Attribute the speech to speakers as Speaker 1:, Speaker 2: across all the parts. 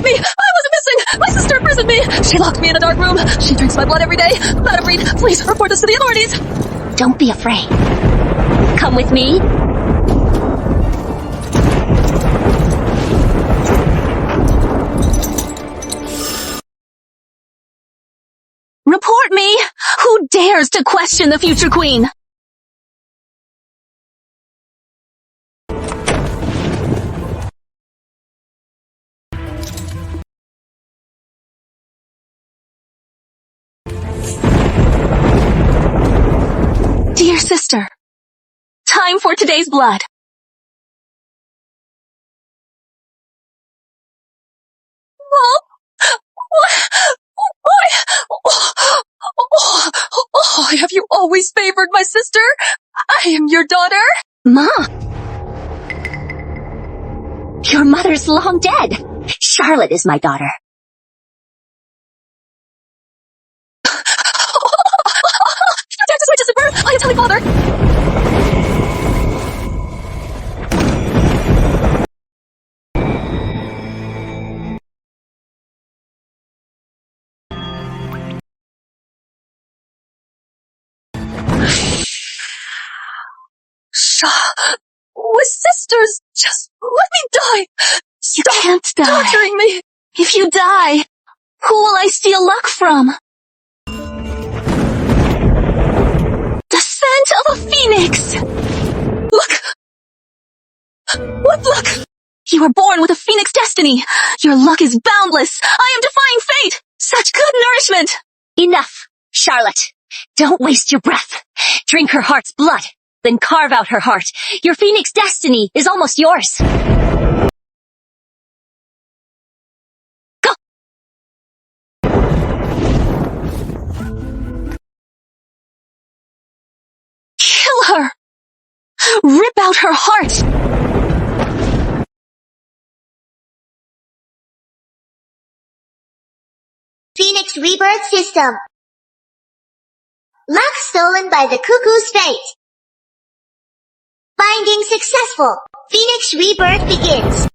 Speaker 1: me! I wasn't missing! My sister imprisoned me! She locked me in a dark room. She drinks my blood every day. Madam Reed, please report this to the authorities.
Speaker 2: Don't be afraid. Come with me. Report me! Who dares to question the future queen? Dear sister, time for today's blood.
Speaker 1: Mom? Why have you always favored my sister? I am your daughter.
Speaker 2: Ma! Your mother's long dead. Charlotte is my daughter.
Speaker 1: Death is my distant birth. I am telling father. We're sisters. Just let me die.
Speaker 2: You can't die.
Speaker 1: Torturing me.
Speaker 2: If you die, who will I steal luck from? The scent of a phoenix!
Speaker 1: Look. What luck?
Speaker 2: You were born with a phoenix destiny. Your luck is boundless. I am defying fate. Such good nourishment. Enough, Charlotte. Don't waste your breath. Drink her heart's blood, then carve out her heart. Your phoenix destiny is almost yours. Go! Kill her! Rip out her heart!
Speaker 3: Phoenix Rebirth System. Luck stolen by the cuckoo's fate. Binding successful. Phoenix Rebirth begins.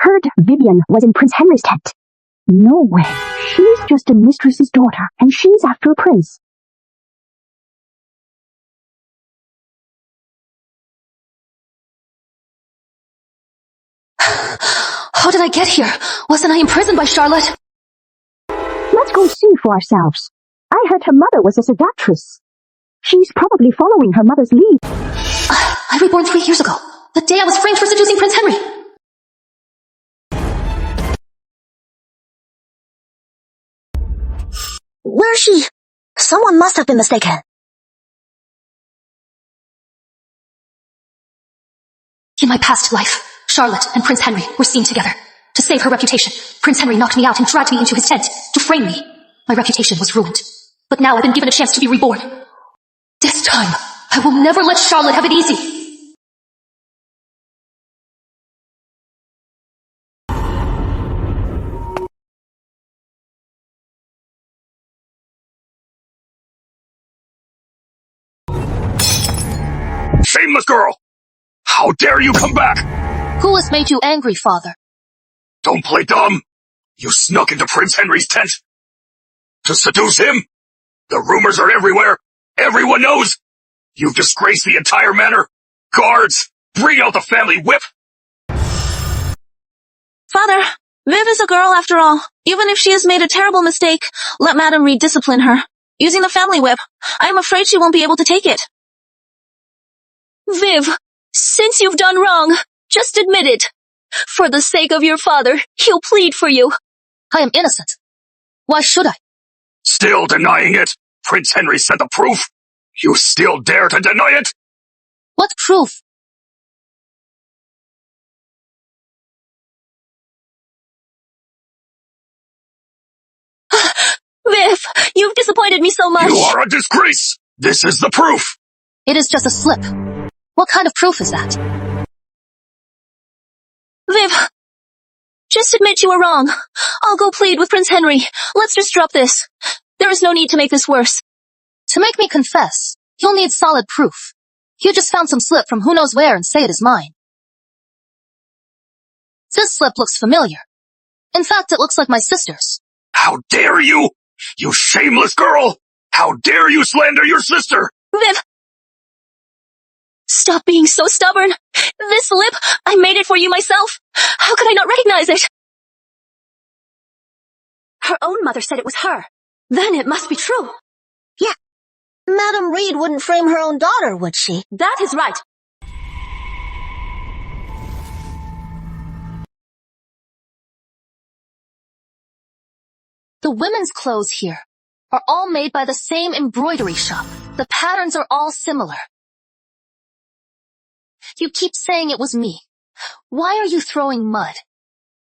Speaker 4: Heard Vivian was in Prince Henry's tent. No way. She's just a mistress's daughter, and she's after a prince.
Speaker 1: How did I get here? Wasn't I imprisoned by Charlotte?
Speaker 4: Let's go see for ourselves. I heard her mother was a seductress. She's probably following her mother's lead.
Speaker 1: I reborn 3 years ago, the day I was framed for seducing Prince Henry.
Speaker 2: Where is she? Someone must have been mistaken.
Speaker 1: In my past life, Charlotte and Prince Henry were seen together. To save her reputation, Prince Henry knocked me out and dragged me into his tent to frame me. My reputation was ruined. But now I've been given a chance to be reborn. This time, I will never let Charlotte have it easy.
Speaker 5: Shameless girl! How dare you come back?
Speaker 1: Who has made you angry, father?
Speaker 5: Don't play dumb. You snuck into Prince Henry's tent. To seduce him? The rumors are everywhere. Everyone knows. You've disgraced the entire manor. Guards, bring out the family whip.
Speaker 2: Father, Viv is a girl after all. Even if she has made a terrible mistake, let Madam Reed discipline her. Using the family whip, I am afraid she won't be able to take it. Viv, since you've done wrong, just admit it. For the sake of your father, he'll plead for you.
Speaker 1: I am innocent. Why should I?
Speaker 5: Still denying it? Prince Henry sent the proof. You still dare to deny it?
Speaker 1: What proof?
Speaker 2: Viv, you've disappointed me so much.
Speaker 5: You are a disgrace. This is the proof.
Speaker 1: It is just a slip. What kind of proof is that?
Speaker 2: Viv, just admit you were wrong. I'll go plead with Prince Henry. Let's just drop this. There is no need to make this worse.
Speaker 1: To make me confess, you'll need solid proof. You just found some slip from who knows where and say it is mine. This slip looks familiar. In fact, it looks like my sister's.
Speaker 5: How dare you! You shameless girl! How dare you slander your sister!
Speaker 2: Viv! Stop being so stubborn. This slip, I made it for you myself. How could I not recognize it? Her own mother said it was her. Then it must be true.
Speaker 3: Yeah. Madam Reed wouldn't frame her own daughter, would she?
Speaker 2: That is right.
Speaker 1: The women's clothes here are all made by the same embroidery shop. The patterns are all similar. You keep saying it was me. Why are you throwing mud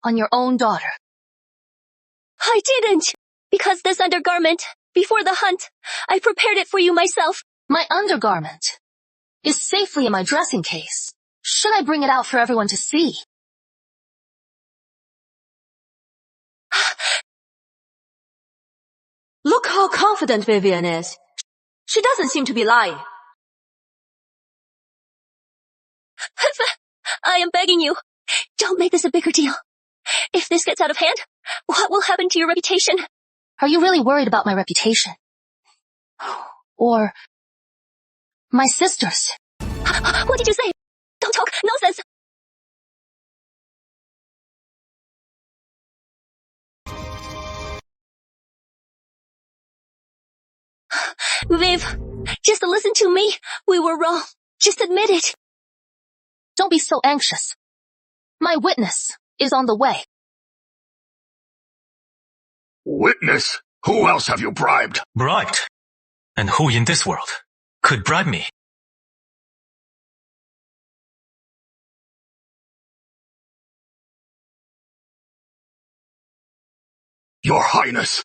Speaker 1: on your own daughter?
Speaker 2: I didn't. Because this undergarment, before the hunt, I prepared it for you myself.
Speaker 1: My undergarment is safely in my dressing case. Should I bring it out for everyone to see?
Speaker 2: Look how confident Vivian is. She doesn't seem to be lying. I am begging you, don't make this a bigger deal. If this gets out of hand, what will happen to your reputation?
Speaker 1: Are you really worried about my reputation? Or my sister's?
Speaker 2: What did you say? Don't talk nonsense. Viv, just listen to me. We were wrong. Just admit it.
Speaker 1: Don't be so anxious. My witness is on the way.
Speaker 5: Witness? Who else have you bribed?
Speaker 6: Bribed? And who in this world could bribe me?
Speaker 5: Your Highness.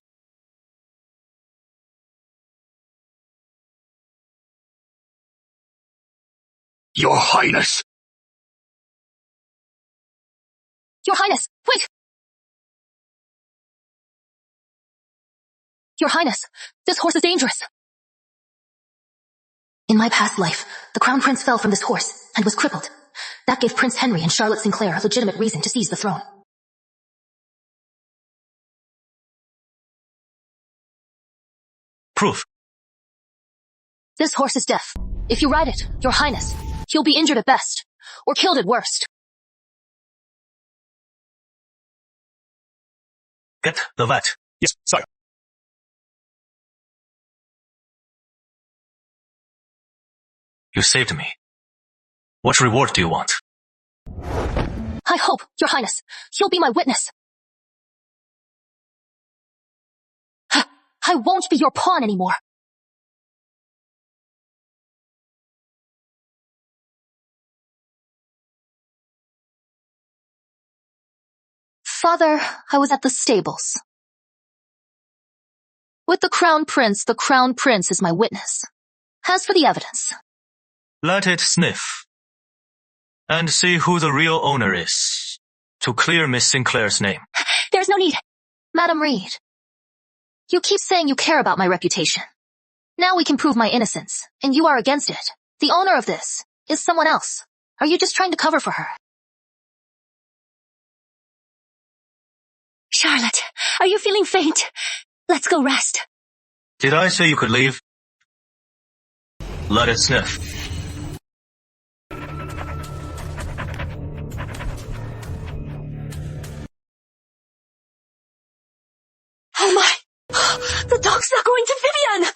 Speaker 5: Your Highness.
Speaker 1: Your Highness, wait! Your Highness, this horse is dangerous. In my past life, the Crown Prince fell from this horse and was crippled. That gave Prince Henry and Charlotte Sinclair a legitimate reason to seize the throne.
Speaker 6: Proof.
Speaker 1: This horse is deaf. If you ride it, Your Highness, he'll be injured at best, or killed at worst.
Speaker 6: Get the vet.
Speaker 5: Yes, sire.
Speaker 6: You saved me. What reward do you want?
Speaker 1: I hope, Your Highness, he'll be my witness. I won't be your pawn anymore. Father, I was at the stables. With the Crown Prince is my witness. As for the evidence,
Speaker 6: Let it sniff. And see who the real owner is. To clear Miss Sinclair's name.
Speaker 2: There's no need.
Speaker 1: Madam Reed, you keep saying you care about my reputation. Now we can prove my innocence, and you are against it. The owner of this is someone else. Are you just trying to cover for her?
Speaker 2: Charlotte, are you feeling faint? Let's go rest.
Speaker 6: Did I say you could leave? Let it sniff.
Speaker 2: Oh my! The dog's not going to Vivian!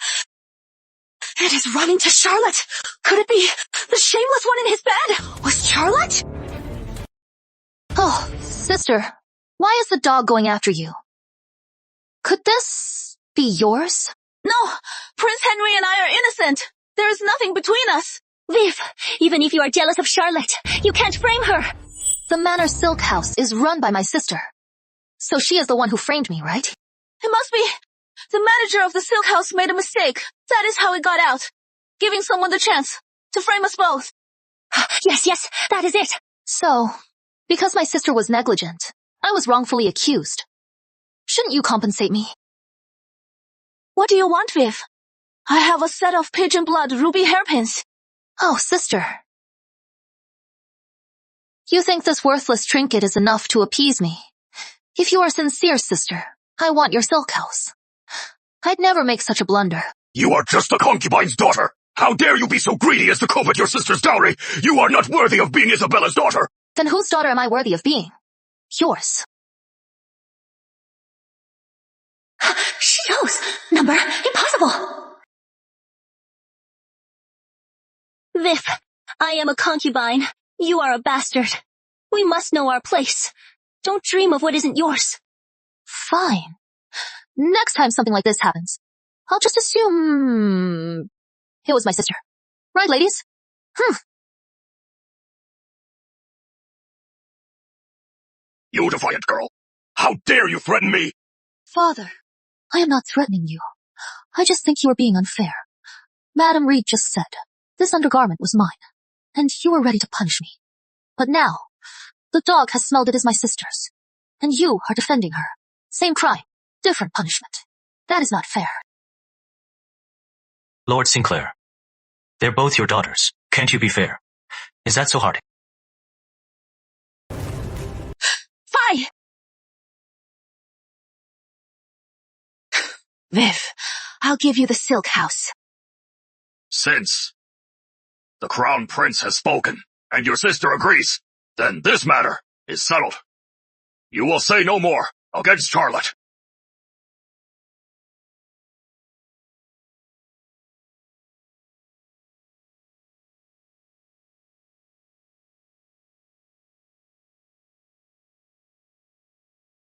Speaker 2: It is running to Charlotte. Could it be the shameless one in his bed? Was Charlotte?
Speaker 1: Oh, sister, why is the dog going after you? Could this be yours?
Speaker 2: No, Prince Henry and I are innocent. There is nothing between us. Viv, even if you are jealous of Charlotte, you can't frame her.
Speaker 1: The Manor Silk House is run by my sister. So she is the one who framed me, right?
Speaker 2: It must be. The manager of the Silk House made a mistake. That is how it got out. Giving someone the chance to frame us both. Yes, that is it.
Speaker 1: So, because my sister was negligent, I was wrongfully accused. Shouldn't you compensate me?
Speaker 2: What do you want, Viv? I have a set of pigeon blood ruby hairpins.
Speaker 1: Oh, sister. You think this worthless trinket is enough to appease me? If you are sincere, sister, I want your silk house. I'd never make such a blunder.
Speaker 5: You are just a concubine's daughter. How dare you be so greedy as to covet your sister's dowry? You are not worthy of being Isabella's daughter.
Speaker 1: Then whose daughter am I worthy of being? Yours.
Speaker 2: She knows. Number impossible. Viv, I am a concubine. You are a bastard. We must know our place. Don't dream of what isn't yours.
Speaker 1: Fine. Next time something like this happens, I'll just assume it was my sister. Right, ladies?
Speaker 5: You defiant girl. How dare you threaten me?
Speaker 1: Father, I am not threatening you. I just think you are being unfair. Madam Reed just said, this undergarment was mine, and you were ready to punish me. But now, the dog has smelled it as my sister's, and you are defending her. Same crime, different punishment. That is not fair.
Speaker 6: Lord Sinclair, they're both your daughters. Can't you be fair? Is that so hard?
Speaker 2: Fie! Viv, I'll give you the silk house.
Speaker 5: Since the Crown Prince has spoken, and your sister agrees, then this matter is settled. You will say no more against Charlotte.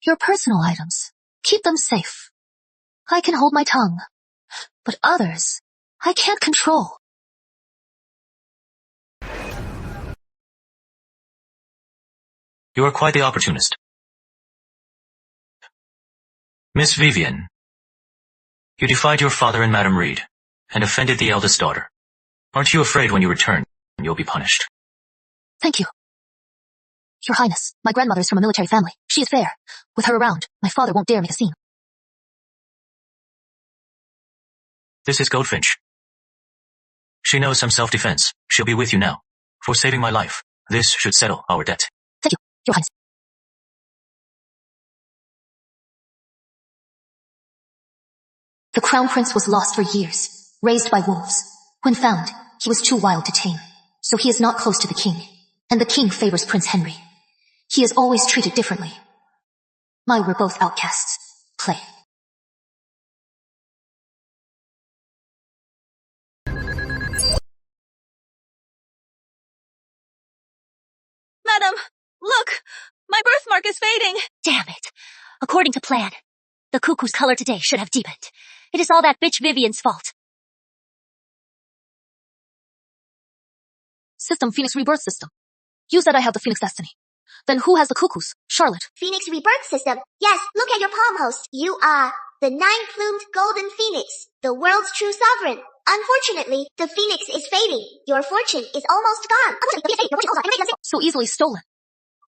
Speaker 1: Your personal items, keep them safe. I can hold my tongue, but others, I can't control.
Speaker 6: You are quite the opportunist. Miss Vivian, you defied your father and Madam Reed, and offended the eldest daughter. Aren't you afraid when you return, you'll be punished?
Speaker 1: Thank you. Your Highness, my grandmother is from a military family. She is fair. With her around, my father won't dare make a scene.
Speaker 6: This is Goldfinch. She knows some self-defense. She'll be with you now. For saving my life, this should settle our debt.
Speaker 1: Thank you, Your Highness. The Crown Prince was lost for years, raised by wolves. When found, he was too wild to tame. So he is not close to the king. And the king favors Prince Henry. He is always treated differently. We're both outcasts. Play.
Speaker 2: Madam, look! My birthmark is fading! Damn it. According to plan, the cuckoo's color today should have deepened. It is all that bitch Vivian's fault.
Speaker 1: System Phoenix Rebirth System. You said I have the Phoenix Destiny. Then who has the cuckoos? Charlotte.
Speaker 3: Phoenix Rebirth System. Yes, look at your palm host. You are the 9-plumed golden phoenix, the world's true sovereign. Unfortunately, the phoenix is fading. Your fortune is almost gone.
Speaker 1: So easily stolen.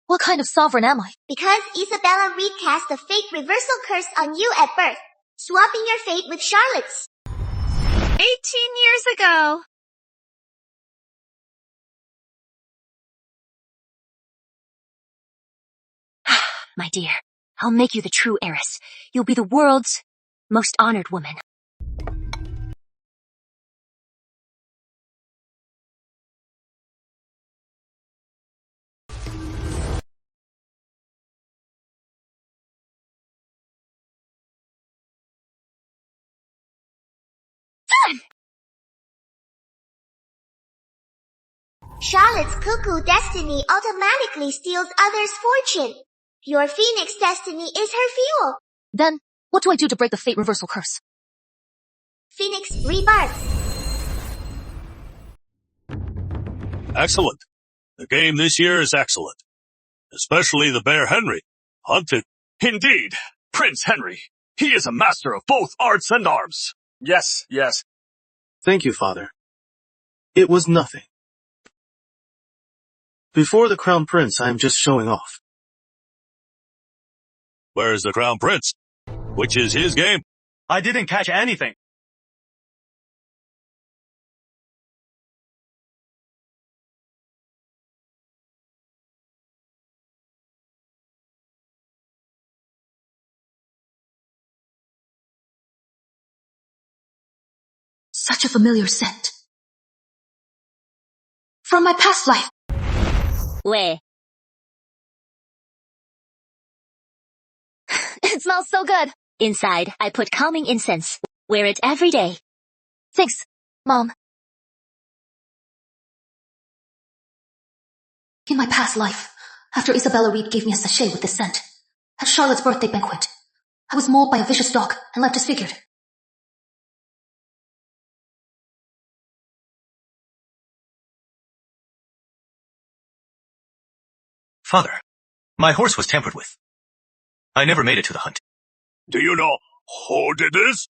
Speaker 1: What kind of sovereign am I?
Speaker 3: Because Isabella Reed cast the fate reversal curse on you at birth, swapping your fate with Charlotte's.
Speaker 2: 18 years ago. My dear, I'll make you the true heiress. You'll be the world's most honored woman.
Speaker 3: Charlotte's cuckoo destiny automatically steals others' fortune. Your phoenix destiny is her fuel.
Speaker 1: Then, what do I do to break the fate reversal curse?
Speaker 3: Phoenix Rebirth.
Speaker 7: Excellent. The game this year is excellent. Especially the Bear Henry. Hunted.
Speaker 5: Indeed, Prince Henry. He is a master of both arts and arms.
Speaker 8: Yes, yes. Thank you, Father. It was nothing. Before the Crown Prince, I am just showing off.
Speaker 7: Where's the Crown Prince? Which is his game?
Speaker 8: I didn't catch anything.
Speaker 1: Such a familiar scent. From my past life.
Speaker 2: Where? It smells so good. Inside, I put calming incense. Wear it every day.
Speaker 1: Thanks, Mom. In my past life, after Isabella Reed gave me a sachet with this scent, at Charlotte's birthday banquet, I was mauled by a vicious dog and left disfigured.
Speaker 6: Father, my horse was tampered with. I never made it to the hunt.
Speaker 7: Do you know who did this?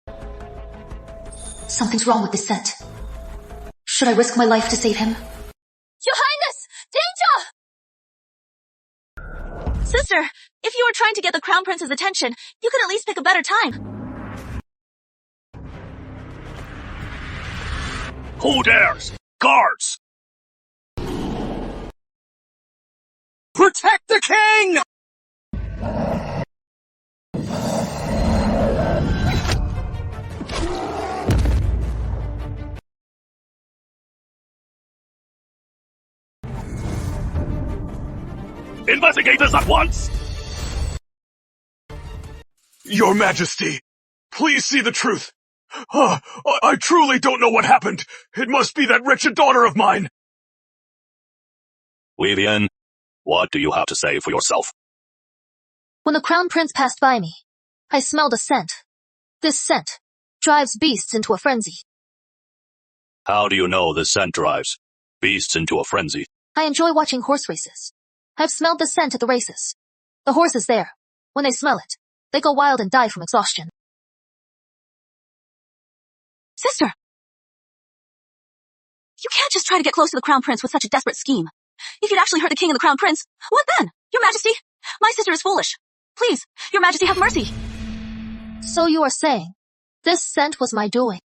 Speaker 1: Something's wrong with this scent. Should I risk my life to save him?
Speaker 2: Your Highness! Danger! Sister, if you were trying to get the Crown Prince's attention, you could at least pick a better time.
Speaker 7: Who dares? Guards! Protect the king! Investigate this at once!
Speaker 5: Your Majesty, please see the truth. I truly don't know what happened. It must be that wretched daughter of mine.
Speaker 7: Vivian, what do you have to say for yourself?
Speaker 1: When the Crown Prince passed by me, I smelled a scent. This scent drives beasts into a frenzy.
Speaker 7: How do you know this scent drives beasts into a frenzy?
Speaker 1: I enjoy watching horse races. I've smelled the scent at the races. The horses there, when they smell it, they go wild and die from exhaustion.
Speaker 2: Sister! You can't just try to get close to the Crown Prince with such a desperate scheme. If you'd actually hurt the king and the Crown Prince, what then? Your Majesty, my sister is foolish. Please, Your Majesty, have mercy.
Speaker 1: So you are saying, this scent was my doing?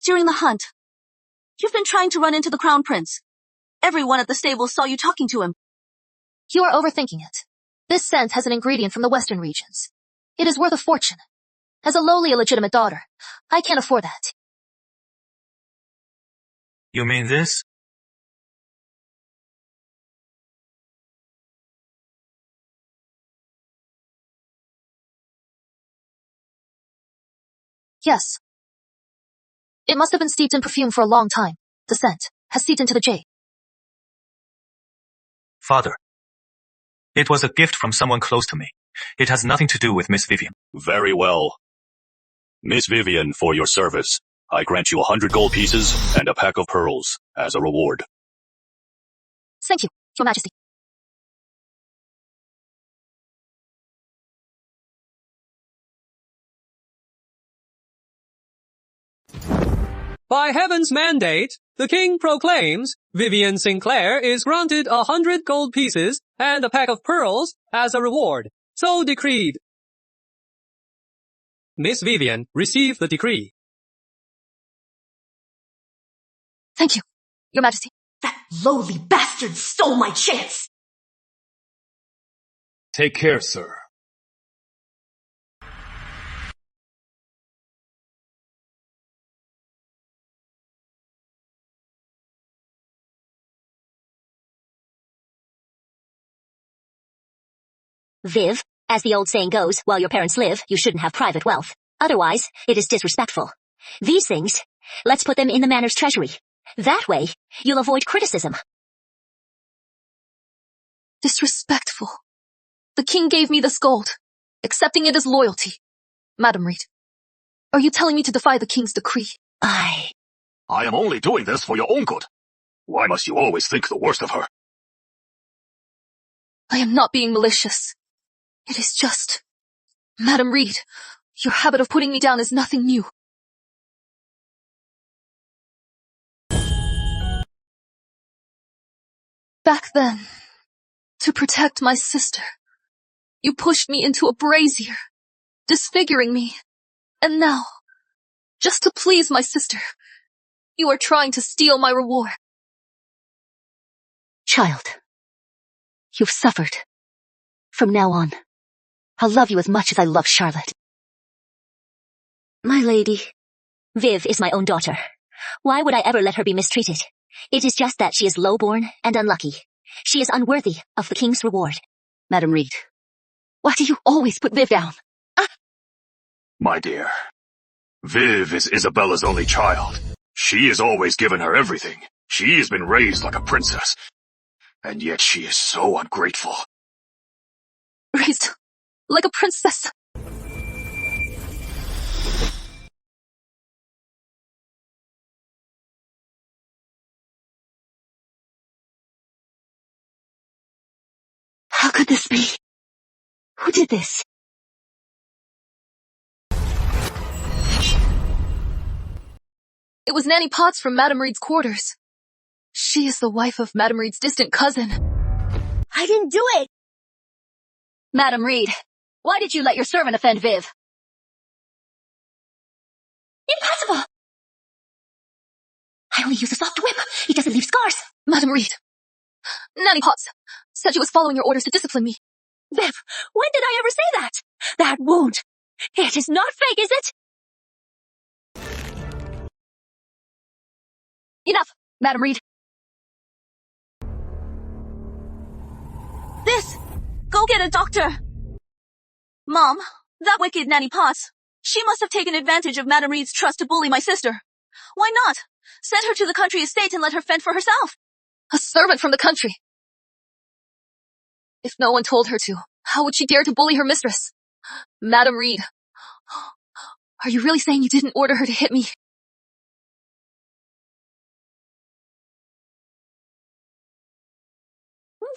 Speaker 2: During the hunt, you've been trying to run into the Crown Prince. Everyone at the stable saw you talking to him.
Speaker 1: You are overthinking it. This scent has an ingredient from the western regions. It is worth a fortune. As a lowly illegitimate daughter, I can't afford that.
Speaker 6: You mean this?
Speaker 1: Yes. It must have been steeped in perfume for a long time. The scent has seeped into the jade.
Speaker 6: Father, it was a gift from someone close to me. It has nothing to do with Miss Vivian.
Speaker 7: Very well. Miss Vivian, for your service, I grant you 100 gold pieces and a pack of pearls as a reward.
Speaker 1: Thank you, Your Majesty.
Speaker 9: By heaven's mandate, the king proclaims Vivian Sinclair is granted 100 gold pieces and a pack of pearls as a reward. So decreed. Miss Vivian, receive the decree.
Speaker 1: Thank you, Your Majesty.
Speaker 2: That lowly bastard stole my chance!
Speaker 10: Take care, sir.
Speaker 2: Viv, as the old saying goes, while your parents live, you shouldn't have private wealth. Otherwise, it is disrespectful. These things, let's put them in the manor's treasury. That way, you'll avoid criticism.
Speaker 1: Disrespectful. The king gave me this gold. Accepting it as loyalty. Madam Reed, are you telling me to defy the king's decree?
Speaker 5: I am only doing this for your own good. Why must you always think the worst of her?
Speaker 1: I am not being malicious. It is just... Madam Reed, your habit of putting me down is nothing new. Back then, to protect my sister, you pushed me into a brazier, disfiguring me. And now, just to please my sister, you are trying to steal my reward.
Speaker 2: Child, you've suffered. From now on, I'll love you as much as I love Charlotte. My lady, Viv is my own daughter. Why would I ever let her be mistreated? It is just that she is low-born and unlucky. She is unworthy of the king's reward. Madam Reed, why do you always put Viv down?
Speaker 5: My dear, Viv is Isabella's only child. She has always given her everything. She has been raised like a princess. And yet she is so ungrateful.
Speaker 1: Raised like a princess.
Speaker 2: How could this be? Who did this?
Speaker 1: It was Nanny Potts from Madam Reed's quarters. She is the wife of Madam Reed's distant cousin.
Speaker 2: I didn't do it! Madam Reed, why did you let your servant offend Viv? Impossible! I only use a soft whip. It doesn't leave scars.
Speaker 1: Madam Reed, Nanny Potts said she was following your orders to discipline me.
Speaker 2: Viv, when did I ever say that? That wound. It is not fake, is it?
Speaker 1: Enough, Madam Reed.
Speaker 2: This! Go get a doctor! Mom, that wicked Nanny Potts. She must have taken advantage of Madam Reed's trust to bully my sister. Why not? Send her to the country estate and let her fend for herself.
Speaker 1: A servant from the country. If no one told her to, how would she dare to bully her mistress? Madam Reed, are you really saying you didn't order her to hit me?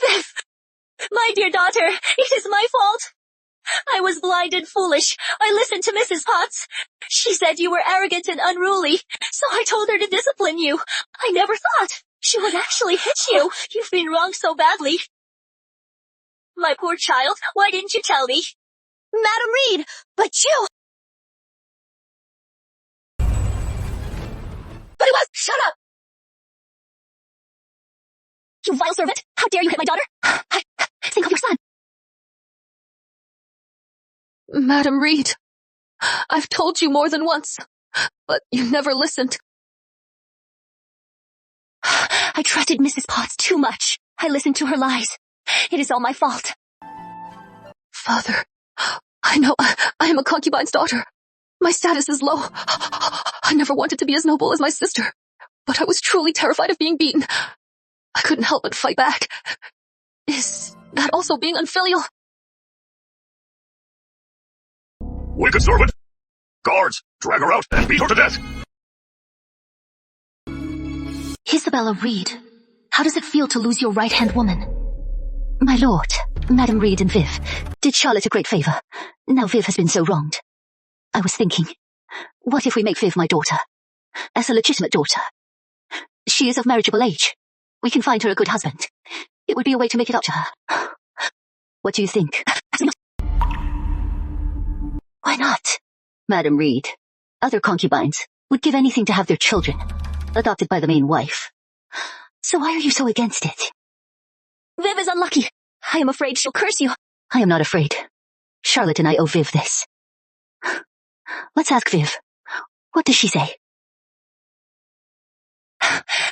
Speaker 2: Viv! My dear daughter, it is my fault. I was blind and foolish. I listened to Mrs. Potts. She said you were arrogant and unruly, so I told her to discipline you. I never thought she would actually hit you. You've been wronged so badly. My poor child, why didn't you tell me? Madam Reed, but you... But it was... Shut up! You vile servant! How dare you hit my daughter? Think of your son!
Speaker 1: Madam Reed, I've told you more than once, but you never listened.
Speaker 2: I trusted Mrs. Potts too much. I listened to her lies. It is all my fault.
Speaker 1: Father, I know I am a concubine's daughter. My status is low. I never wanted to be as noble as my sister, but I was truly terrified of being beaten. I couldn't help but fight back. Is that also being unfilial?
Speaker 5: Wicked servant! Guards, drag her out and beat her to death!
Speaker 1: Isabella Reed, how does it feel to lose your right-hand woman?
Speaker 2: My lord, Madam Reed and Viv did Charlotte a great favor. Now Viv has been so wronged. I was thinking, what if we make Viv my daughter? As a legitimate daughter. She is of marriageable age. We can find her a good husband. It would be a way to make it up to her. What do you think? Why not? Madam Reed, other concubines would give anything to have their children adopted by the main wife. So why are you so against it? Viv is unlucky. I am afraid she'll curse you. I am not afraid. Charlotte and I owe Viv this. Let's ask Viv. What does she say?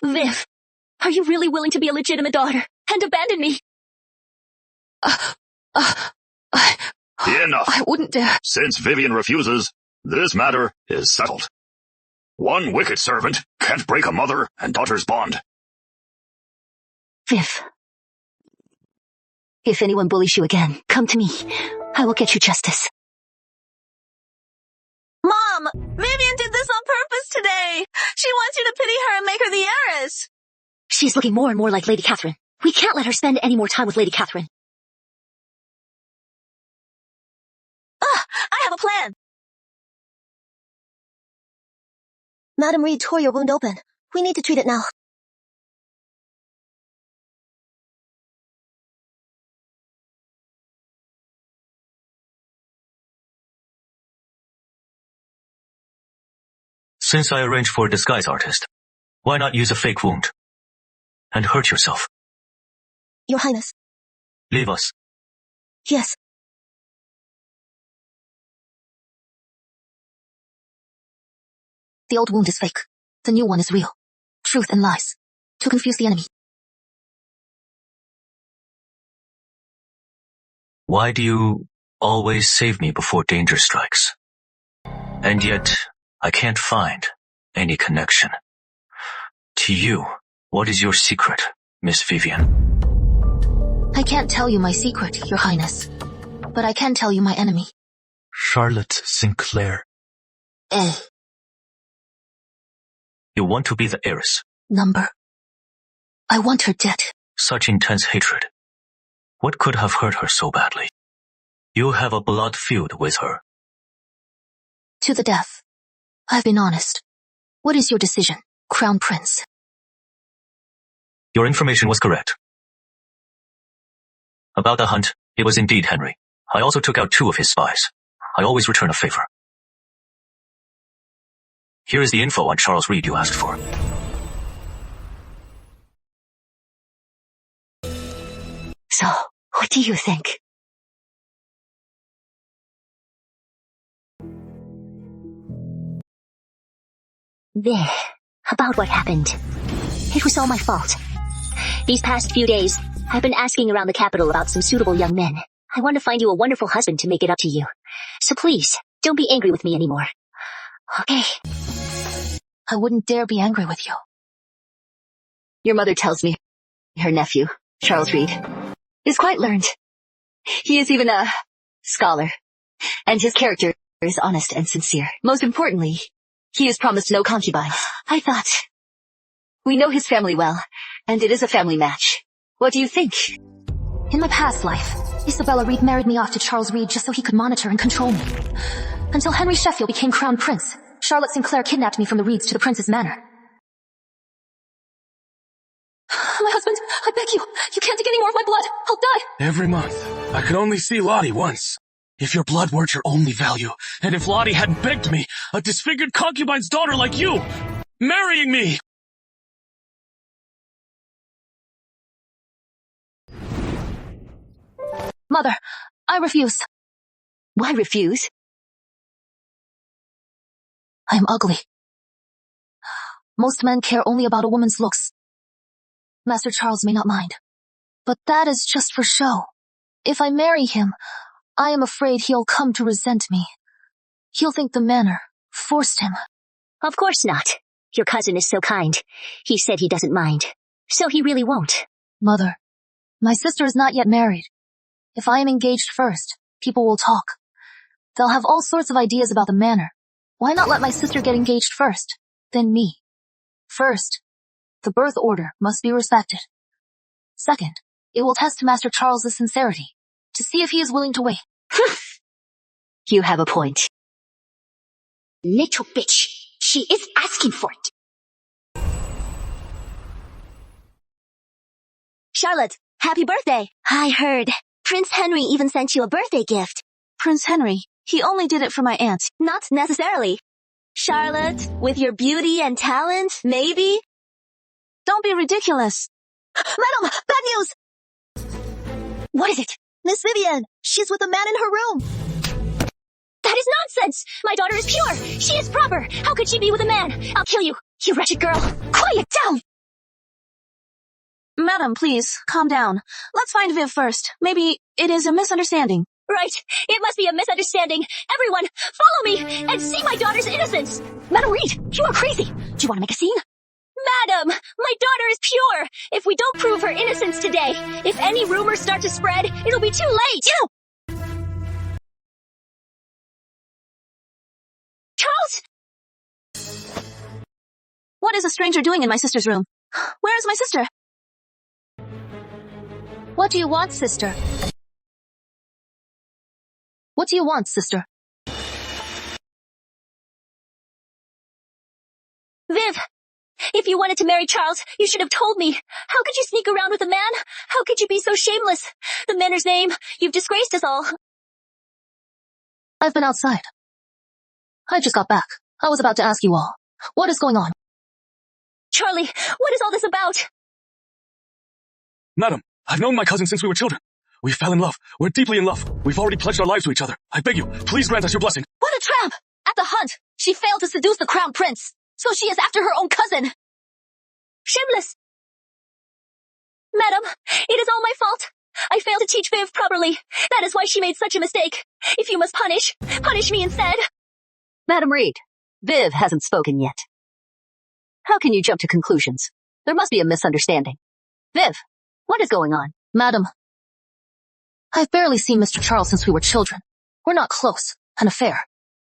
Speaker 2: Viv, are you really willing to be a legitimate daughter and abandon me?
Speaker 5: Enough.
Speaker 1: I wouldn't dare.
Speaker 5: Since Vivian refuses, this matter is settled. One wicked servant can't break a mother and daughter's bond.
Speaker 2: Viv, if anyone bullies you again, come to me. I will get you justice. Mom, Vivian did this on purpose today. She wants you to pity her and make her the heiress. She's looking more and more like Lady Catherine. We can't let her spend any more time with Lady Catherine. I have a plan. Madam Reed tore your wound open. We need to treat it now.
Speaker 6: Since I arranged for a disguise artist, why not use a fake wound? And hurt yourself?
Speaker 2: Your Highness.
Speaker 6: Leave us.
Speaker 2: Yes.
Speaker 1: The old wound is fake. The new one is real. Truth and lies. To confuse the enemy.
Speaker 6: Why do you always save me before danger strikes? And yet, I can't find any connection. To you, what is your secret, Miss Vivian?
Speaker 1: I can't tell you my secret, Your Highness. But I can tell you my enemy.
Speaker 6: Charlotte Sinclair. You want to be the heiress.
Speaker 1: Number. I want her dead.
Speaker 6: Such intense hatred. What could have hurt her so badly? You have a blood feud with her.
Speaker 1: To the death. I've been honest. What is your decision, Crown Prince?
Speaker 6: Your information was correct. About the hunt, it was indeed Henry. I also took out 2 of his spies. I always return a favor. Here is the info on Charles Reed you asked for.
Speaker 2: So, what do you think? There. About what happened. It was all my fault. These past few days, I've been asking around the capital about some suitable young men. I want to find you a wonderful husband to make it up to you. So please, don't be angry with me anymore. Okay.
Speaker 1: I wouldn't dare be angry with you.
Speaker 2: Your mother tells me her nephew, Charles Reed, is quite learned. He is even a scholar. And his character is honest and sincere. Most importantly, he is promised no concubines. I thought, we know his family well, and it is a family match. What do you think?
Speaker 1: In my past life, Isabella Reed married me off to Charles Reed just so he could monitor and control me. Until Henry Sheffield became Crown Prince, Charlotte Sinclair kidnapped me from the Reeds to the Prince's manor. My husband, I beg you, you can't take any more of my blood. I'll die.
Speaker 8: Every month, I could only see Lottie once. If your blood weren't your only value, and if Lottie hadn't begged me, a disfigured concubine's daughter like you, marrying me!
Speaker 1: Mother, I refuse.
Speaker 2: Why refuse?
Speaker 1: I am ugly. Most men care only about a woman's looks. Master Charles may not mind. But that is just for show. If I marry him, I am afraid he'll come to resent me. He'll think the manor forced him.
Speaker 2: Of course not. Your cousin is so kind. He said he doesn't mind. So he really won't.
Speaker 1: Mother, my sister is not yet married. If I am engaged first, people will talk. They'll have all sorts of ideas about the manor. Why not let my sister get engaged first, then me? First, the birth order must be respected. Second, it will test Master Charles's sincerity, to see if he is willing to wait.
Speaker 2: You have a point.
Speaker 3: Little bitch. She is asking for it.
Speaker 2: Charlotte, happy birthday! I heard. Prince Henry even sent you a birthday gift.
Speaker 1: Prince Henry, he only did it for my aunt.
Speaker 2: Not necessarily. Charlotte, with your beauty and talent, maybe?
Speaker 1: Don't be ridiculous.
Speaker 2: Madam, bad news! What is it?
Speaker 1: Miss Vivian, she's with a man in her room.
Speaker 2: That is nonsense! My daughter is pure! She is proper! How could she be with a man? I'll kill you, you wretched girl! Quiet down!
Speaker 1: Madam, please, calm down. Let's find Viv first. Maybe it is a misunderstanding.
Speaker 2: Right, it must be a misunderstanding. Everyone, follow me and see my daughter's innocence! Madam Reed, you are crazy! Do you want to make a scene? Madam, my daughter is pure! If we don't prove her innocence today, if any rumors start to spread, it'll be too late! You! Charles!
Speaker 1: What is a stranger doing in my sister's room? Where is my sister? What do you want, sister? What do you want, sister?
Speaker 2: Viv! If you wanted to marry Charles, you should have told me. How could you sneak around with a man? How could you be so shameless? The manor's name, you've disgraced us all.
Speaker 1: I've been outside. I just got back. I was about to ask you all. What is going on?
Speaker 2: Charlie, what is all this about?
Speaker 8: Madam, I've known my cousin since we were children. We fell in love. We're deeply in love. We've already pledged our lives to each other. I beg you, please grant us your blessing.
Speaker 1: What a trap! At the hunt, she failed to seduce the crown prince.
Speaker 2: So she is after her own cousin. Shameless. Madam, it is all my fault. I failed to teach Viv properly. That is why she made such a mistake. If you must punish me instead.
Speaker 10: Madam Reed, Viv hasn't spoken yet. How can you jump to conclusions? There must be a misunderstanding. Viv, what is going on?
Speaker 1: Madam, I've barely seen Mr. Charles since we were children. We're not close. An affair.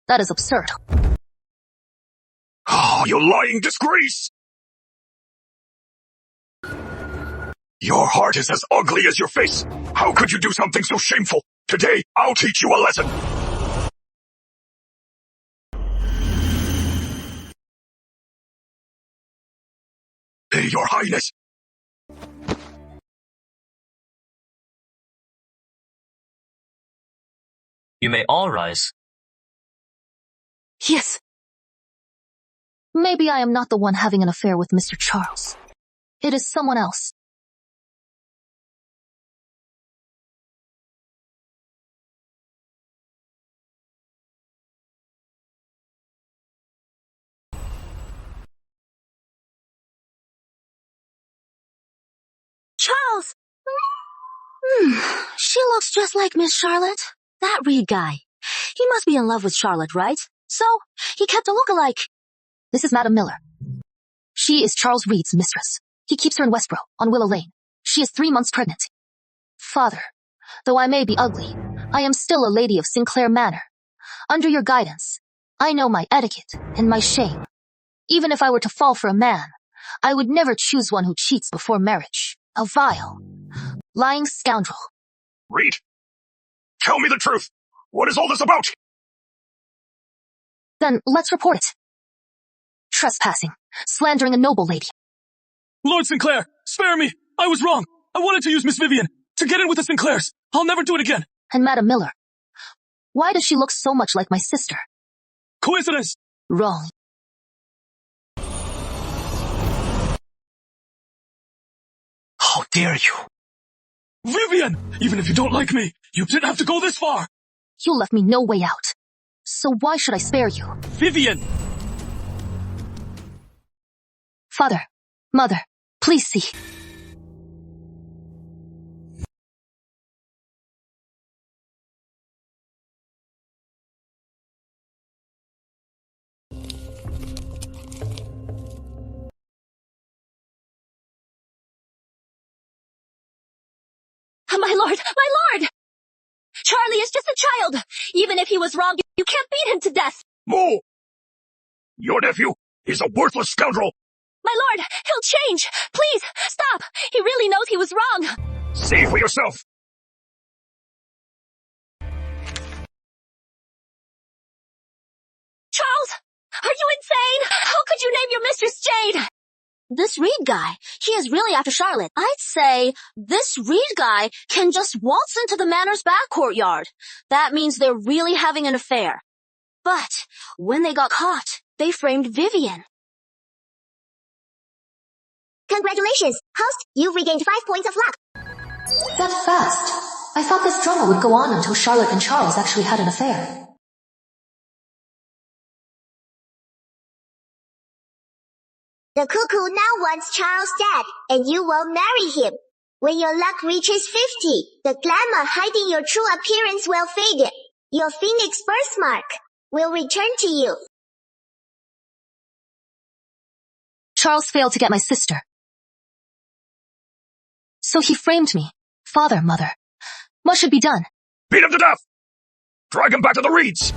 Speaker 1: That is absurd.
Speaker 5: Oh, you lying disgrace! Your heart is as ugly as your face. How could you do something so shameful? Today, I'll teach you a lesson. Your Highness.
Speaker 6: You may all rise.
Speaker 1: Yes. Maybe I am not the one having an affair with Mr. Charles. It is someone else.
Speaker 2: Charles! She looks just like Miss Charlotte. That Reed guy. He must be in love with Charlotte, right? So, he kept a look-alike.
Speaker 1: This is Madam Miller. She is Charles Reed's mistress. He keeps her in Westboro, on Willow Lane. She is 3 months pregnant. Father, though I may be ugly, I am still a lady of Sinclair Manor. Under your guidance, I know my etiquette and my shame. Even if I were to fall for a man, I would never choose one who cheats before marriage. A vile, lying scoundrel.
Speaker 5: Reed, tell me the truth. What is all this about?
Speaker 1: Then let's report it. Trespassing, slandering a noble lady.
Speaker 8: Lord Sinclair, spare me. I was wrong. I wanted to use Miss Vivian to get in with the Sinclairs. I'll never do it again.
Speaker 1: And Madam Miller, why does she look so much like my sister?
Speaker 8: Coincidence.
Speaker 1: Wrong.
Speaker 6: How dare you?
Speaker 8: Vivian! Even if you don't like me, you didn't have to go this far.
Speaker 1: You left me no way out. So why should I spare you?
Speaker 8: Vivian!
Speaker 1: Father, Mother, please see.
Speaker 2: My lord! Charlie is just a child. Even if he was wrong, you can't beat him to death.
Speaker 5: Moo! Your nephew is a worthless scoundrel.
Speaker 2: My lord, he'll change. Please, stop. He really knows he was wrong.
Speaker 5: See for yourself.
Speaker 2: Charles, are you insane? How could you name your mistress Jade? This Reed guy, he is really after Charlotte. I'd say this Reed guy can just waltz into the manor's back courtyard. That means they're really having an affair. But when they got caught, they framed Vivian.
Speaker 3: Congratulations, host, you've regained 5 points of luck.
Speaker 1: That fast. I thought this drama would go on until Charlotte and Charles actually had an affair.
Speaker 3: The cuckoo now wants Charles dead, and you will marry him. When your luck reaches 50, the glamour hiding your true appearance will fade. Your phoenix birthmark will return to you.
Speaker 1: Charles failed to get my sister. So he framed me. Father, Mother. What should be done?
Speaker 5: Beat him to death! Drag him back to the Reeds!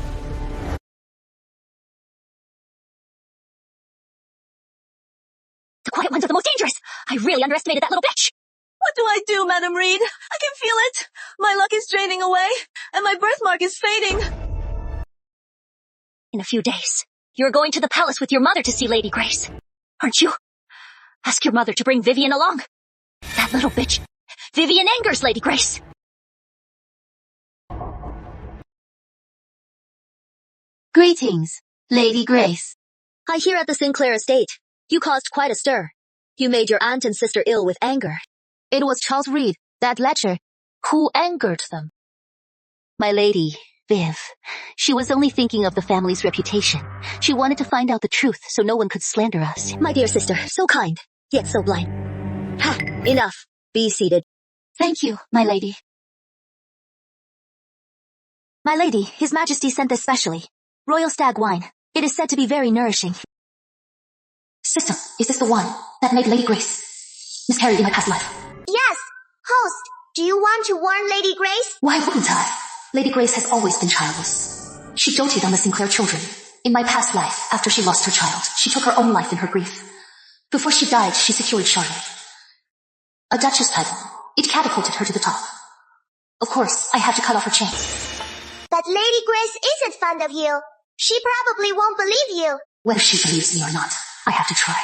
Speaker 2: The quiet ones are the most dangerous. I really underestimated that little bitch.
Speaker 10: What do I do, Madam Reed? I can feel it. My luck is draining away, and my birthmark is fading.
Speaker 2: In a few days, you're going to the palace with your mother to see Lady Grace. Aren't you? Ask your mother to bring Vivian along. That little bitch. Vivian angers Lady Grace.
Speaker 10: Greetings, Lady Grace.
Speaker 2: I hear at the Sinclair estate, you caused quite a stir. You made your aunt and sister ill with anger.
Speaker 1: It was Charles Reed, that lecher, who angered them.
Speaker 2: My lady,
Speaker 10: Viv, she was only thinking of the family's reputation. She wanted to find out the truth so no one could slander us.
Speaker 2: My dear sister, so kind, yet so blind. Ha! Enough. Be seated.
Speaker 1: Thank you, my lady.
Speaker 2: My lady, His Majesty sent this specially. Royal stag wine. It is said to be very nourishing.
Speaker 1: Sister, is this the one that made Lady Grace miscarried in my past life?
Speaker 3: Yes! Host, do you want to warn Lady Grace?
Speaker 1: Why wouldn't I? Lady Grace has always been childless. She doted on the Sinclair children. In my past life, after she lost her child, she took her own life in her grief. Before she died, she secured Charlotte. A duchess title. It catapulted her to the top. Of course, I had to cut off her chains.
Speaker 3: But Lady Grace isn't fond of you. She probably won't believe you.
Speaker 1: Whether she believes me or not, I have to try.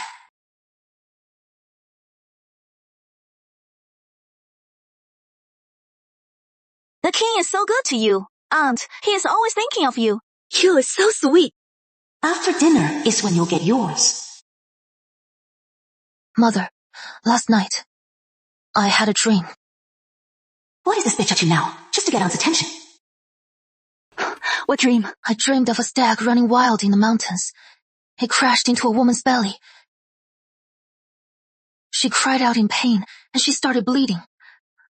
Speaker 2: The king is so good to you, Aunt. He is always thinking of you. You are so sweet.
Speaker 1: After dinner is when you'll get yours. Mother, last night, I had a dream. What is this bitch up to now? Just to get Aunt's attention.
Speaker 2: What dream?
Speaker 1: I dreamed of a stag running wild in the mountains. It crashed into a woman's belly. She cried out in pain, and she started bleeding.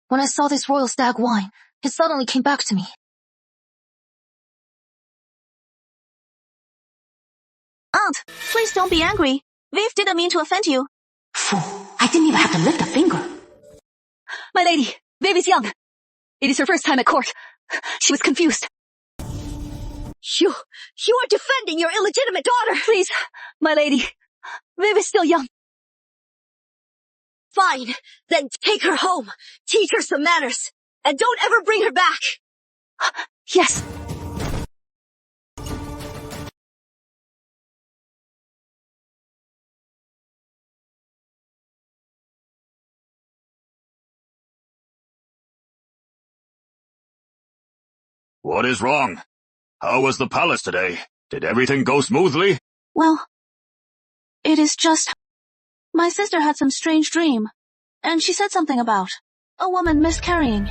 Speaker 1: When I saw this royal stag wine, it suddenly came back to me.
Speaker 2: Aunt, please don't be angry. Viv didn't mean to offend you.
Speaker 1: Fool, I didn't even have to lift a finger.
Speaker 2: My lady, Viv is young. It is her first time at court. She was confused. You are defending your illegitimate daughter. Please, my lady, Viv is still young. Fine, then take her home, teach her some manners, and don't ever bring her back. Yes.
Speaker 5: What is wrong? How was the palace today? Did everything go smoothly?
Speaker 2: Well, it is just... My sister had some strange dream, and she said something about a woman miscarrying.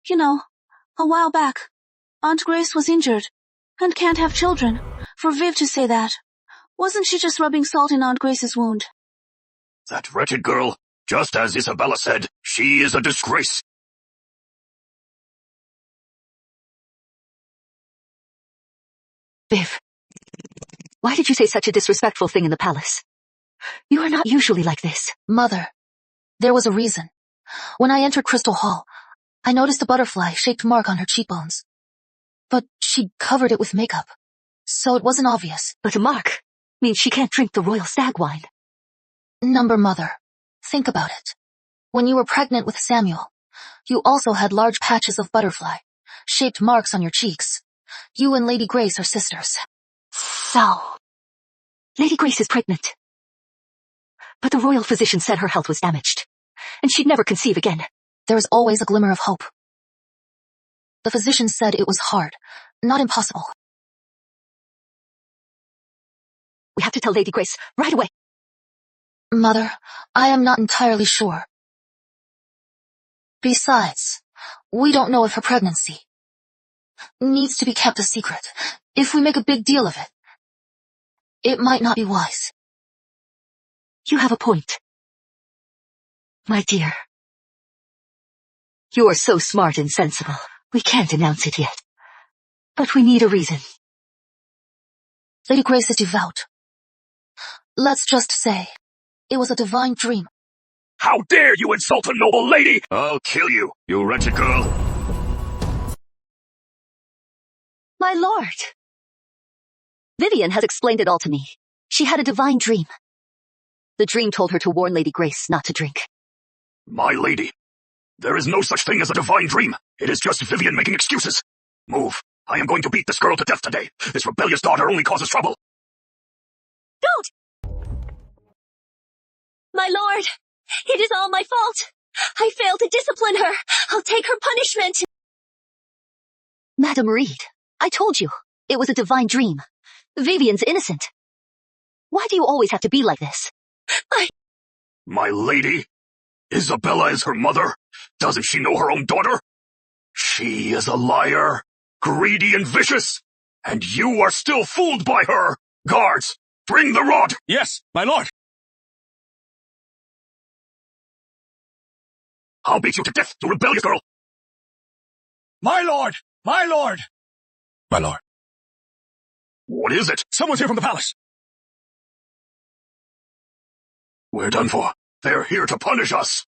Speaker 2: You know, a while back, Aunt Grace was injured and can't have children. For Viv to say that, wasn't she just rubbing salt in Aunt Grace's wound?
Speaker 5: That wretched girl, just as Isabella said, she is a disgrace.
Speaker 10: Viv, why did you say such a disrespectful thing in the palace? You are not usually like this.
Speaker 1: Mother, there was a reason. When I entered Crystal Hall, I noticed a butterfly-shaped mark on her cheekbones. But she covered it with makeup, so it wasn't obvious.
Speaker 10: But a mark means she can't drink the royal stag wine.
Speaker 1: Mother, think about it. When you were pregnant with Samuel, you also had large patches of butterfly-shaped marks on your cheeks. You and Lady Grace are sisters.
Speaker 10: So, Lady Grace is pregnant. But the royal physician said her health was damaged, and she'd never conceive again.
Speaker 1: There is always a glimmer of hope. The physician said it was hard, not impossible.
Speaker 10: We have to tell Lady Grace right away.
Speaker 1: Mother, I am not entirely sure. Besides, we don't know if her pregnancy needs to be kept a secret. If we make a big deal of it, it might not be wise.
Speaker 10: You have a point. My dear, you are so smart and sensible. We can't announce it yet. But we need a reason.
Speaker 1: Lady Grace is devout. Let's just say it was a divine dream.
Speaker 5: How dare you insult a noble lady! I'll kill you, you wretched girl.
Speaker 10: My lord. Vivian has explained it all to me. She had a divine dream. The dream told her to warn Lady Grace not to drink.
Speaker 5: My lady, there is no such thing as a divine dream. It is just Vivian making excuses. Move. I am going to beat this girl to death today. This rebellious daughter only causes trouble.
Speaker 2: Don't! My lord, it is all my fault. I failed to discipline her. I'll take her punishment.
Speaker 10: Madam Reed, I told you, it was a divine dream. Vivian's innocent. Why do you always have to be like this?
Speaker 5: My lady, Isabella is her mother. Doesn't she know her own daughter? She is a liar. greedy and vicious, and you are still fooled by her. Guards, bring the rod.
Speaker 8: Yes, my lord.
Speaker 5: I'll beat you to death, you rebellious girl.
Speaker 8: My lord! My lord! My lord.
Speaker 5: What is it?
Speaker 8: Someone's here from the palace.
Speaker 5: We're done for. They're here to punish us.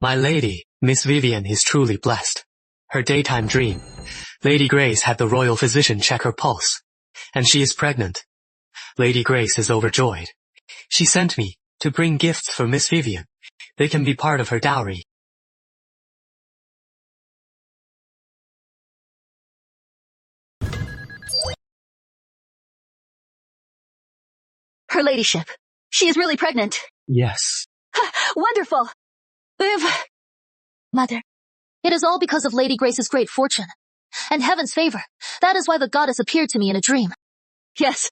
Speaker 9: My lady, Miss Vivian, is truly blessed. Her daytime dream, Lady Grace had the royal physician check her pulse, and she is pregnant. Lady Grace is overjoyed. She sent me to bring gifts for Miss Vivian. They can be part of her dowry.
Speaker 10: Her ladyship. She is really pregnant.
Speaker 9: Yes.
Speaker 10: Wonderful. Viv.
Speaker 1: Mother, it is all because of Lady Grace's great fortune and heaven's favor. That is why the goddess appeared to me in a dream.
Speaker 10: Yes.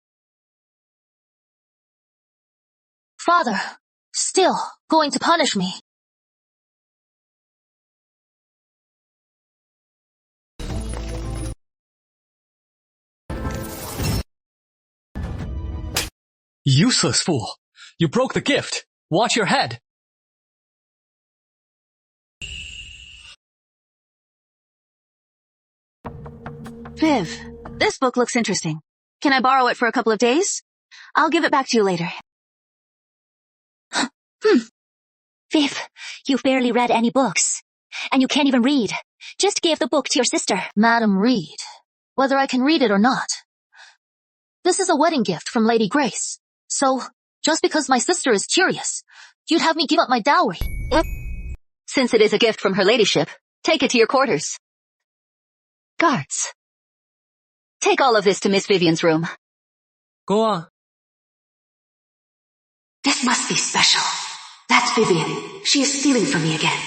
Speaker 1: Father, still going to punish me.
Speaker 9: Useless fool. You broke the gift. Watch your head.
Speaker 2: Viv, this book looks interesting. Can I borrow it for a couple of days? I'll give it back to you later.
Speaker 3: Viv, you've barely read any books. And you can't even read. Just give the book to your sister.
Speaker 1: Madam, read. Whether I can read it or not. This is a wedding gift from Lady Grace. So, just because my sister is curious, you'd have me give up my dowry.
Speaker 10: Since it is a gift from her ladyship, take it to your quarters. Guards. Take all of this to Miss Vivian's room.
Speaker 9: Go on.
Speaker 1: This must be special. That's Vivian. She is stealing from me again.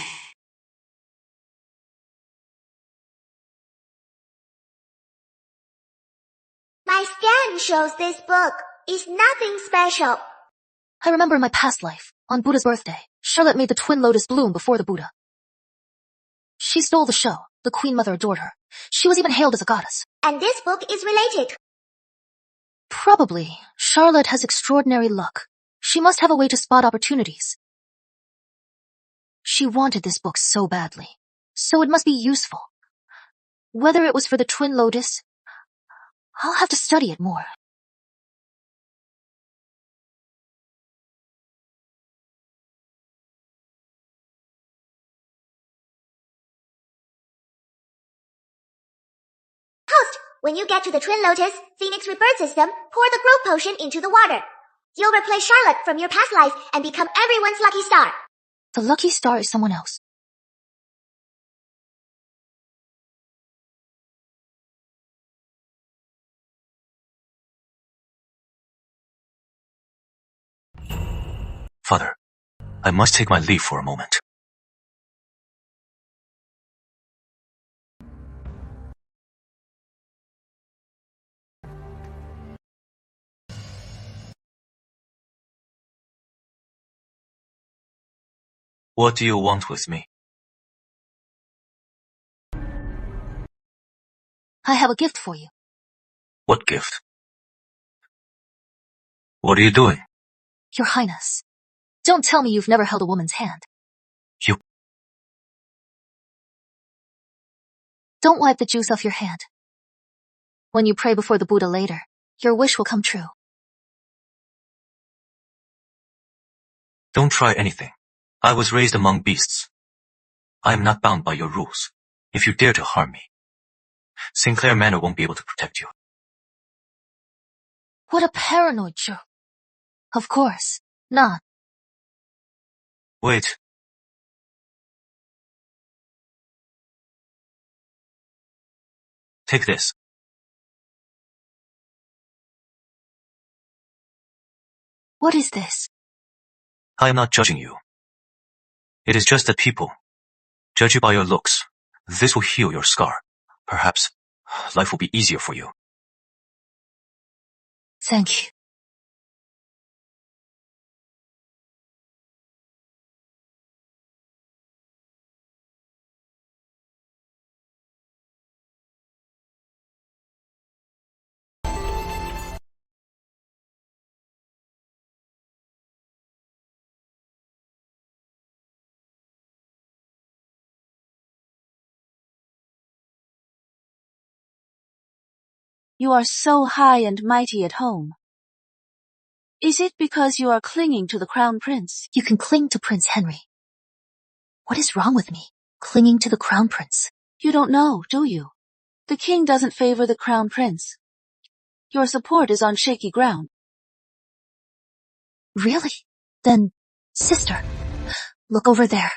Speaker 3: My scan shows this book is nothing special.
Speaker 1: I remember in my past life, on Buddha's birthday, Charlotte made the twin lotus bloom before the Buddha. She stole the show. The Queen Mother adored her. She was even hailed as a goddess.
Speaker 3: And this book is related.
Speaker 1: Probably. Charlotte has extraordinary luck. She must have a way to spot opportunities. She wanted this book so badly. So it must be useful. Whether it was for the twin lotus, I'll have to study it more.
Speaker 3: Host, when you get to the twin lotus, Phoenix Rebirth System, pour the growth potion into the water. You'll replace Charlotte from your past life and become everyone's lucky star.
Speaker 1: The lucky star is someone else.
Speaker 6: Father, I must take my leave for a moment. What do you want with me?
Speaker 1: I have a gift for you.
Speaker 6: What gift? What are you doing?
Speaker 1: Your Highness. Don't tell me you've never held a woman's hand.
Speaker 6: You...
Speaker 1: Don't wipe the juice off your hand. When you pray before the Buddha later, your wish will come true.
Speaker 6: Don't try anything. I was raised among beasts. I am not bound by your rules. If you dare to harm me, Sinclair Manor won't be able to protect you.
Speaker 1: What a paranoid jerk. Of course, not.
Speaker 6: Wait. Take this.
Speaker 1: What is this?
Speaker 6: I am not judging you. It is just that people judge you by your looks. This will heal your scar. Perhaps life will be easier for you.
Speaker 1: Thank you.
Speaker 2: You are so high and mighty at home. Is it because you are clinging to the Crown Prince?
Speaker 1: You can cling to Prince Henry. What is wrong with me, clinging to the Crown Prince?
Speaker 2: You don't know, do you? The king doesn't favor the Crown Prince. Your support is on shaky ground.
Speaker 1: Really? Then, sister, look over there.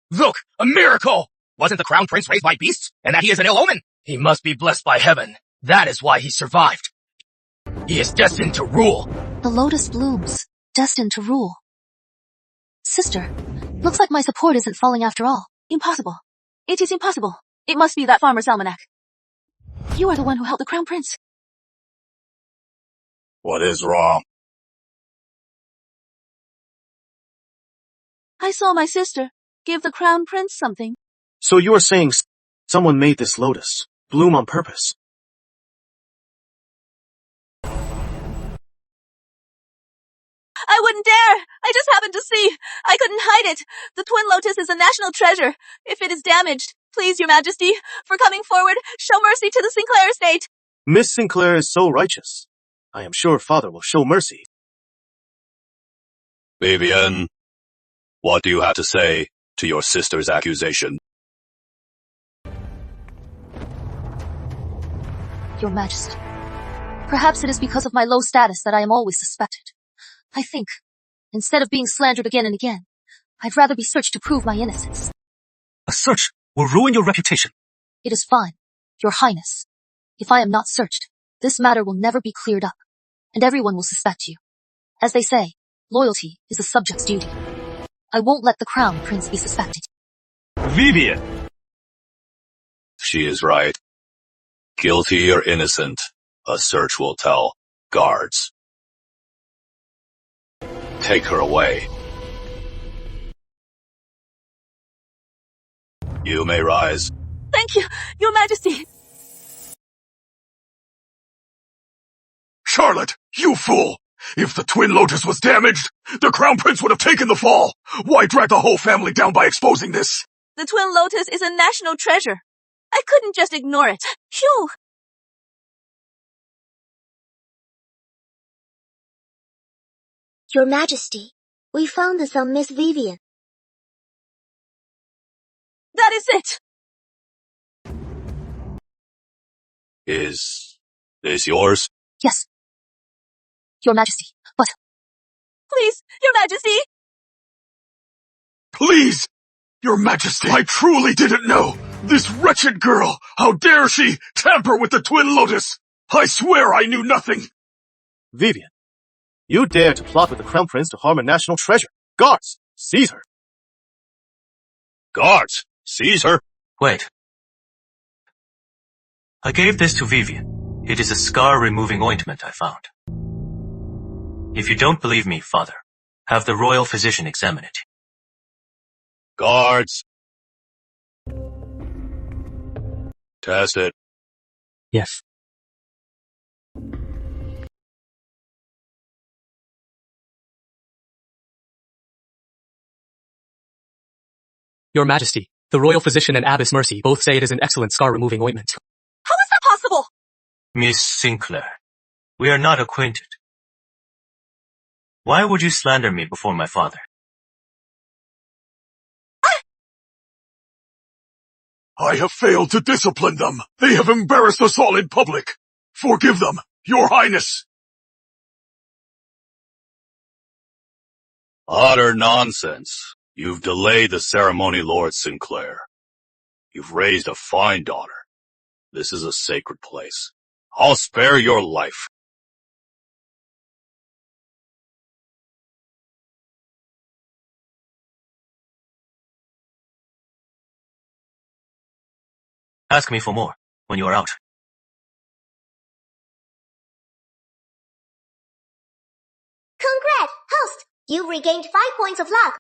Speaker 11: Look, a miracle! Wasn't the Crown Prince raised by beasts, and that he is an ill omen? He must be blessed by heaven. That is why he survived. He is destined to rule.
Speaker 1: The lotus blooms, destined to rule. Sister, looks like my support isn't falling after all.
Speaker 2: Impossible. It is impossible. It must be that farmer's almanac. You are the one who helped the Crown Prince.
Speaker 5: What is wrong?
Speaker 2: I saw my sister give the Crown Prince something.
Speaker 12: So you are saying someone made this lotus bloom on purpose?
Speaker 2: I wouldn't dare! I just happened to see! I couldn't hide it! The twin lotus is a national treasure. If it is damaged, please, Your Majesty, for coming forward, show mercy to the Sinclair estate.
Speaker 12: Miss Sinclair is so righteous. I am sure father will show mercy.
Speaker 7: Vivian, what do you have to say to your sister's accusation?
Speaker 1: Your Majesty, perhaps it is because of my low status that I am always suspected. I think, instead of being slandered again and again, I'd rather be searched to prove my innocence.
Speaker 6: A search will ruin your reputation.
Speaker 1: It is fine, Your Highness. If I am not searched, this matter will never be cleared up, and everyone will suspect you. As they say, loyalty is a subject's duty. I won't let the Crown Prince be suspected.
Speaker 6: Vivian!
Speaker 7: She is right. Guilty or innocent, a search will tell. Guards, take her away. You may rise.
Speaker 2: Thank you, Your Majesty.
Speaker 5: Charlotte, you fool! If the Twin Lotus was damaged, the Crown Prince would have taken the fall. Why drag the whole family down by exposing this?
Speaker 2: The Twin Lotus is a national treasure. I couldn't just ignore it. Phew!
Speaker 3: Your Majesty, we found this on Miss Vivian.
Speaker 2: That is it!
Speaker 7: Is this yours?
Speaker 1: Yes. Your Majesty, but...
Speaker 2: Please, Your Majesty!
Speaker 5: Please! Your Majesty, I truly didn't know! This wretched girl! How dare she tamper with the Twin Lotus! I swear I knew nothing!
Speaker 12: Vivian, you dare to plot with the Crown Prince to harm a national treasure. Guards, seize her.
Speaker 7: Guards, seize her.
Speaker 6: Wait. I gave this to Vivian. It is a scar-removing ointment I found. If you don't believe me, Father, have the royal physician examine it.
Speaker 7: Guards. Test it.
Speaker 9: Yes. Your Majesty, the royal physician and Abbess Mercy both say it is an excellent scar-removing ointment.
Speaker 2: How is that possible?
Speaker 6: Miss Sinclair, we are not acquainted. Why would you slander me before my father?
Speaker 5: I have failed to discipline them. They have embarrassed us all in public. Forgive them, Your Highness.
Speaker 7: Utter nonsense. You've delayed the ceremony, Lord Sinclair. You've raised a fine daughter. This is a sacred place. I'll spare your life.
Speaker 6: Ask me for more when you are out.
Speaker 3: Congrats, host! You regained 5 points of luck.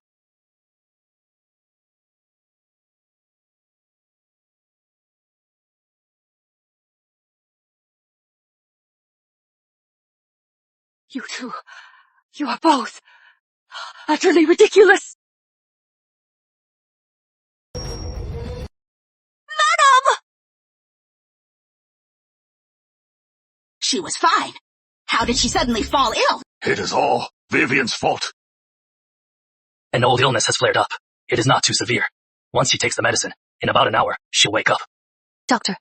Speaker 2: You two, you are both utterly ridiculous. Madam! She was fine. How did she suddenly fall ill?
Speaker 5: It is all Vivian's fault.
Speaker 11: An old illness has flared up. It is not too severe. Once she takes the medicine, in about an hour, she'll wake up.
Speaker 1: Doctor,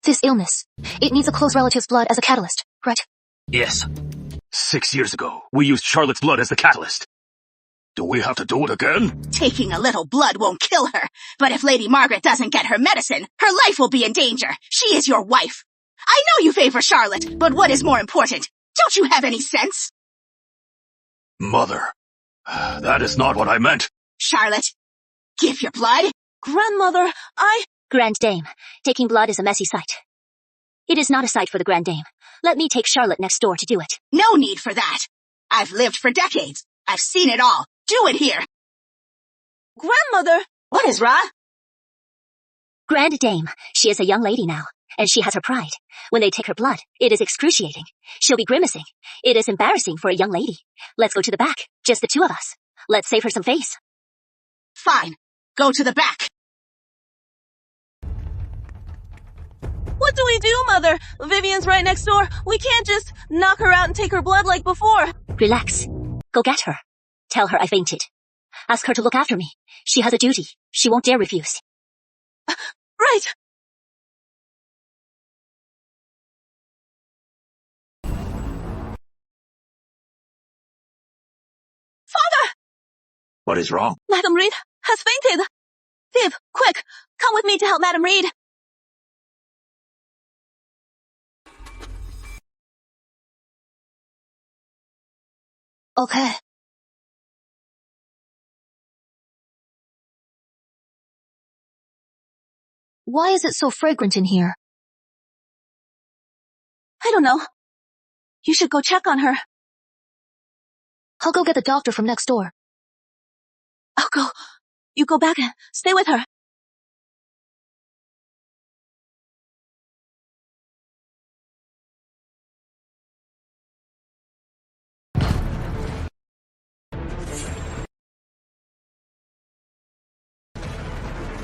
Speaker 1: this illness, it needs a close relative's blood as a catalyst, right?
Speaker 11: Yes.
Speaker 5: 6 years ago, we used Charlotte's blood as the catalyst. Do we have to do it again?
Speaker 2: Taking a little blood won't kill her, but if Lady Margaret doesn't get her medicine, her life will be in danger. She is your wife. I know you favor Charlotte, but what is more important? Don't you have any sense?
Speaker 5: Mother, that is not what I meant.
Speaker 2: Charlotte, give your blood. Grandmother,
Speaker 10: Grand Dame, taking blood is a messy sight. It is not a sight for the Grand Dame. Let me take Charlotte next door to do it.
Speaker 2: No need for that. I've lived for decades. I've seen it all. Do it here. Grandmother! What is wrong?
Speaker 10: Grand Dame, she is a young lady now, and she has her pride. When they take her blood, it is excruciating. She'll be grimacing. It is embarrassing for a young lady. Let's go to the back, just the two of us. Let's save her some face.
Speaker 2: Fine. Go to the back.
Speaker 13: What do we do, Mother? Vivian's right next door. We can't just knock her out and take her blood like before.
Speaker 10: Relax. Go get her. Tell her I fainted. Ask her to look after me. She has a duty. She won't dare refuse.
Speaker 13: Right. Father!
Speaker 5: What is wrong?
Speaker 13: Madam Reed has fainted. Viv, quick, come with me to help Madam Reed.
Speaker 1: Okay. Why is it so fragrant in here?
Speaker 13: I don't know. You should go check on her.
Speaker 1: I'll go get the doctor from next door.
Speaker 13: I'll go. You go back and stay with her.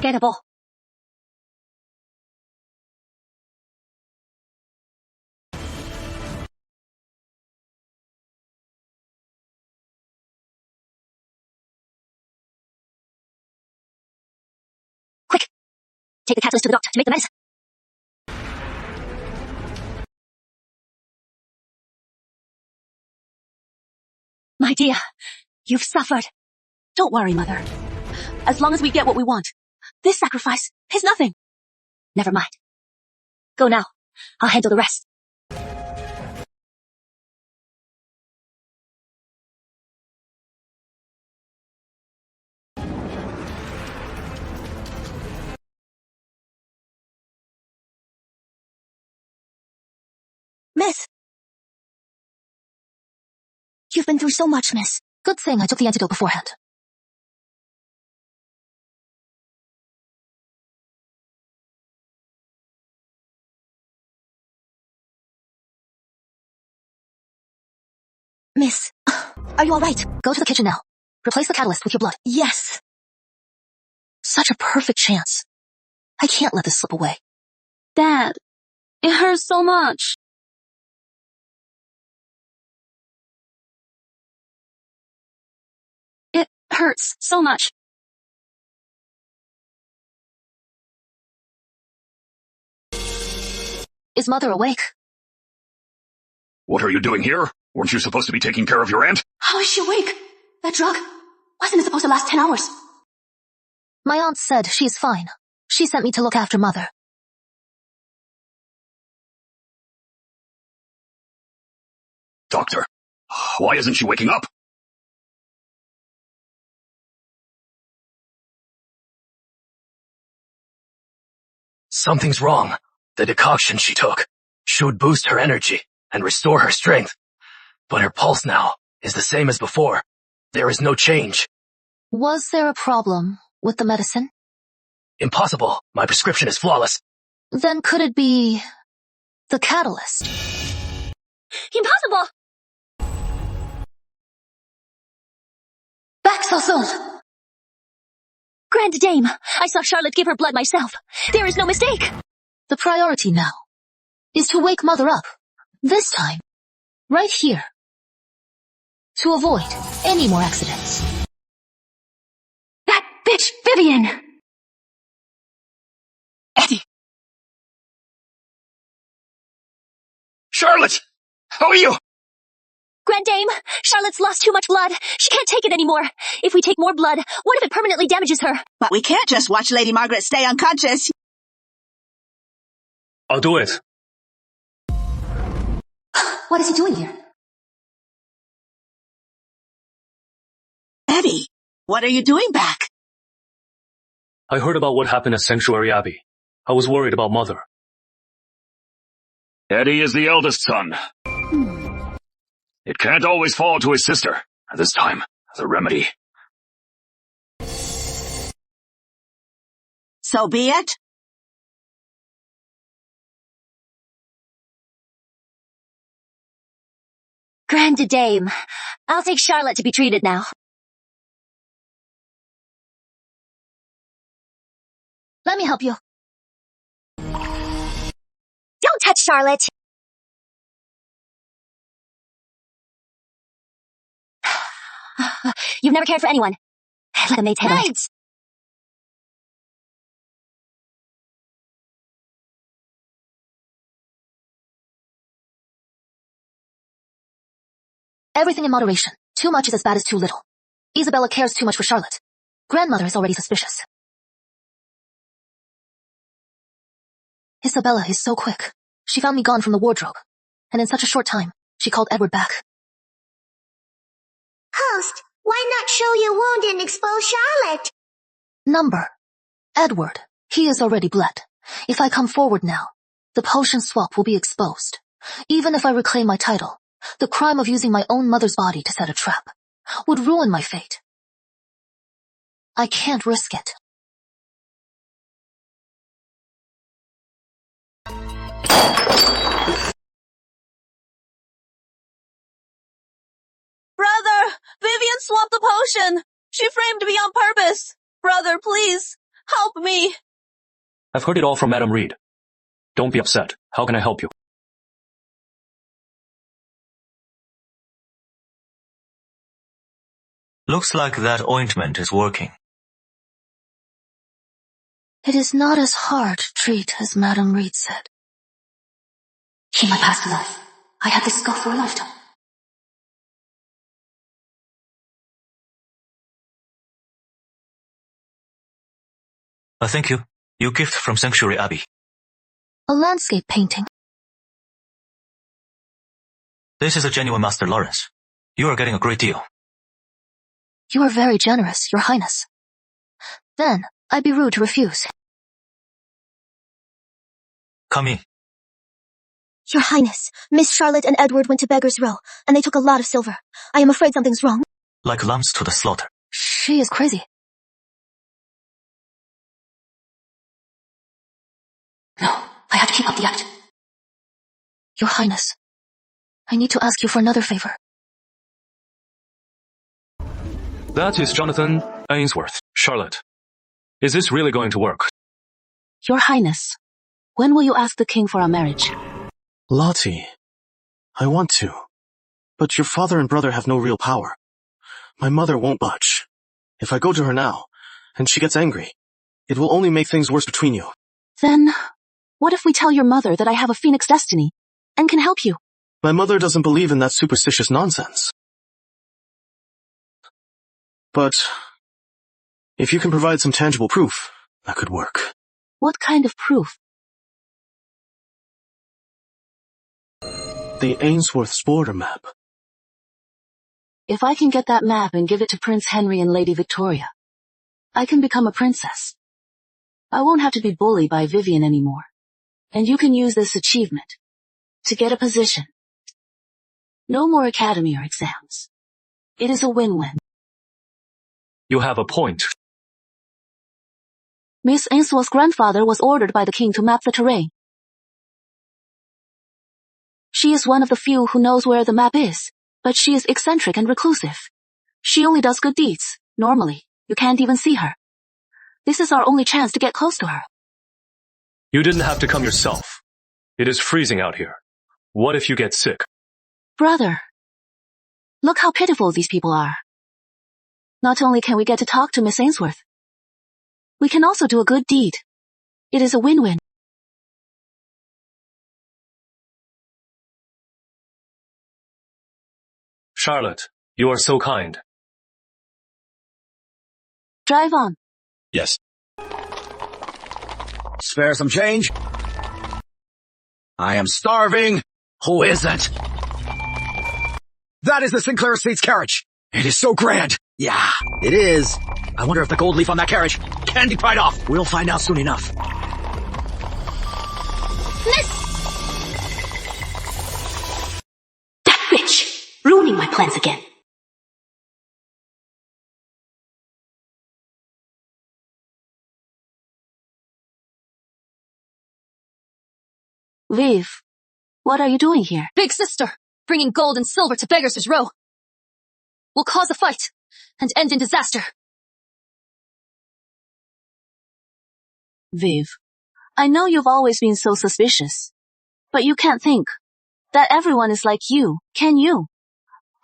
Speaker 10: Get a ball. Quick! Take the catalyst to the doctor to make the medicine. My dear, you've suffered.
Speaker 13: Don't worry, Mother. As long as we get what we want, this sacrifice is nothing.
Speaker 10: Never mind. Go now. I'll handle the rest.
Speaker 1: Miss! You've been through so much, miss. Good thing I took the antidote beforehand. Miss, are you alright? Go to the kitchen now. Replace the catalyst with your blood.
Speaker 13: Yes.
Speaker 1: Such a perfect chance. I can't let this slip away.
Speaker 13: Dad, it hurts so much. It hurts so much.
Speaker 1: Is Mother awake?
Speaker 5: What are you doing here? Weren't you supposed to be taking care of your aunt?
Speaker 1: How is she awake? That drug? Wasn't it supposed to last 10 hours? My aunt said she's fine. She sent me to look after Mother.
Speaker 5: Doctor, why isn't she waking up?
Speaker 11: Something's wrong. The decoction she took should boost her energy and restore her strength. But her pulse now is the same as before. There is no change.
Speaker 1: Was there a problem with the medicine?
Speaker 11: Impossible. My prescription is flawless.
Speaker 1: Then could it be the catalyst?
Speaker 2: Impossible!
Speaker 1: Back so soon!
Speaker 2: Grand Dame, I saw Charlotte give her blood myself. There is no mistake.
Speaker 1: The priority now is to wake Mother up. This time, right here. To avoid any more accidents.
Speaker 2: That bitch Vivian!
Speaker 11: Eddie!
Speaker 5: Charlotte! How are you?
Speaker 2: Grand Dame, Charlotte's lost too much blood. She can't take it anymore. If we take more blood, what if it permanently damages her?
Speaker 14: But we can't just watch Lady Margaret stay unconscious.
Speaker 8: I'll do it.
Speaker 1: What is he doing here?
Speaker 14: Eddie, what are you doing back?
Speaker 8: I heard about what happened at Sanctuary Abbey. I was worried about Mother.
Speaker 5: Eddie is the eldest son. It can't always fall to his sister. This time, as a remedy.
Speaker 14: So be it.
Speaker 2: Grand Dame, I'll take Charlotte to be treated now.
Speaker 1: Let me help you.
Speaker 2: Don't touch Charlotte. You've never cared for anyone. Let a maid's handle it.
Speaker 1: Everything in moderation. Too much is as bad as too little. Isabella cares too much for Charlotte. Grandmother is already suspicious. Isabella is so quick. She found me gone from the wardrobe. And in such a short time, she called Edward back.
Speaker 3: Host, why not show your wound and expose Charlotte?
Speaker 1: Number. Edward. He is already bled. If I come forward now, the potion swap will be exposed. Even if I reclaim my title, the crime of using my own mother's body to set a trap would ruin my fate. I can't risk it.
Speaker 13: Brother! Vivian swapped the potion! She framed me on purpose! Brother, please, help me!
Speaker 8: I've heard it all from Madam Reed. Don't be upset. How can I help you?
Speaker 6: Looks like that ointment is working.
Speaker 1: It is not as hard to treat as Madam Reed said. In my past life, I had this scar for a lifetime.
Speaker 6: Thank you. Your gift from Sanctuary Abbey.
Speaker 1: A landscape painting.
Speaker 6: This is a genuine Master Lawrence. You are getting a great deal.
Speaker 1: You are very generous, Your Highness. Then, I'd be rude to refuse.
Speaker 6: Come in.
Speaker 2: Your Highness, Miss Charlotte and Edward went to Beggar's Row, and they took a lot of silver. I am afraid something's wrong.
Speaker 6: Like lambs to the slaughter.
Speaker 1: She is crazy. No, I have to keep up the act. Your Highness, I need to ask you for another favor.
Speaker 8: That is Jonathan Ainsworth. Charlotte, is this really going to work?
Speaker 15: Your Highness, when will you ask the king for our marriage?
Speaker 12: Lottie, I want to, but your father and brother have no real power. My mother won't budge. If I go to her now, and she gets angry, it will only make things worse between you.
Speaker 15: Then, what if we tell your mother that I have a phoenix destiny, and can help you?
Speaker 12: My mother doesn't believe in that superstitious nonsense. But, if you can provide some tangible proof, that could work.
Speaker 15: What kind of proof?
Speaker 12: The Ainsworth's border map.
Speaker 15: If I can get that map and give it to Prince Henry and Lady Victoria, I can become a princess. I won't have to be bullied by Vivian anymore. And you can use this achievement to get a position. No more academy or exams. It is a win-win.
Speaker 6: You have a point.
Speaker 15: Miss Ainsworth's grandfather was ordered by the king to map the terrain. She is one of the few who knows where the map is, but she is eccentric and reclusive. She only does good deeds. Normally, you can't even see her. This is our only chance to get close to her.
Speaker 6: You didn't have to come yourself. It is freezing out here. What if you get sick?
Speaker 15: Brother, look how pitiful these people are. Not only can we get to talk to Miss Ainsworth, we can also do a good deed. It is a win-win.
Speaker 6: Charlotte, you are so kind.
Speaker 15: Drive on.
Speaker 11: Yes. Spare some change? I am starving. Who isn't? That is the Sinclair Estates carriage. It is so grand. Yeah, it is. I wonder if the gold leaf on that carriage can be pried off. We'll find out soon enough.
Speaker 1: Miss! That bitch! Ruining my plans again.
Speaker 15: Viv, what are you doing here?
Speaker 1: Big sister, bringing gold and silver to Beggars' Row. Will cause a fight and end in disaster.
Speaker 15: Viv, I know you've always been so suspicious, but you can't think that everyone is like you, can you?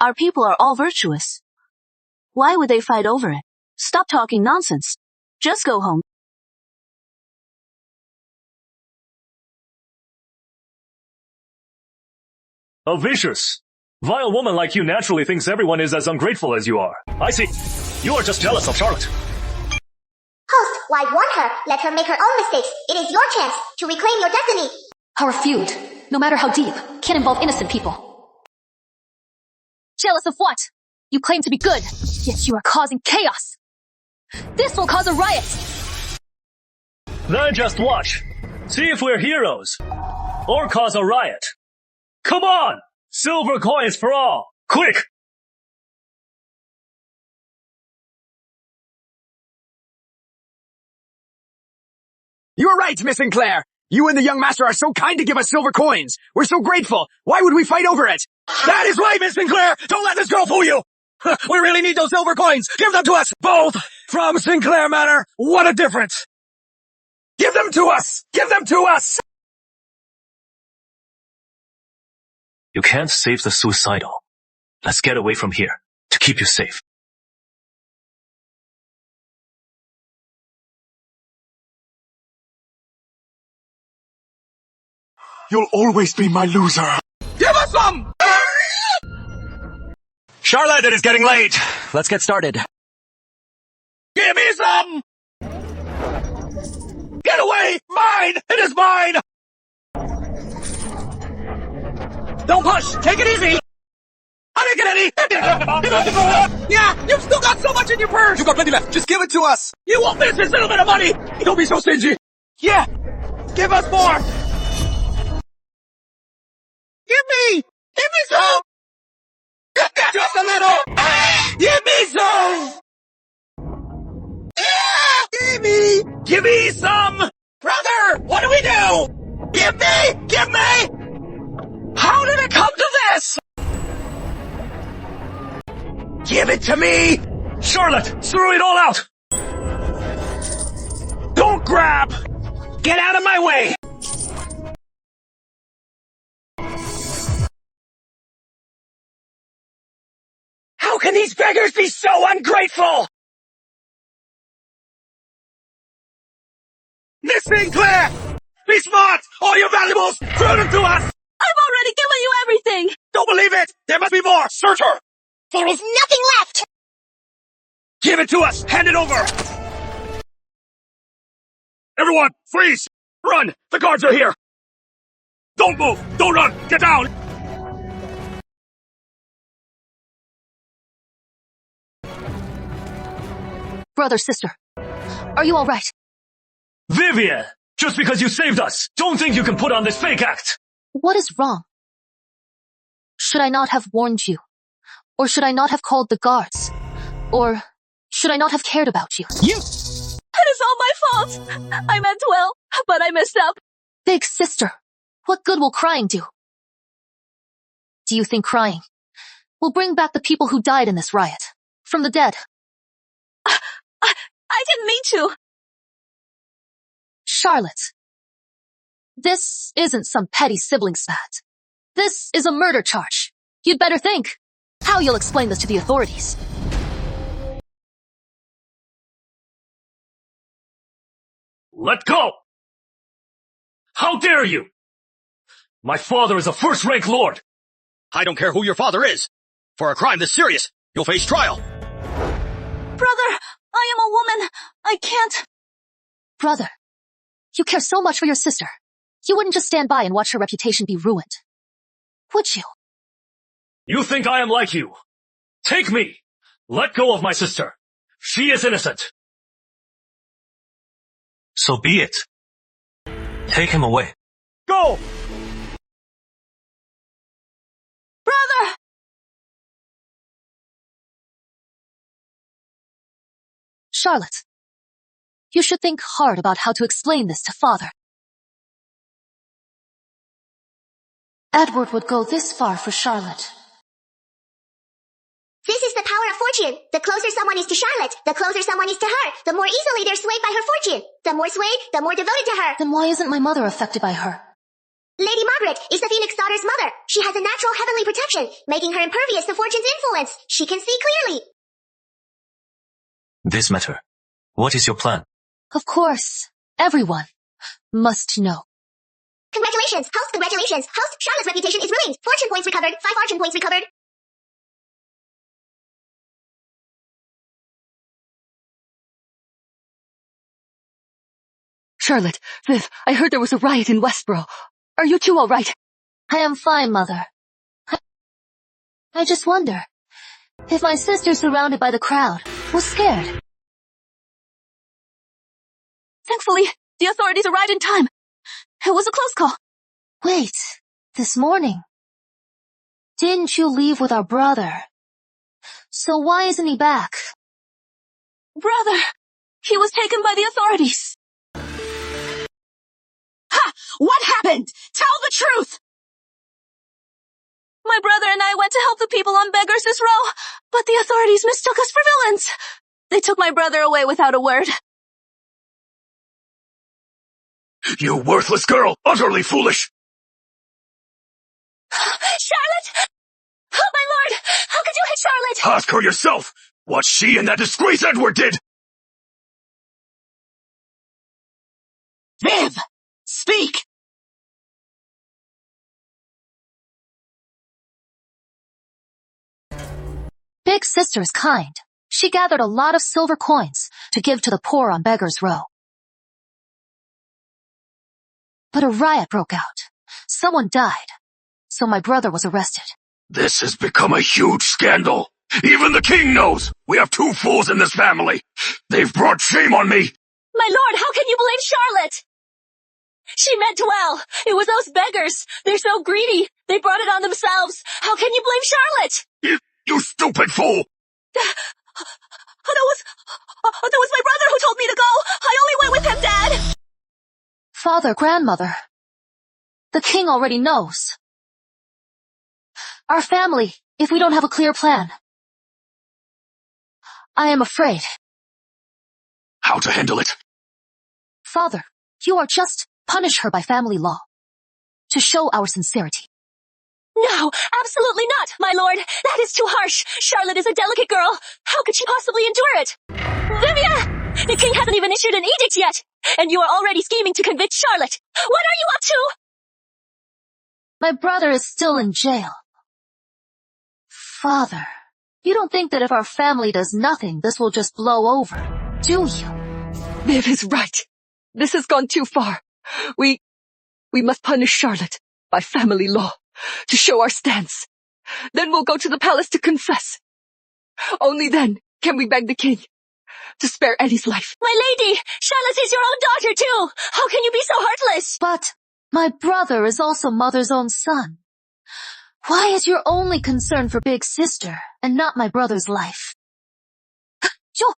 Speaker 15: Our people are all virtuous. Why would they fight over it? Stop talking nonsense. Just go home.
Speaker 6: A vicious, vile woman like you naturally thinks everyone is as ungrateful as you are. I see. You are just jealous of Charlotte.
Speaker 3: Host, why warn her? Let her make her own mistakes. It is your chance to reclaim your destiny.
Speaker 1: Our feud, no matter how deep, can involve innocent people. Jealous of what? You claim to be good, yet you are causing chaos. This will cause a riot.
Speaker 6: Then just watch. See if we're heroes. Or cause a riot. Come on! Silver coins for all! Quick!
Speaker 11: You are right, Miss Sinclair. You and the young master are so kind to give us silver coins. We're so grateful. Why would we fight over it? That is right, Miss Sinclair! Don't let this girl fool you! We really need those silver coins! Give them to us! Both! From Sinclair Manor! What a difference! Give them to us! Give them to us!
Speaker 6: You can't save the suicidal. Let's get away from here, to keep you safe.
Speaker 5: You'll always be my loser.
Speaker 11: Give us some! Charlotte, it is getting late. Let's get started. Give me some! Get away! Mine! It is mine! Don't push! Take it easy! I didn't get any! Yeah, you've still got so much in your purse! You got plenty left. Just give it to us. You won't miss this little bit of money! Don't be so stingy! Yeah! Give us more! Give me! Give me some! Just a little! Give me some! Give me! Give me some! Brother! What do we do? Give me! Give me! How did it come to this? Give it to me!
Speaker 6: Charlotte, throw it all out!
Speaker 11: Don't grab! Get out of my way! How can these beggars be so ungrateful? Miss Sinclair! Be smart! All your valuables! Throw them to us!
Speaker 13: I've already given you everything!
Speaker 11: Don't believe it! There must be more! Search her!
Speaker 3: There is nothing left!
Speaker 11: Give it to us! Hand it over!
Speaker 5: Everyone, freeze! Run! The guards are here! Don't move! Don't run! Get down!
Speaker 1: Brother, sister, are you all right?
Speaker 8: Vivian! Just because you saved us, don't think you can put on this fake act!
Speaker 1: What is wrong? Should I not have warned you? Or should I not have called the guards? Or should I not have cared about you?
Speaker 13: It is all my fault! I meant well, but I messed up.
Speaker 1: Big sister, what good will crying do? Do you think crying will bring back the people who died in this riot from the dead?
Speaker 13: I didn't mean to.
Speaker 1: Charlotte, this isn't some petty sibling spat. This is a murder charge. You'd better think how you'll explain this to the authorities.
Speaker 8: Let go! How dare you! My father is a first-rank lord!
Speaker 11: I don't care who your father is. For a crime this serious, you'll face trial.
Speaker 13: Brother, I am a woman. I can't.
Speaker 1: Brother, you care so much for your sister. You wouldn't just stand by and watch her reputation be ruined. Would you?
Speaker 8: You think I am like you? Take me! Let go of my sister. She is innocent.
Speaker 6: So be it. Take him away.
Speaker 11: Go!
Speaker 13: Brother!
Speaker 1: Charlotte, you should think hard about how to explain this to father. Edward would go this far for Charlotte.
Speaker 3: This is the power of fortune. The closer someone is to Charlotte, the closer someone is to her, the more easily they're swayed by her fortune. The more swayed, the more devoted to her.
Speaker 1: Then why isn't my mother affected by her?
Speaker 3: Lady Margaret is the Phoenix daughter's mother. She has a natural heavenly protection, making her impervious to fortune's influence. She can see clearly.
Speaker 6: This matter. What is your plan?
Speaker 1: Of course, everyone must know.
Speaker 3: Congratulations, host, congratulations. Host, Charlotte's reputation is ruined. Fortune points recovered. 5 fortune points recovered.
Speaker 2: Charlotte, Viv, I heard there was a riot in Westboro. Are you two all right?
Speaker 1: I am fine, Mother. I just wonder if my sister, surrounded by the crowd, was scared.
Speaker 2: Thankfully, the authorities arrived in time. It was a close call.
Speaker 1: Wait, this morning, didn't you leave with our brother? So why isn't he back?
Speaker 2: Brother, he was taken by the authorities.
Speaker 14: Ha! What happened? Tell the truth!
Speaker 2: My brother and I went to help the people on Beggars Row, but the authorities mistook us for villains. They took my brother away without a word.
Speaker 5: You worthless girl! Utterly foolish!
Speaker 2: Charlotte! Oh, my lord! How could you hit Charlotte?
Speaker 5: Ask her yourself what she and that disgrace Edward did!
Speaker 14: Viv! Speak!
Speaker 1: Big sister is kind. She gathered a lot of silver coins to give to the poor on Beggars Row. But a riot broke out. Someone died. So my brother was arrested.
Speaker 5: This has become a huge scandal. Even the king knows. We have 2 fools in this family. They've brought shame on me.
Speaker 2: My lord, how can you blame Charlotte? She meant well. It was those beggars. They're so greedy. They brought it on themselves. How can you blame Charlotte?
Speaker 5: You stupid fool!
Speaker 2: That was my brother who told me to go. I only went with him, Dad.
Speaker 1: Father, grandmother, the king already knows. Our family, if we don't have a clear plan. I am afraid.
Speaker 5: How to handle it?
Speaker 1: Father, you are just punish her by family law. To show our sincerity.
Speaker 2: No, absolutely not, my lord. That is too harsh. Charlotte is a delicate girl. How could she possibly endure it? Vivian! The king hasn't even issued an edict yet. And you are already scheming to convict Charlotte. What are you up to?
Speaker 1: My brother is still in jail. Father, you don't think that if our family does nothing, this will just blow over, do you?
Speaker 2: Viv is right. This has gone too far. We must punish Charlotte by family law to show our stance. Then we'll go to the palace to confess. Only then can we beg the king to spare Ellie's life.
Speaker 10: My lady, Charlotte is your own daughter too. How can you be so heartless?
Speaker 1: But my brother is also mother's own son. Why is your only concern for big sister and not my brother's life?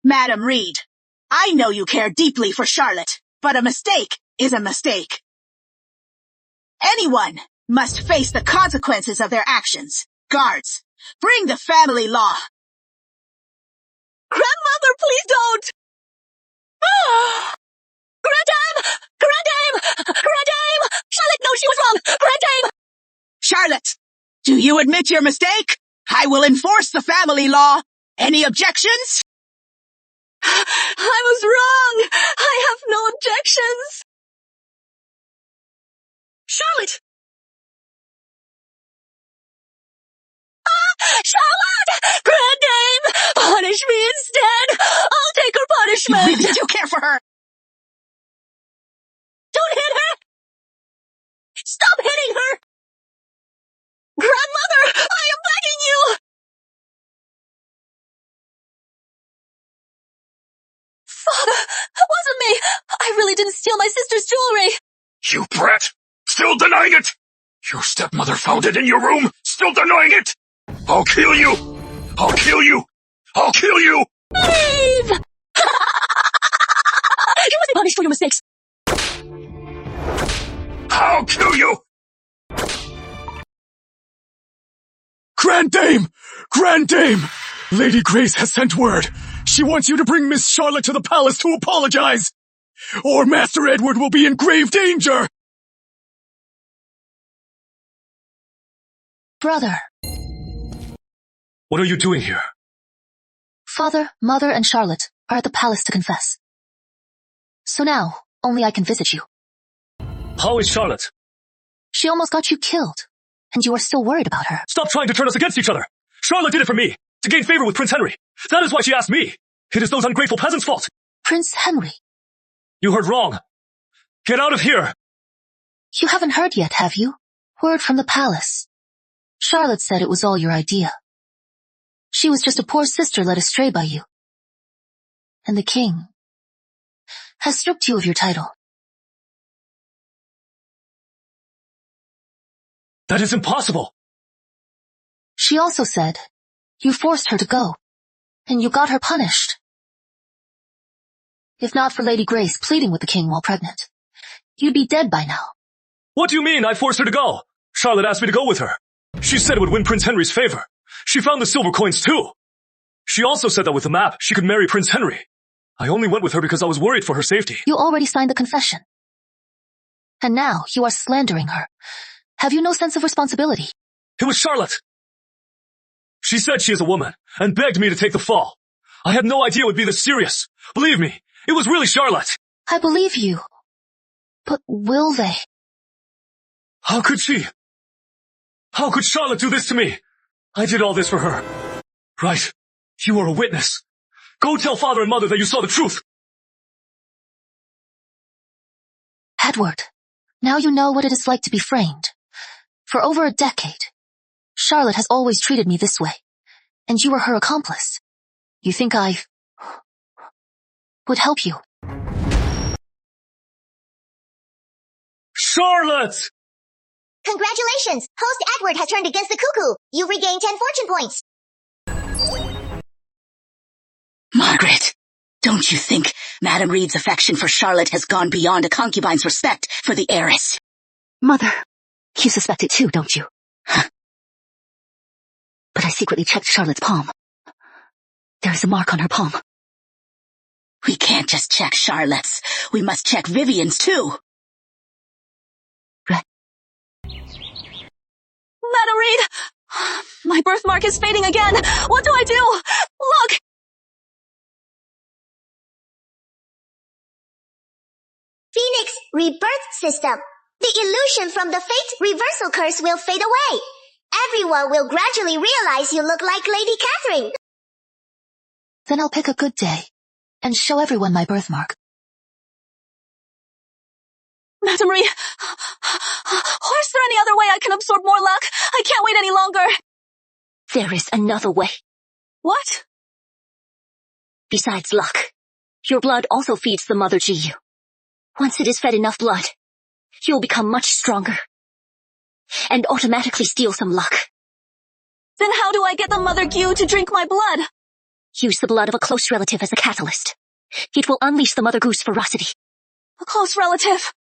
Speaker 14: Madam Reed, I know you care deeply for Charlotte, but a mistake is a mistake. Anyone must face the consequences of their actions. Guards, bring the family law.
Speaker 2: Grandmother, please don't!
Speaker 10: Grandame! Grandame! Grandame! Charlotte knows she was wrong! Grandame!
Speaker 14: Charlotte, do you admit your mistake? I will enforce the family law. Any objections?
Speaker 2: I was wrong! I have no objections!
Speaker 10: Charlotte! Charlotte! Grandame! Punish me instead! I'll take her punishment!
Speaker 14: You really do care for her!
Speaker 10: Don't hit her! Stop hitting her!
Speaker 2: Grandmother, I am begging you! Father, it wasn't me! I really didn't steal my sister's jewelry!
Speaker 5: You brat! Still denying it! Your stepmother found it in your room! Still denying it! I'll kill you! I'll kill you! I'll kill you!
Speaker 10: Leave! You must be punished for your mistakes!
Speaker 5: I'll kill you!
Speaker 8: Grand Dame! Grand Dame! Lady Grace has sent word. She wants you to bring Miss Charlotte to the palace to apologize, or Master Edward will be in grave danger!
Speaker 1: Brother.
Speaker 8: What are you doing here?
Speaker 1: Father, Mother, and Charlotte are at the palace to confess. So now, only I can visit you.
Speaker 8: How is Charlotte?
Speaker 1: She almost got you killed, and you are still worried about her.
Speaker 8: Stop trying to turn us against each other! Charlotte did it for me, to gain favor with Prince Henry. That is why she asked me. It is those ungrateful peasants' fault.
Speaker 1: Prince Henry?
Speaker 8: You heard wrong. Get out of here!
Speaker 1: You haven't heard yet, have you? Word from the palace. Charlotte said it was all your idea. She was just a poor sister led astray by you. And the king has stripped you of your title.
Speaker 8: That is impossible!
Speaker 1: She also said you forced her to go, and you got her punished. If not for Lady Grace pleading with the king while pregnant, you'd be dead by now.
Speaker 8: What do you mean I forced her to go? Charlotte asked me to go with her. She said it would win Prince Henry's favor. She found the silver coins too. She also said that with the map, she could marry Prince Henry. I only went with her because I was worried for her safety.
Speaker 1: You already signed the confession. And now you are slandering her. Have you no sense of responsibility?
Speaker 8: It was Charlotte. She said she is a woman and begged me to take the fall. I had no idea it would be this serious. Believe me, it was really Charlotte.
Speaker 1: I believe you. But will they?
Speaker 8: How could she? How could Charlotte do this to me? I did all this for her. Right. You are a witness. Go tell father and mother that you saw the truth.
Speaker 1: Edward, now you know what it is like to be framed. For over a decade, Charlotte has always treated me this way, and you are her accomplice. You think I would help you?
Speaker 8: Charlotte!
Speaker 3: Congratulations! Host Edward has turned against the cuckoo. You regained 10 fortune points.
Speaker 14: Margaret, don't you think Madam Reed's affection for Charlotte has gone beyond a concubine's respect for the heiress?
Speaker 10: Mother, you suspect it too, don't you? But I secretly checked Charlotte's palm. There is a mark on her palm.
Speaker 14: We can't just check Charlotte's. We must check Vivian's too.
Speaker 2: Madam Reed! My birthmark is fading again! What do I do? Look!
Speaker 3: Phoenix Rebirth System. The illusion from the fate reversal curse will fade away. Everyone will gradually realize you look like Lady Catherine.
Speaker 1: Then I'll pick a good day and show everyone my birthmark.
Speaker 2: Madam Reed, or is there any other way I can absorb more luck? I can't wait any longer.
Speaker 10: There is another way.
Speaker 2: What?
Speaker 10: Besides luck, your blood also feeds the mother Ji. Once it is fed enough blood, you'll become much stronger. And automatically steal some luck.
Speaker 15: Then how do I get the mother Gu to drink my blood?
Speaker 10: Use the blood of a close relative as a catalyst. It will unleash the mother goose ferocity.
Speaker 15: A close relative?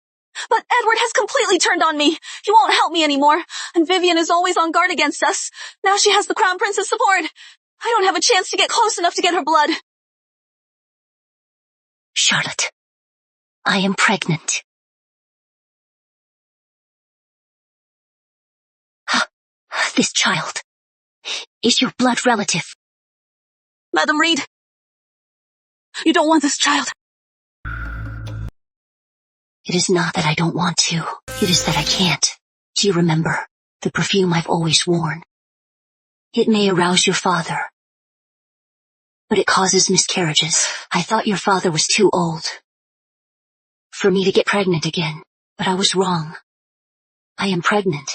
Speaker 15: But Edward has completely turned on me. He won't help me anymore. And Vivian is always on guard against us. Now she has the Crown Prince's support. I don't have a chance to get close enough to get her blood.
Speaker 10: Charlotte, I am pregnant. This child is your blood relative.
Speaker 15: Madam Reed, you don't want this child.
Speaker 10: It is not that I don't want to. It is that I can't. Do you remember the perfume I've always worn? It may arouse your father, but it causes miscarriages. I thought your father was too old for me to get pregnant again, but I was wrong. I am pregnant.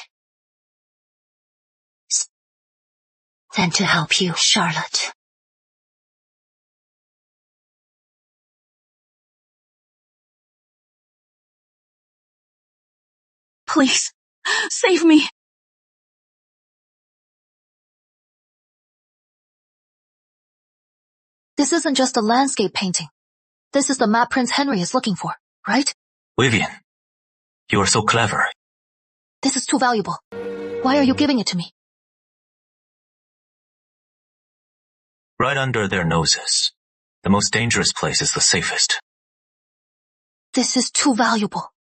Speaker 10: Then to help you, Charlotte.
Speaker 15: Please, save me.
Speaker 1: This isn't just a landscape painting. This is the map Prince Henry is looking for, right?
Speaker 6: Vivian, you are so clever.
Speaker 1: This is too valuable. Why are you giving it to me?
Speaker 6: Right under their noses. The most dangerous place is the safest.
Speaker 1: This is too valuable.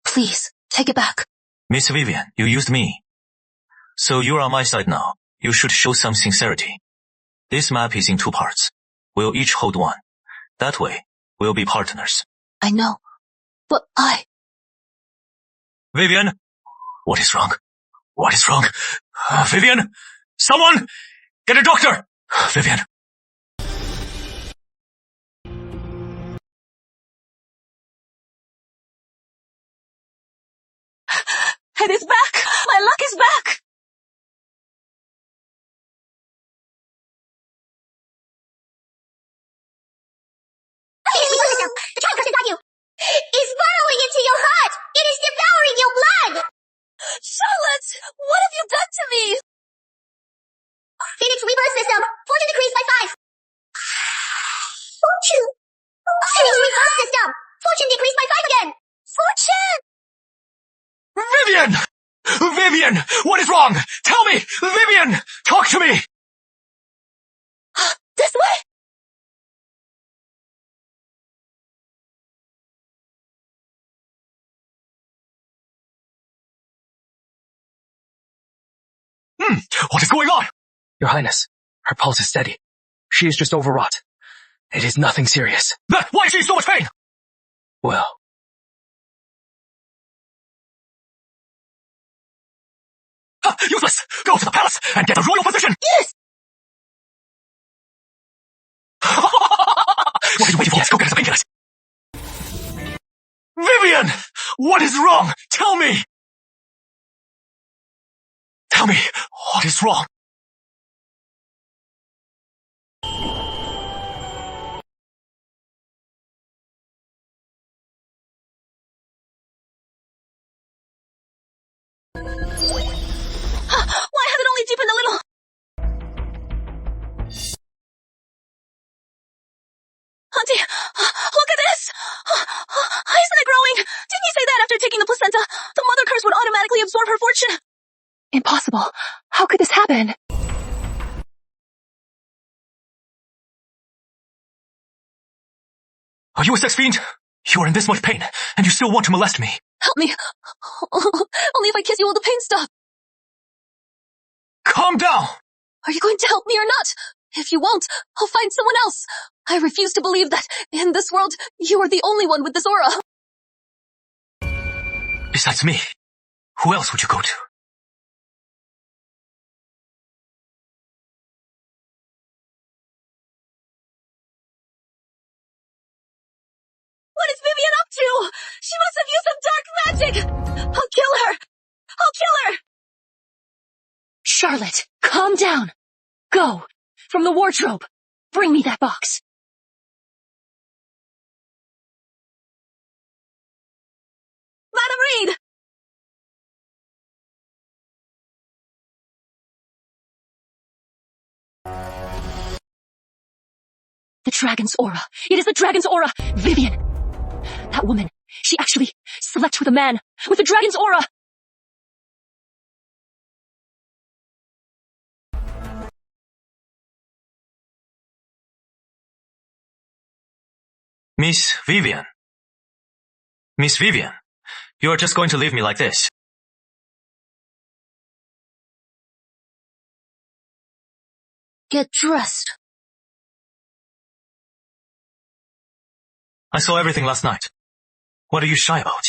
Speaker 1: Please, take it back.
Speaker 6: Miss Vivian, you used me. So you're on my side now. You should show some sincerity. This map is in 2 parts. We'll each hold one. That way, we'll be partners.
Speaker 1: I know, but
Speaker 6: Vivian! What is wrong? What is wrong? Vivian! Someone! Get a doctor! Vivian!
Speaker 15: It is back! My luck is back!
Speaker 3: The child comes inside you! It's burrowing into your heart! It is devouring your blood!
Speaker 15: Charlotte! What have you done to me?
Speaker 3: Phoenix reverse system! Fortune decreased by 5! Fortune! Phoenix reverse system! Fortune decreased by 5 again! Fortune!
Speaker 5: Vivian! Vivian! What is wrong? Tell me! Vivian! Talk to me!
Speaker 15: This way!
Speaker 11: What is going on? Your Highness, her pulse is steady. She is just overwrought. It is nothing serious.
Speaker 5: Then why is she in so much pain?
Speaker 11: Well,
Speaker 5: useless! Go to the palace and get a royal physician!
Speaker 15: Yes!
Speaker 5: What are you waiting for? Yes, go get us the painkillers! Vivian! What is wrong? Tell me! Tell me, what is wrong?
Speaker 15: Why has it only deepened a little? Auntie, look at this! Isn't it growing? Didn't you say that after taking the placenta, the mother curse would automatically absorb her fortune?
Speaker 1: impossible. How could this happen?
Speaker 8: Are you a sex fiend? You are in this much pain, and you still want to molest me.
Speaker 1: Help me. Only if I kiss you will the pain stop.
Speaker 8: Calm down!
Speaker 1: Are you going to help me or not? If you won't, I'll find someone else. I refuse to believe that, in this world, you are the only one with this aura.
Speaker 8: Besides me, who else would you go to?
Speaker 15: What is Vivian up to? She must have used some dark magic! I'll kill her! I'll kill her!
Speaker 1: Charlotte, calm down. Go. From the wardrobe. Bring me that box.
Speaker 13: agreed!
Speaker 1: The dragon's aura. It is the dragon's aura! Vivian! That woman, she actually slept with a man with the dragon's aura!
Speaker 6: Miss Vivian. Miss Vivian, you are just going to leave me like this.
Speaker 1: Get dressed.
Speaker 6: I saw everything last night. What are you shy about?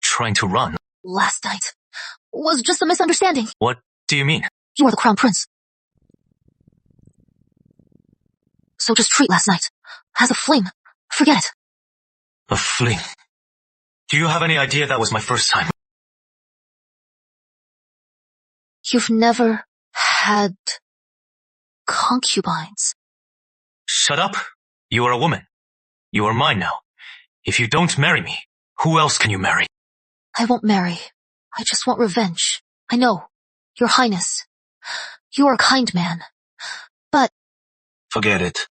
Speaker 6: Trying to run?
Speaker 1: Last night was just a misunderstanding.
Speaker 6: What do you mean?
Speaker 1: You are the crown prince. So just treat last night as a fling. Forget it.
Speaker 6: A fling? Do you have any idea that was my first time?
Speaker 1: You've never had concubines.
Speaker 6: Shut up. You are a woman. You are mine now. If you don't marry me, who else can you marry?
Speaker 1: I won't marry. I just want revenge. I know, Your Highness. You are a kind man. But...
Speaker 6: Forget it.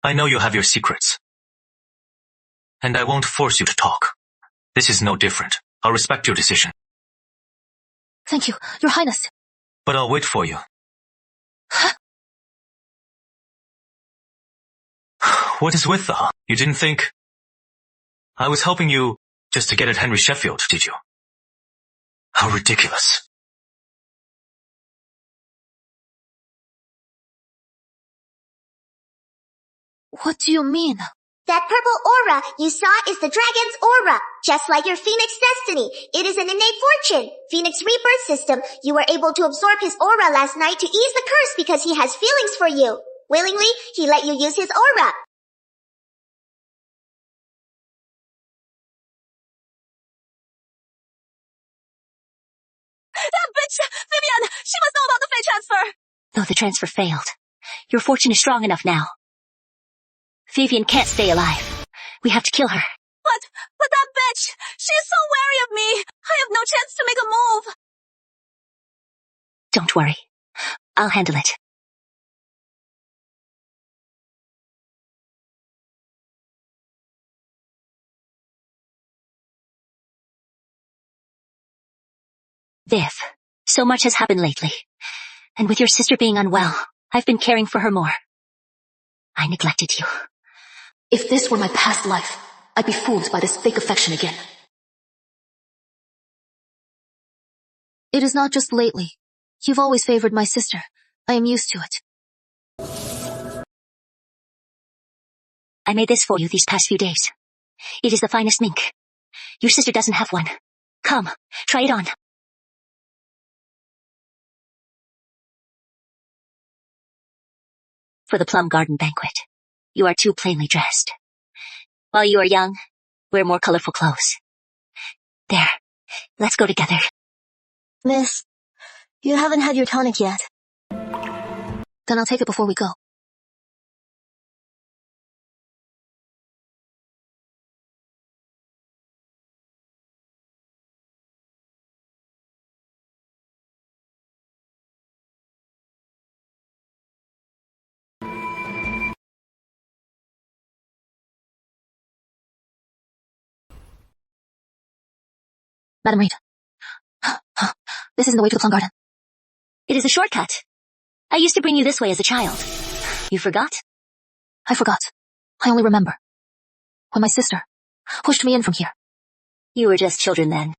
Speaker 6: I know you have your secrets. And I won't force you to talk. This is no different. I'll respect your decision.
Speaker 1: Thank you, Your Highness.
Speaker 6: But I'll wait for you. What is with the... You didn't think... I was helping you just to get at Henry Sheffield, did you? How ridiculous.
Speaker 1: What do you mean?
Speaker 3: That purple aura you saw is the dragon's aura, just like your phoenix destiny. It is an innate fortune. Phoenix rebirth system, you were able to absorb his aura last night to ease the curse because he has feelings for you. Willingly, he let you use his aura.
Speaker 13: That bitch! Vivian! She must know about the fate transfer!
Speaker 10: Though the transfer failed, your fortune is strong enough now. Vivian can't stay alive. We have to kill her.
Speaker 13: But that bitch! She is so wary of me! I have no chance to make a move!
Speaker 10: Don't worry. I'll handle it. Viv, so much has happened lately. And with your sister being unwell, I've been caring for her more. I neglected you.
Speaker 1: If this were my past life, I'd be fooled by this fake affection again. It is not just lately. You've always favored my sister. I am used to it.
Speaker 10: I made this for you these past few days. It is the finest mink. Your sister doesn't have one. Come, try it on. For the plum garden banquet, you are too plainly dressed. While you are young, wear more colorful clothes. There, let's go together.
Speaker 2: Miss, you haven't had your tonic yet.
Speaker 1: Then I'll take it before we go. Madam Reed. This isn't the way to the plum garden.
Speaker 10: It is a shortcut. I used to bring you this way as a child. You forgot?
Speaker 1: I forgot. I only remember. When my sister pushed me in from here.
Speaker 10: You were just children then.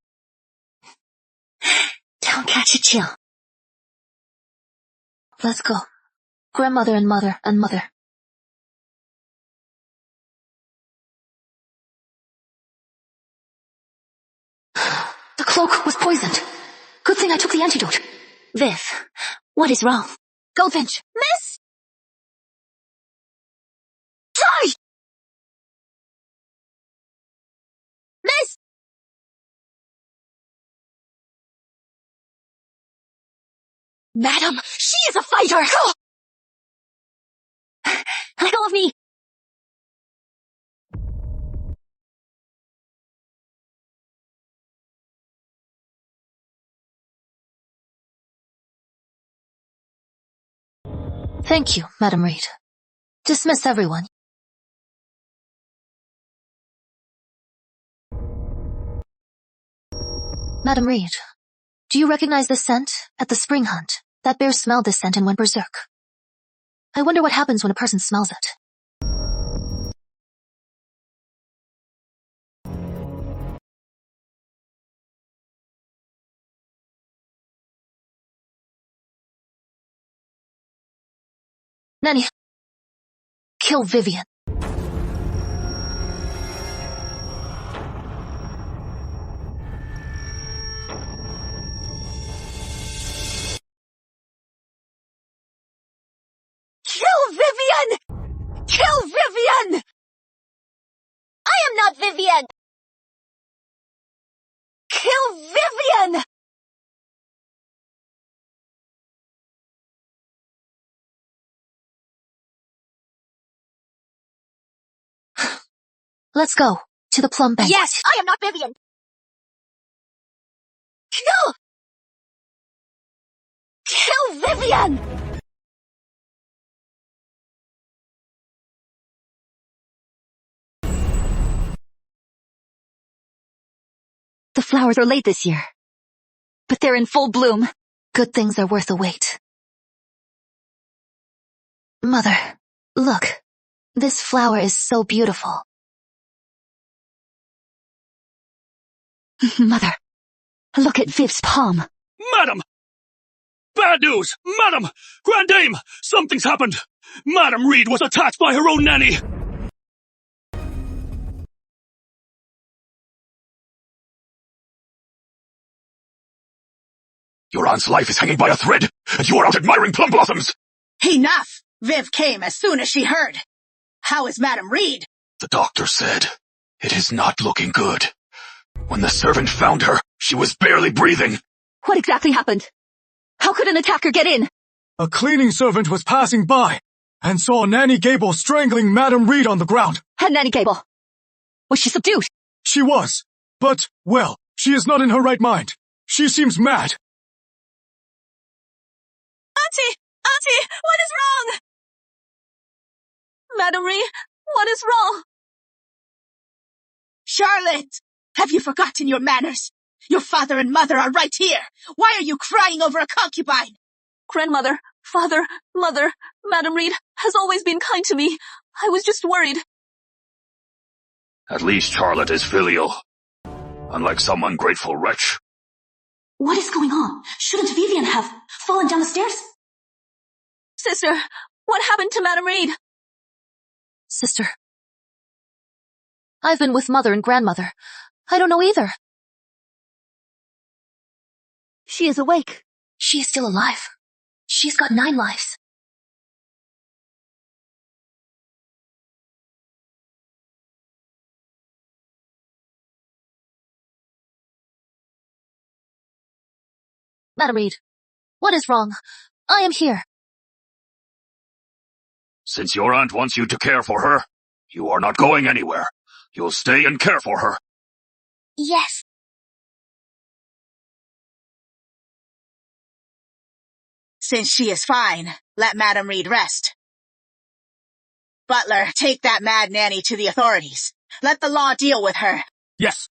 Speaker 10: Don't catch a chill.
Speaker 1: Let's go. Grandmother and mother and mother. The cloak was poisoned. Good thing I took the antidote.
Speaker 10: Viv, what is wrong?
Speaker 1: Goldfinch!
Speaker 13: Miss!
Speaker 1: Sorry!
Speaker 13: Miss!
Speaker 2: Madam, she is a fighter! Let go of me!
Speaker 1: Thank you, Madam Reed. Dismiss everyone. Madam Reed, do you recognize this scent at the spring hunt? That bear smelled this scent and went berserk. I wonder what happens when a person smells it. Nanny, kill Vivian.
Speaker 2: Kill Vivian! Kill Vivian! I am not Vivian! Kill Vivian!
Speaker 1: Let's go to the plum banquet.
Speaker 2: Yes, I am not Vivian! Kill! Kill Vivian! The flowers are late this year, but they're in full bloom.
Speaker 1: Good things are worth the wait. Mother, look. This flower is so beautiful.
Speaker 2: Mother, look at Viv's palm.
Speaker 5: Madam! Bad news! Madam! Grand Dame! Something's happened! Madam Reed was attacked by her own nanny! Your aunt's life is hanging by a thread, and you are out admiring plum blossoms!
Speaker 14: Enough! Viv came as soon as she heard. How is Madam Reed?
Speaker 5: The doctor said it is not looking good. When the servant found her, she was barely breathing.
Speaker 2: What exactly happened? How could an attacker get in?
Speaker 8: A cleaning servant was passing by and saw Nanny Gable strangling Madam Reed on the ground.
Speaker 2: And Nanny Gable? Was she subdued?
Speaker 8: She was. But, well, she is not in her right mind. She seems mad.
Speaker 13: Auntie! Auntie! What is wrong? Madam Reed, what is wrong?
Speaker 14: Charlotte! Have you forgotten your manners? Your father and mother are right here. Why are you crying over a concubine?
Speaker 13: Grandmother, father, mother, Madam Reed has always been kind to me. I was just worried.
Speaker 5: At least Charlotte is filial, unlike some ungrateful wretch.
Speaker 1: What is going on? Shouldn't Vivian have fallen down the stairs?
Speaker 13: Sister, what happened to Madam Reed?
Speaker 1: Sister. I've been with mother and grandmother. I don't know either.
Speaker 2: She is awake.
Speaker 1: She is still alive. She's got 9 lives. Madam Reed, what is wrong? I am here.
Speaker 5: Since your aunt wants you to care for her, you are not going anywhere. You'll stay and care for her.
Speaker 3: Yes.
Speaker 14: Since she is fine, let Madam Reed rest. Butler, take that mad nanny to the authorities. Let the law deal with her.
Speaker 8: Yes.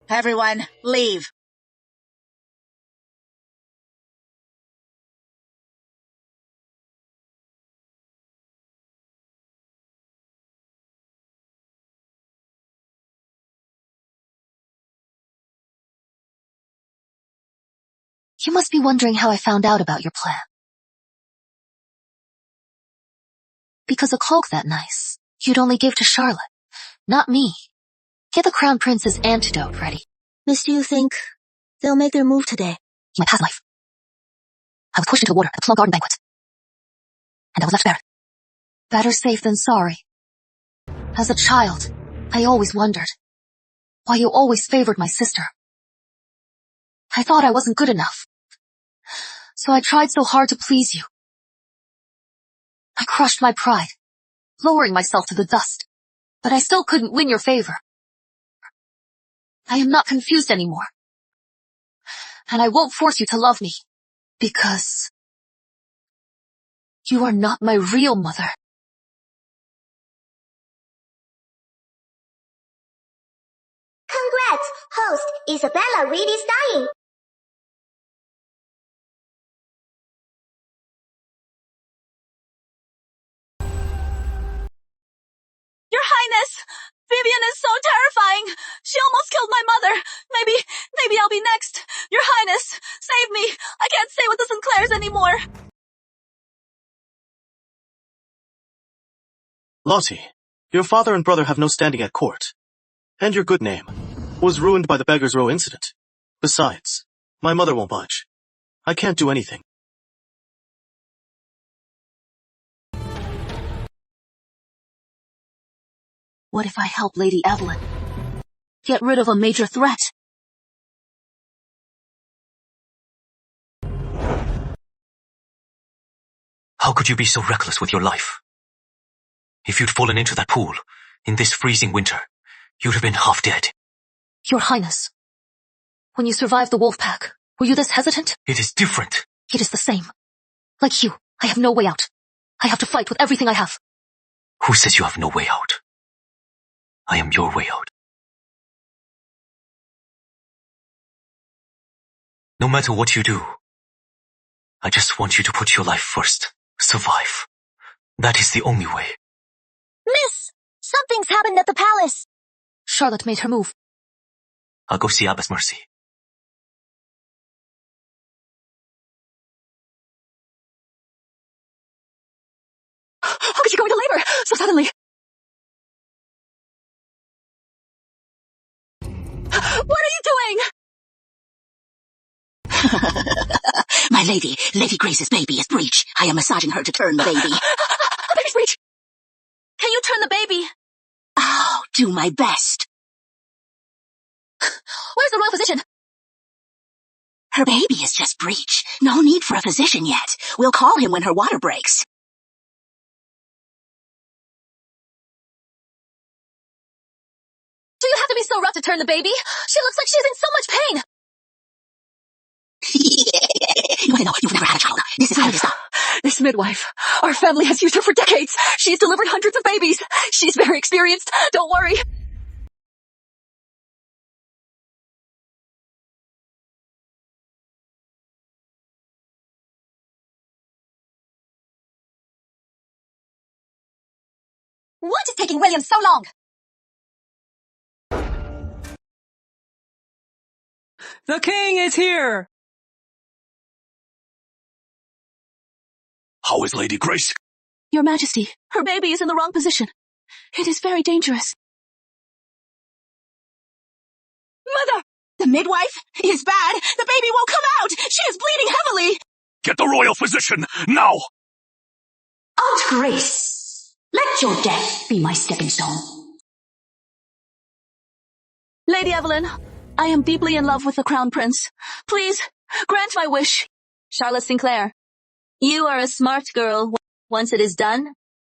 Speaker 14: Everyone, leave.
Speaker 1: You must be wondering how I found out about your plan. Because a cloak that nice, you'd only give to Charlotte, not me. Get the Crown Prince's antidote ready.
Speaker 15: Miss, do you think they'll make their move today?
Speaker 1: In my past life, I was pushed into the water at the Plum Garden banquet. And I was left barren. Better safe than sorry. As a child, I always wondered why you always favored my sister. I thought I wasn't good enough. So I tried so hard to please you. I crushed my pride, lowering myself to the dust, but I still couldn't win your favor. I am not confused anymore. And I won't force you to love me, because you are not my real mother.
Speaker 3: Congrats, host, Isabella Reed is dying.
Speaker 13: Your Highness! Vivian is so terrifying! She almost killed my mother! Maybe I'll be next! Your Highness! Save me! I can't stay with the Sinclairs anymore!
Speaker 12: Lottie, your father and brother have no standing at court. And your good name was ruined by the Beggar's Row incident. Besides, my mother won't budge. I can't do anything.
Speaker 15: What if I help Lady Evelyn get rid of a major threat?
Speaker 6: How could you be so reckless with your life? If you'd fallen into that pool, in this freezing winter, you'd have been half dead.
Speaker 1: Your Highness, when you survived the wolf pack, were you this hesitant?
Speaker 6: It is different.
Speaker 1: It is the same. Like you, I have no way out. I have to fight with everything I have.
Speaker 6: Who says you have no way out? I am your way out. No matter what you do, I just want you to put your life first. Survive. That is the only way.
Speaker 2: Miss! Something's happened at the palace.
Speaker 1: Charlotte made her move.
Speaker 6: I'll go see Abbess Mercy.
Speaker 1: How could you go into labor so suddenly? What are you doing?
Speaker 14: My lady, Lady Grace's baby is breech. I am massaging her to turn the baby.
Speaker 1: Baby's breech.
Speaker 13: Can you turn the baby?
Speaker 14: Oh, do my best.
Speaker 1: Where's the royal physician?
Speaker 14: Her baby is just breech. No need for a physician yet. We'll call him when her water breaks.
Speaker 1: Do you have to be so rough to turn the baby? She looks like she's in so much pain.
Speaker 14: You want to know, you've never had a child. This is how it is done.
Speaker 1: This midwife, our family has used her for decades. She's delivered hundreds of babies. She's very experienced. Don't worry.
Speaker 2: What is taking William so long?
Speaker 16: The king is here!
Speaker 5: How is Lady Grace?
Speaker 15: Your Majesty, her baby is in the wrong position. It is very dangerous.
Speaker 14: Mother! The midwife is bad. The baby won't come out. She is bleeding heavily.
Speaker 5: Get the royal physician, now!
Speaker 4: Aunt Grace, let your death be my stepping stone.
Speaker 15: Lady Evelyn, I am deeply in love with the Crown Prince. Please, grant my wish.
Speaker 2: Charlotte Sinclair, you are a smart girl. Once it is done,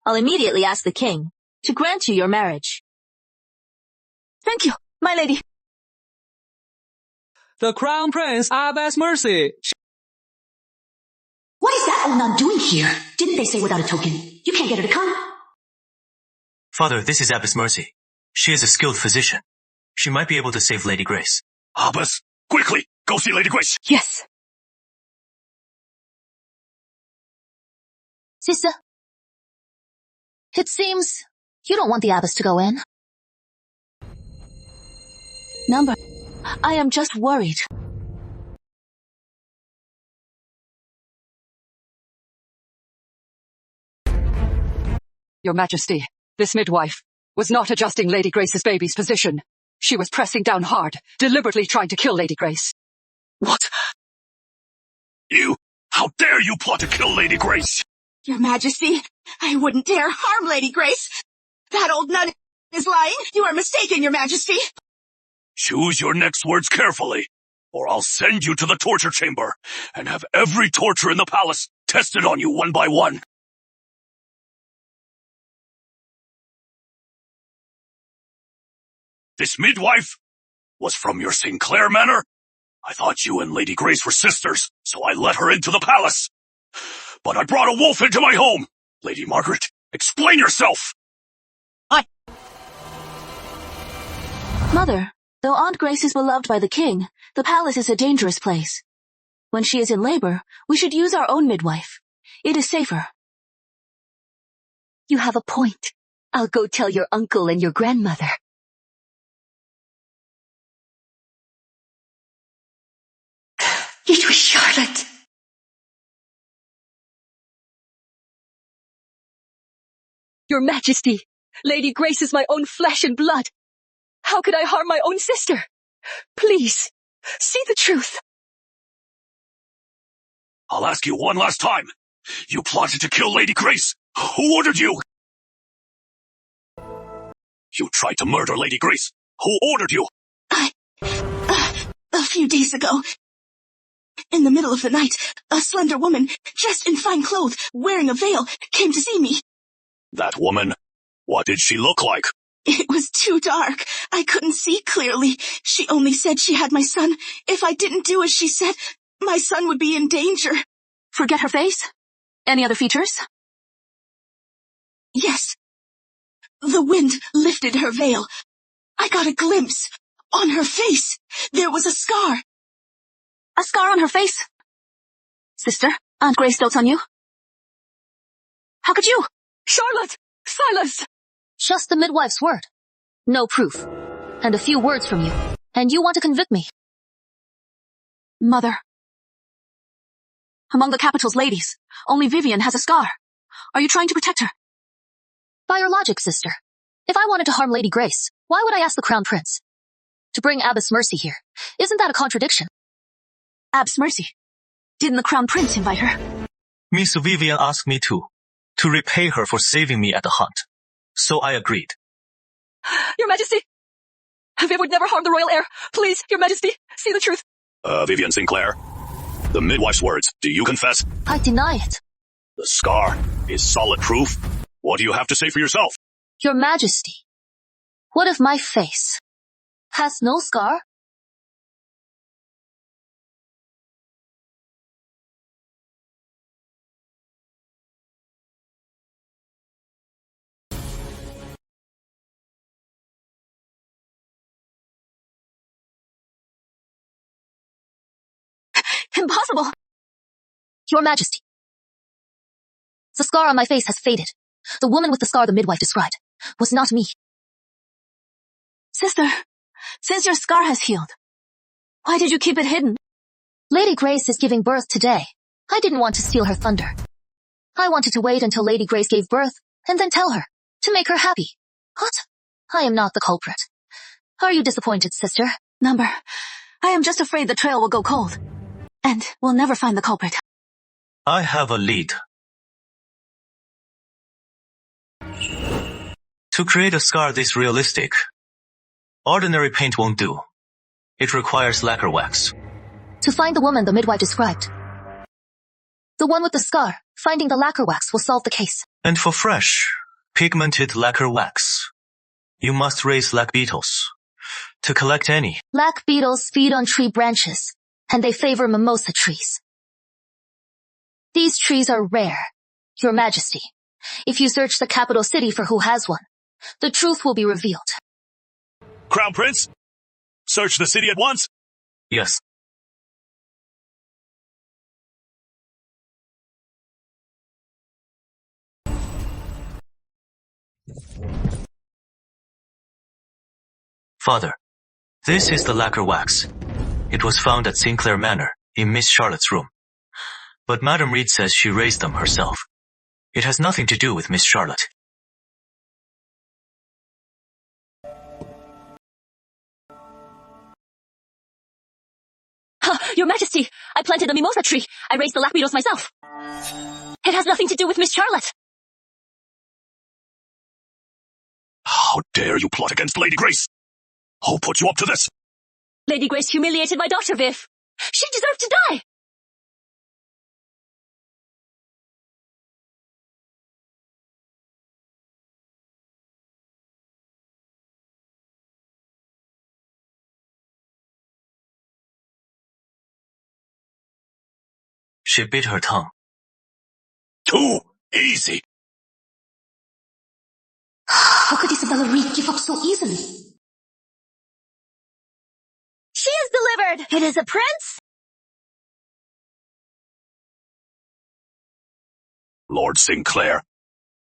Speaker 2: I'll immediately ask the king to grant you your marriage.
Speaker 15: Thank you, my lady.
Speaker 16: The Crown Prince, Abbess Mercy.
Speaker 4: What is that old nun doing here? Didn't they say without a token? You can't get her to come.
Speaker 6: Father, this is Abbess Mercy. She is a skilled physician. She might be able to save Lady Grace.
Speaker 5: Abbess, quickly, go see Lady Grace.
Speaker 1: Yes.
Speaker 2: Sister, it seems you don't want the abbess to go in.
Speaker 15: Number, I am just worried.
Speaker 17: Your Majesty, this midwife was not adjusting Lady Grace's baby's position. She was pressing down hard, deliberately trying to kill Lady Grace.
Speaker 5: What? You? How dare you plot to kill Lady Grace?
Speaker 14: Your Majesty, I wouldn't dare harm Lady Grace. That old nun is lying. You are mistaken, Your Majesty.
Speaker 5: Choose your next words carefully. or I'll send you to the torture chamber and have every torture in the palace tested on you one by one. This midwife was from your Sinclair manor? I thought you and Lady Grace were sisters, so I let her into the palace. But I brought a wolf into my home. Lady Margaret, explain yourself!
Speaker 15: Mother, though Aunt Grace is beloved by the king, the palace is a dangerous place. When she is in labor, we should use our own midwife. It is safer.
Speaker 2: You have a point. I'll go tell your uncle and your grandmother. It was Charlotte. Your Majesty, Lady Grace is my own flesh and blood. How could I harm my own sister? Please, see the truth.
Speaker 5: I'll ask you one last time. You plotted to kill Lady Grace. Who ordered you? You tried to murder Lady Grace. Who ordered you?
Speaker 14: A few days ago, in the middle of the night, a slender woman, dressed in fine clothes, wearing a veil, came to see me.
Speaker 5: That woman? What did she look like?
Speaker 14: It was too dark. I couldn't see clearly. She only said she had my son. If I didn't do as she said, my son would be in danger.
Speaker 15: Forget her face? Any other features?
Speaker 14: Yes. The wind lifted her veil. I got a glimpse. On her face, there was a scar.
Speaker 15: A scar on her face? Sister, Aunt Grace dotes on you? How could you?
Speaker 2: Charlotte! Silence!
Speaker 1: Just the midwife's word. No proof. And a few words from you. And you want to convict me?
Speaker 15: Mother. Among the capital's ladies, only Vivian has a scar. Are you trying to protect her?
Speaker 1: By your logic, sister. If I wanted to harm Lady Grace, why would I ask the Crown Prince? To bring Abbess Mercy here. Isn't that a contradiction?
Speaker 15: Abbess Mercy? Didn't the Crown Prince invite her?
Speaker 6: Miss Vivian asked me to repay her for saving me at the hunt. So I agreed.
Speaker 2: Your Majesty! Viv would never harm the royal heir. Please, Your Majesty, see the truth.
Speaker 5: Vivian Sinclair. The midwife's words, do you confess?
Speaker 1: I deny it.
Speaker 5: The scar is solid proof. What do you have to say for yourself?
Speaker 1: Your Majesty, what if my face has no scar?
Speaker 15: Impossible!
Speaker 1: Your Majesty, the scar on my face has faded. The woman with the scar the midwife described was not me.
Speaker 15: Sister, since your scar has healed, why did you keep it hidden?
Speaker 1: Lady Grace is giving birth today. I didn't want to steal her thunder. I wanted to wait until Lady Grace gave birth and then tell her, to make her happy. What? I am not the culprit. Are you disappointed, sister?
Speaker 15: Number, I am just afraid the trail will go cold. And we'll never find the culprit.
Speaker 6: I have a lead. To create a scar this realistic, ordinary paint won't do. It requires lacquer wax.
Speaker 1: To find the woman the midwife described. The one with the scar, finding the lacquer wax will solve the case.
Speaker 6: And for fresh, pigmented lacquer wax, you must raise lac beetles. To collect any.
Speaker 1: Lac beetles feed on tree branches, and they favor mimosa trees. These trees are rare, Your Majesty. If you search the capital city for who has one, the truth will be revealed.
Speaker 5: Crown Prince? Search the city at once?
Speaker 6: Yes. Father, this is the lacquer wax. It was found at Sinclair Manor, in Miss Charlotte's room. But Madame Reed says she raised them herself. It has nothing to do with Miss Charlotte.
Speaker 2: Your Majesty, I planted a mimosa tree. I raised the lac beetles myself. It has nothing to do with Miss Charlotte.
Speaker 5: How dare you plot against Lady Grace? Who put you up to this?
Speaker 2: Lady Grace humiliated my daughter, Viv. She deserved to die.
Speaker 6: She bit her tongue.
Speaker 5: Too easy.
Speaker 1: How could Isabella Reed give up so easily?
Speaker 2: She is delivered. It is a prince.
Speaker 5: Lord Sinclair,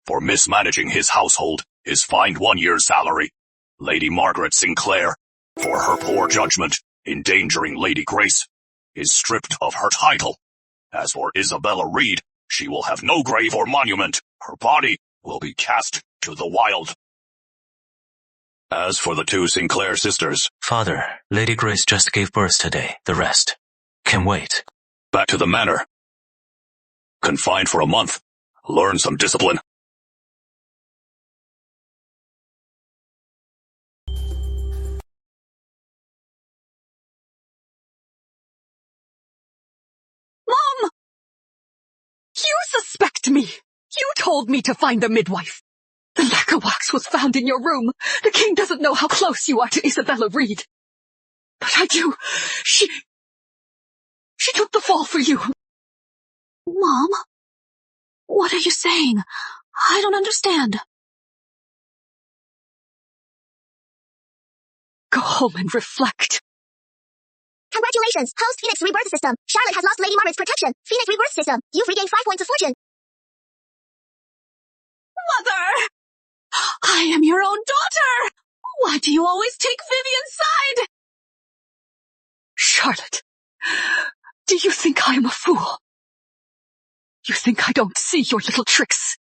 Speaker 5: for mismanaging his household, is fined 1 year's salary. Lady Margaret Sinclair, for her poor judgment, endangering Lady Grace, is stripped of her title. As for Isabella Reed, she will have no grave or monument. Her body will be cast to the wild. As for the 2 Sinclair sisters...
Speaker 6: Father, Lady Grace just gave birth today. The rest can wait.
Speaker 5: Back to the manor. Confined for a month. Learn some discipline.
Speaker 17: Mom! You suspect me. You told me to find the midwife. The lacquer wax was found in your room. The king doesn't know how close you are to Isabella Reed. But I do. She took the fall for you.
Speaker 15: Mom? What are you saying? I don't understand.
Speaker 17: Go home and reflect.
Speaker 3: Congratulations, host Phoenix Rebirth System. Charlotte has lost Lady Margaret's protection. Phoenix Rebirth System. You've regained 5 points of fortune.
Speaker 14: Mother! I am your own daughter! Why do you always take Vivian's side?
Speaker 17: Charlotte, do you think I am a fool? You think I don't see your little tricks?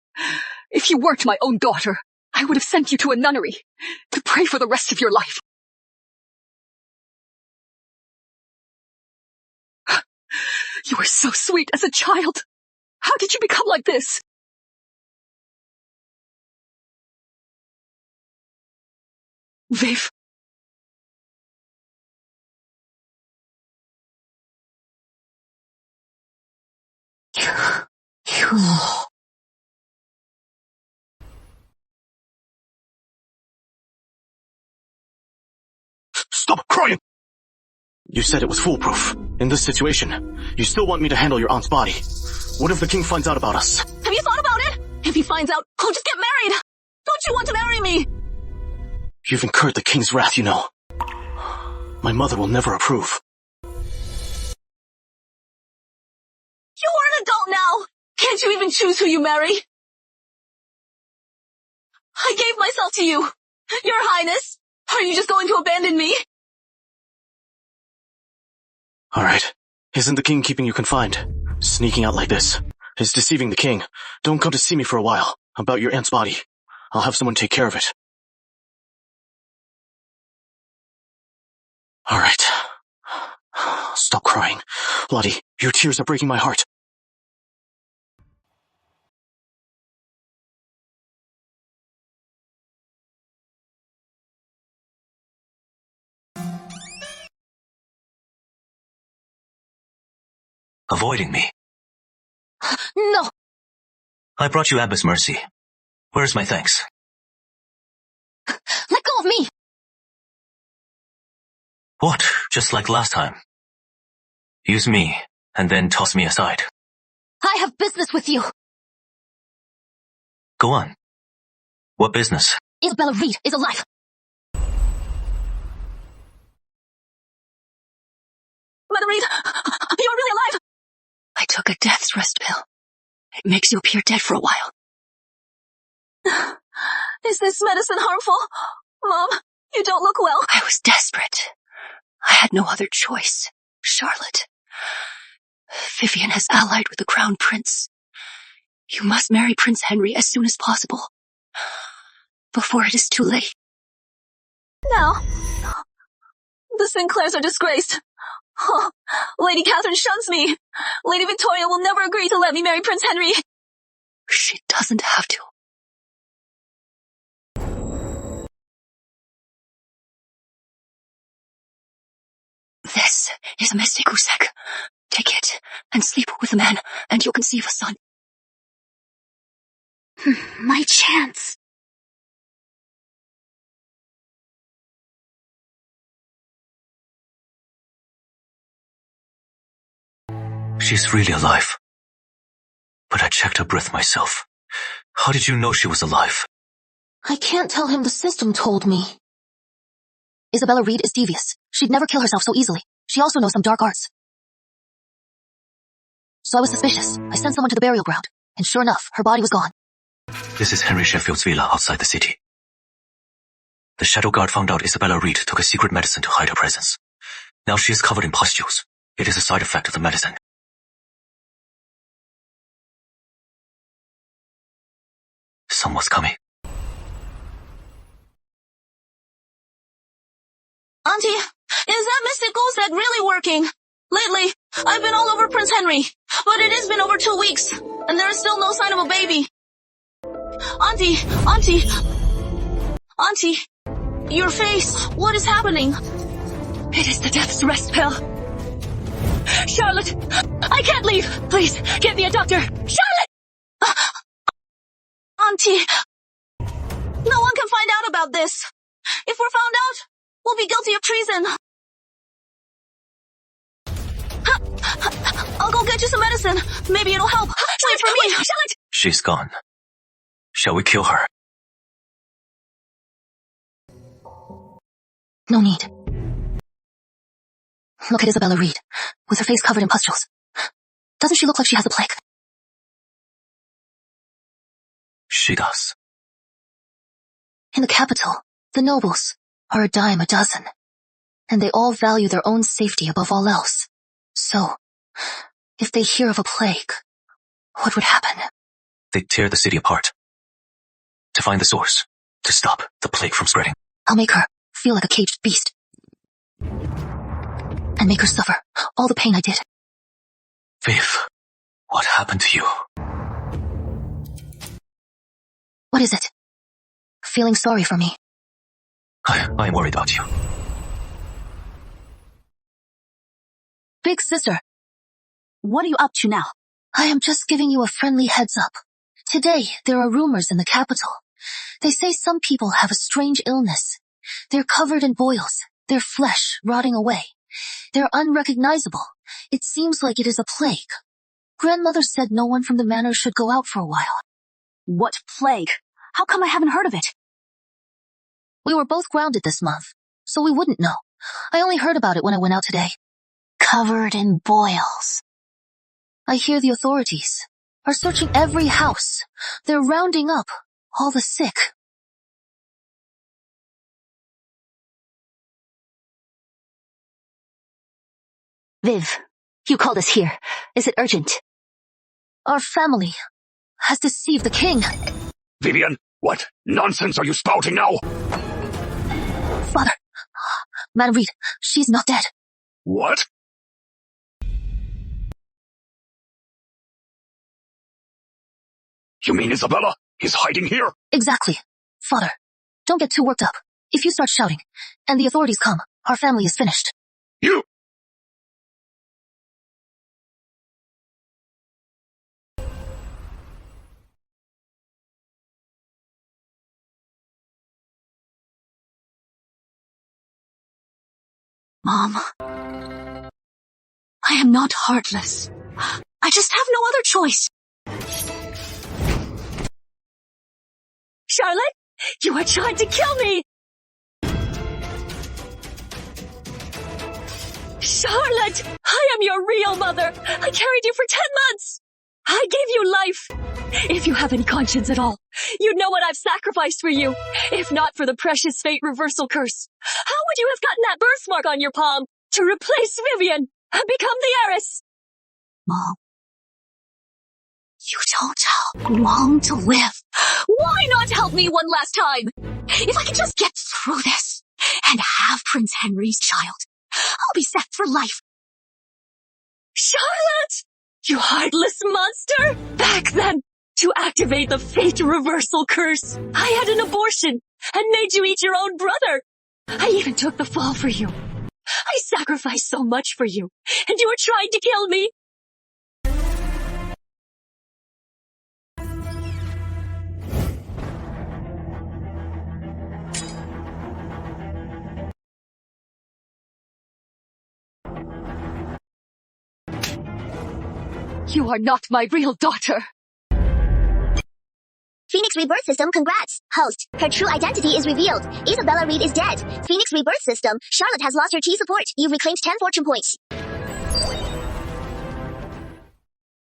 Speaker 17: If you weren't my own daughter, I would have sent you to a nunnery to pray for the rest of your life. You were so sweet as a child. How did you become like this? Viv.
Speaker 5: Stop crying!
Speaker 12: You said it was foolproof. In this situation, you still want me to handle your aunt's body. What if the king finds out about us?
Speaker 14: Have you thought about it? If he finds out, I'll just get married. Don't you want to marry me?
Speaker 12: You've incurred the king's wrath, you know. My mother will never approve.
Speaker 14: You're an adult now. Can't you even choose who you marry? I gave myself to you. Your Highness, are you just going to abandon me?
Speaker 12: Alright. Isn't the king keeping you confined? Sneaking out like this is deceiving the king. Don't come to see me for a while about your aunt's body. I'll have someone take care of it. Alright. Stop crying. Lottie, your tears are breaking my heart.
Speaker 6: Avoiding me.
Speaker 2: No!
Speaker 6: I brought you Abbess Mercy. Where's my thanks?
Speaker 2: Let go of me!
Speaker 6: What? Just like last time. Use me, and then toss me aside.
Speaker 2: I have business with you.
Speaker 6: Go on. What business?
Speaker 2: Isabella Reed is alive.
Speaker 14: Mother Reed, you're really alive.
Speaker 15: I took a death's rest pill. It makes you appear dead for a while.
Speaker 14: Is this medicine harmful? Mom, you don't look well.
Speaker 15: I was desperate. I had no other choice. Charlotte. Vivian has allied with the crown prince. You must marry Prince Henry as soon as possible. Before it is too late.
Speaker 14: Now, the Sinclairs are disgraced. Oh, Lady Catherine shuns me. Lady Victoria will never agree to let me marry Prince Henry.
Speaker 15: She doesn't have to.
Speaker 1: This is a mystic Usek. Take it and sleep with the man, and you'll conceive a son.
Speaker 15: My chance.
Speaker 6: She's really alive. But I checked her breath myself. How did you know she was alive?
Speaker 1: I can't tell him the system told me. Isabella Reed is devious. She'd never kill herself so easily. She also knows some dark arts. So I was suspicious. I sent someone to the burial ground, and sure enough, her body was gone.
Speaker 6: This is Henry Sheffield's villa outside the city. The Shadow Guard found out Isabella Reed took a secret medicine to hide her presence. Now she is covered in pustules. It is a side effect of the medicine. Someone's coming.
Speaker 13: Auntie, is that mystic Usek really working? Lately, I've been all over Prince Henry, but it has been over 2 weeks, and there is still no sign of a baby. Auntie, your face, what is happening?
Speaker 2: It is the death's rest pill. Charlotte, I can't leave. Please, get me a doctor. Charlotte!
Speaker 13: Auntie, no one can find out about this. If we're found out, we'll be guilty of treason. I'll go get you some medicine. Maybe it'll help. Wait for me.
Speaker 2: Charlotte!
Speaker 6: She's gone. Shall we kill her?
Speaker 1: No need. Look at Isabella Reed, with her face covered in pustules. Doesn't she look like she has the plague?
Speaker 6: She does.
Speaker 1: In the capital, the nobles are a dime a dozen, and they all value their own safety above all else. So, if they hear of a plague, what would happen?
Speaker 6: They tear the city apart. To find the source. To stop the plague from spreading.
Speaker 1: I'll make her feel like a caged beast. And make her suffer all the pain I did.
Speaker 6: Viv, what happened to you?
Speaker 1: What is it? Feeling sorry for me?
Speaker 6: I am worried about you.
Speaker 1: Big sister.
Speaker 15: What are you up to now?
Speaker 1: I am just giving you a friendly heads up. Today, there are rumors in the capital. They say some people have a strange illness. They're covered in boils, their flesh rotting away. They're unrecognizable. It seems like it is a plague. Grandmother said no one from the manor should go out for a while.
Speaker 15: What plague? How come I haven't heard of it?
Speaker 1: We were both grounded this month, so we wouldn't know. I only heard about it when I went out today.
Speaker 15: Covered in boils.
Speaker 1: I hear the authorities are searching every house. They're rounding up all the sick.
Speaker 10: Viv, you called us here. Is it urgent?
Speaker 1: Our family has deceived the king.
Speaker 5: Vivian, what nonsense are you spouting now?
Speaker 1: Father, Madam Reed, she's not dead.
Speaker 5: What? You mean Isabella is hiding here?
Speaker 1: Exactly. Father, don't get too worked up. If you start shouting, and the authorities come, our family is finished.
Speaker 5: You!
Speaker 15: Mom, I am not heartless. I just have no other choice.
Speaker 2: Charlotte, you are trying to kill me! Charlotte, I am your real mother. I carried you for 10 months. I gave you life. If you have any conscience at all, you know what I've sacrificed for you. If not for the precious fate reversal curse, how would you have gotten that birthmark on your palm to replace Vivian and become the heiress?
Speaker 15: Mom, you don't long to live.
Speaker 2: Why not help me one last time?
Speaker 15: If I could just get through this and have Prince Henry's child, I'll be set for life.
Speaker 2: Charlotte! You heartless monster! Back then, to activate the fate reversal curse, I had an abortion and made you eat your own brother. I even took the fall for you. I sacrificed so much for you, and you were trying to kill me.
Speaker 17: You are not my real daughter.
Speaker 3: Phoenix Rebirth System, congrats. Host, her true identity is revealed. Isabella Reed is dead. Phoenix Rebirth System, Charlotte has lost her chi support. You've reclaimed 10 fortune points.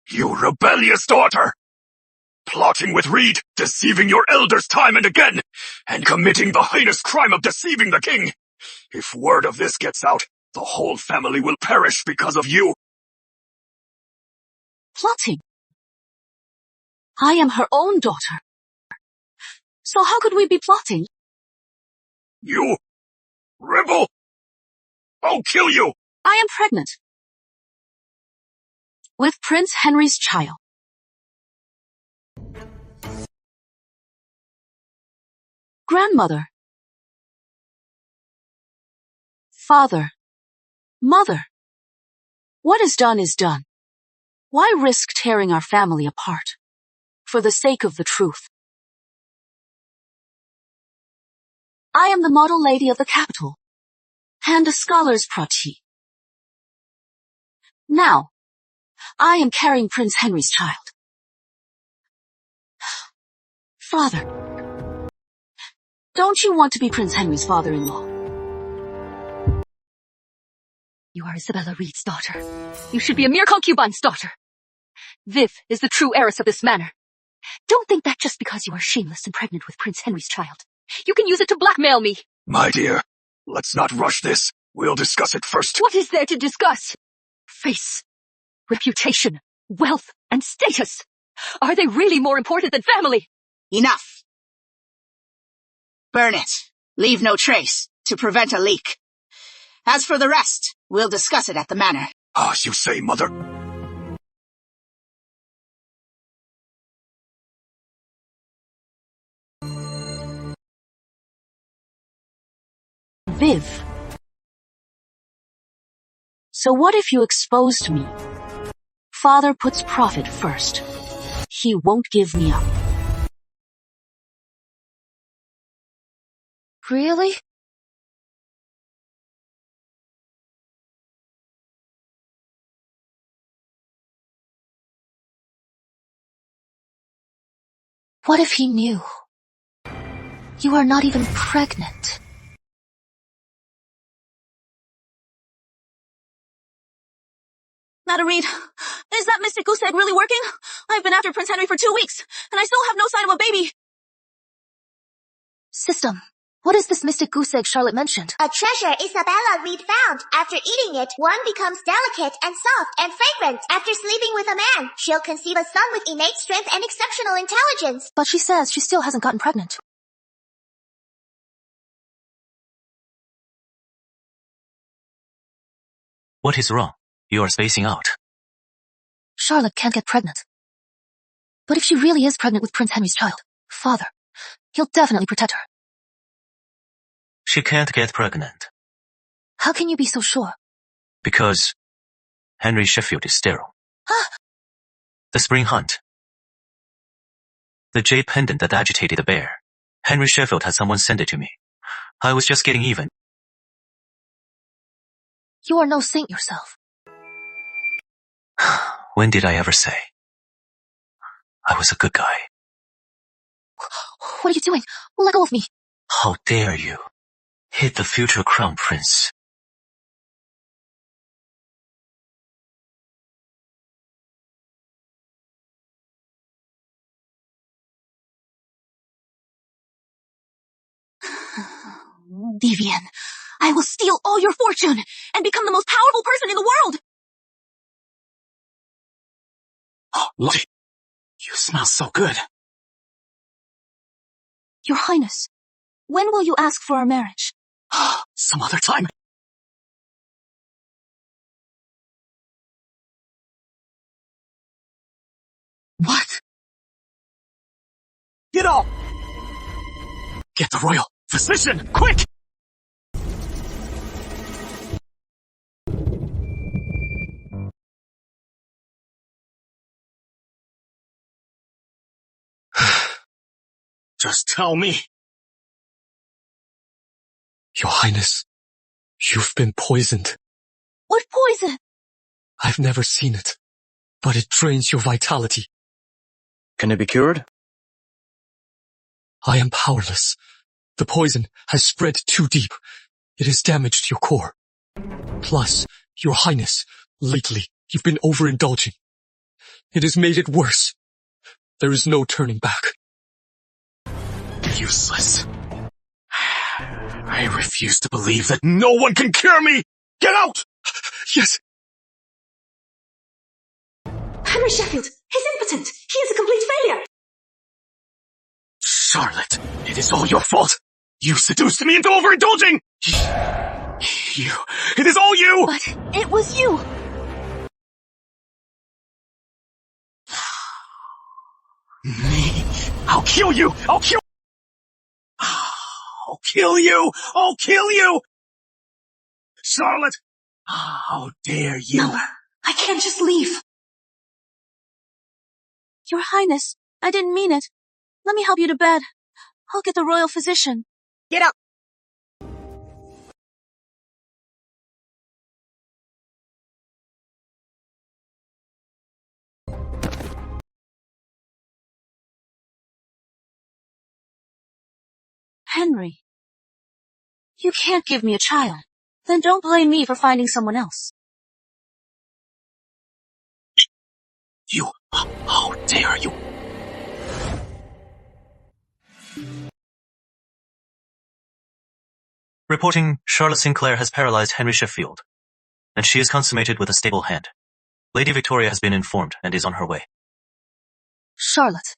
Speaker 5: You rebellious daughter! Plotting with Reed, deceiving your elders time and again, and committing the heinous crime of deceiving the king. If word of this gets out, the whole family will perish because of you.
Speaker 15: Plotting? I am her own daughter. So how could we be plotting?
Speaker 5: You rebel! I'll kill you!
Speaker 15: I am pregnant. With Prince Henry's child. Grandmother. Father. Mother. What is done is done. Why risk tearing our family apart? For the sake of the truth. I am the model lady of the capital, and a scholar's protégé. Now, I am carrying Prince Henry's child. Father, don't you want to be Prince Henry's father-in-law?
Speaker 17: You are Isabella Reed's daughter. You should be a mere concubine's daughter. Viv is the true heiress of this manor. Don't think that just because you are shameless and pregnant with Prince Henry's child, you can use it to blackmail me.
Speaker 5: My dear, let's not rush this. We'll discuss it first.
Speaker 17: What is there to discuss? Face, reputation, wealth, and status. Are they really more important than family?
Speaker 18: Enough. Burn it. Leave no trace to prevent a leak. As for the rest, we'll discuss it at the manor.
Speaker 5: As you say, mother.
Speaker 15: Viv. So what if you exposed me? Father puts profit first. He won't give me up.
Speaker 1: Really? What if he knew? You are not even pregnant.
Speaker 13: Madam Reed, is that mystic goose egg really working? I've been after Prince Henry for 2 weeks, and I still have no sign of a baby.
Speaker 1: System, what is this mystic goose egg Charlotte mentioned?
Speaker 3: A treasure Isabella Reed found. After eating it, one becomes delicate and soft and fragrant. After sleeping with a man, she'll conceive a son with innate strength and exceptional intelligence.
Speaker 1: But she says she still hasn't gotten pregnant.
Speaker 6: What is wrong? You are spacing out.
Speaker 1: Charlotte can't get pregnant. But if she really is pregnant with Prince Henry's child, Father, he'll definitely protect her.
Speaker 6: She can't get pregnant.
Speaker 1: How can you be so sure?
Speaker 6: Because Henry Sheffield is sterile.
Speaker 1: Huh?
Speaker 6: The spring hunt. The jade pendant that agitated the bear. Henry Sheffield had someone send it to me. I was just getting even.
Speaker 1: You are no saint yourself.
Speaker 6: When did I ever say? I was a good guy.
Speaker 1: What are you doing? Let go of me.
Speaker 6: How dare you hit the future crown prince?
Speaker 13: Vivian, I will steal all your fortune and become the most powerful person in the world.
Speaker 11: Oh, Lottie, you smell so good.
Speaker 15: Your Highness, when will you ask for our marriage?
Speaker 11: Some other time. What? Get off! Get the royal physician, quick!
Speaker 12: Just tell me.
Speaker 9: Your Highness, you've been poisoned.
Speaker 15: What poison?
Speaker 9: I've never seen it, but it drains your vitality.
Speaker 12: Can it be cured?
Speaker 9: I am powerless. The poison has spread too deep. It has damaged your core. Plus, Your Highness, lately you've been overindulging. It has made it worse. There is no turning back.
Speaker 5: Useless. I refuse to believe that no one can cure me! Get out!
Speaker 9: Yes.
Speaker 1: Henry Sheffield, he's impotent. He is a complete failure.
Speaker 5: Charlotte, it is all your fault. You seduced me into overindulging! It is all you!
Speaker 15: But it was you!
Speaker 5: Me? I'll kill you! I'll kill you! I'll kill you! Charlotte! How dare you!
Speaker 1: No, I can't just leave.
Speaker 15: Your Highness, I didn't mean it. Let me help you to bed. I'll get the royal physician.
Speaker 18: Get up!
Speaker 15: Henry, you can't give me a child. Then don't blame me for finding someone else.
Speaker 5: You, how dare you!
Speaker 6: Reporting, Charlotte Sinclair has paralyzed Henry Sheffield, and she is consummated with a stable hand. Lady Victoria has been informed and is on her way.
Speaker 1: Charlotte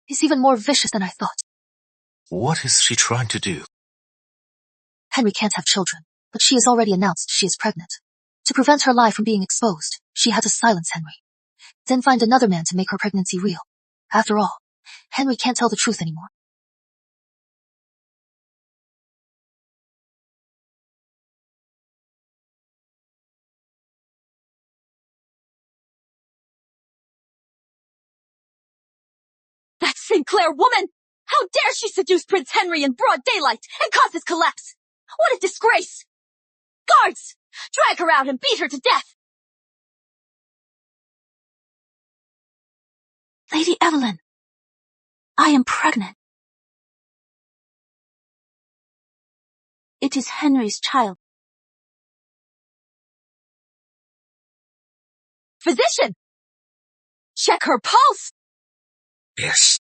Speaker 1: is even more vicious than I thought.
Speaker 6: What is she trying to do?
Speaker 1: Henry can't have children, but she has already announced she is pregnant. To prevent her lie from being exposed, she had to silence Henry, then find another man to make her pregnancy real. After all, Henry can't tell the truth anymore.
Speaker 13: That Sinclair woman! How dare she seduce Prince Henry in broad daylight and cause his collapse! What a disgrace! Guards! Drag her out and beat her to death!
Speaker 15: Lady Evelyn, I am pregnant. It is Henry's child.
Speaker 13: Physician! Check her pulse!
Speaker 5: Yes.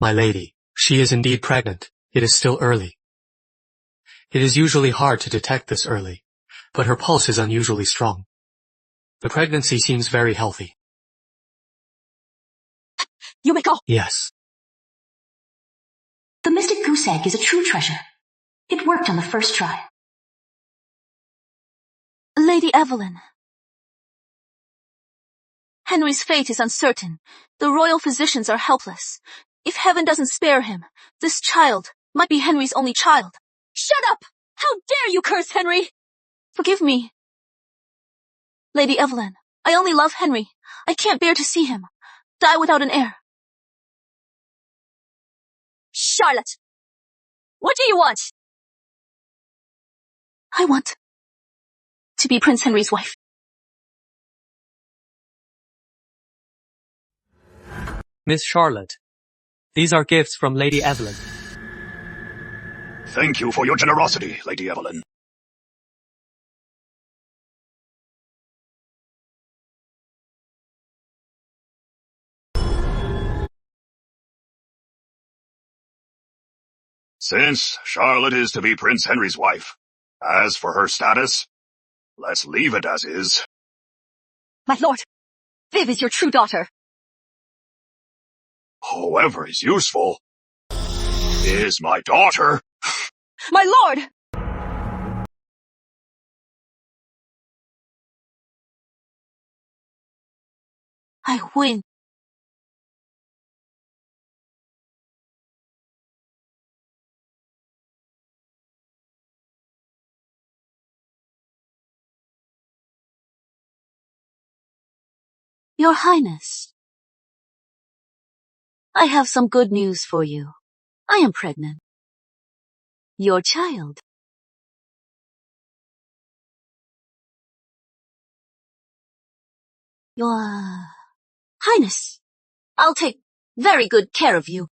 Speaker 9: My lady, she is indeed pregnant. It is still early. It is usually hard to detect this early, but her pulse is unusually strong. The pregnancy seems very healthy.
Speaker 13: You may go.
Speaker 9: Yes.
Speaker 1: The mystic goose egg is a true treasure. It worked on the first try.
Speaker 15: Lady Evelyn. Henry's fate is uncertain. The royal physicians are helpless. If heaven doesn't spare him, this child might be Henry's only child.
Speaker 13: Shut up! How dare you curse Henry!
Speaker 15: Forgive me. Lady Evelyn, I only love Henry. I can't bear to see him die without an heir.
Speaker 13: Charlotte! What do you want?
Speaker 15: I want to be Prince Henry's wife.
Speaker 16: Miss Charlotte, these are gifts from Lady Evelyn.
Speaker 5: Thank you for your generosity, Lady Evelyn. Since Charlotte is to be Prince Henry's wife, as for her status, let's leave it as is.
Speaker 13: My lord, Viv is your true daughter.
Speaker 5: Whoever is useful is my daughter.
Speaker 13: My lord!
Speaker 15: I win. Your Highness, I have some good news for you. I am pregnant. Your child. Your Highness, I'll take very good care of you.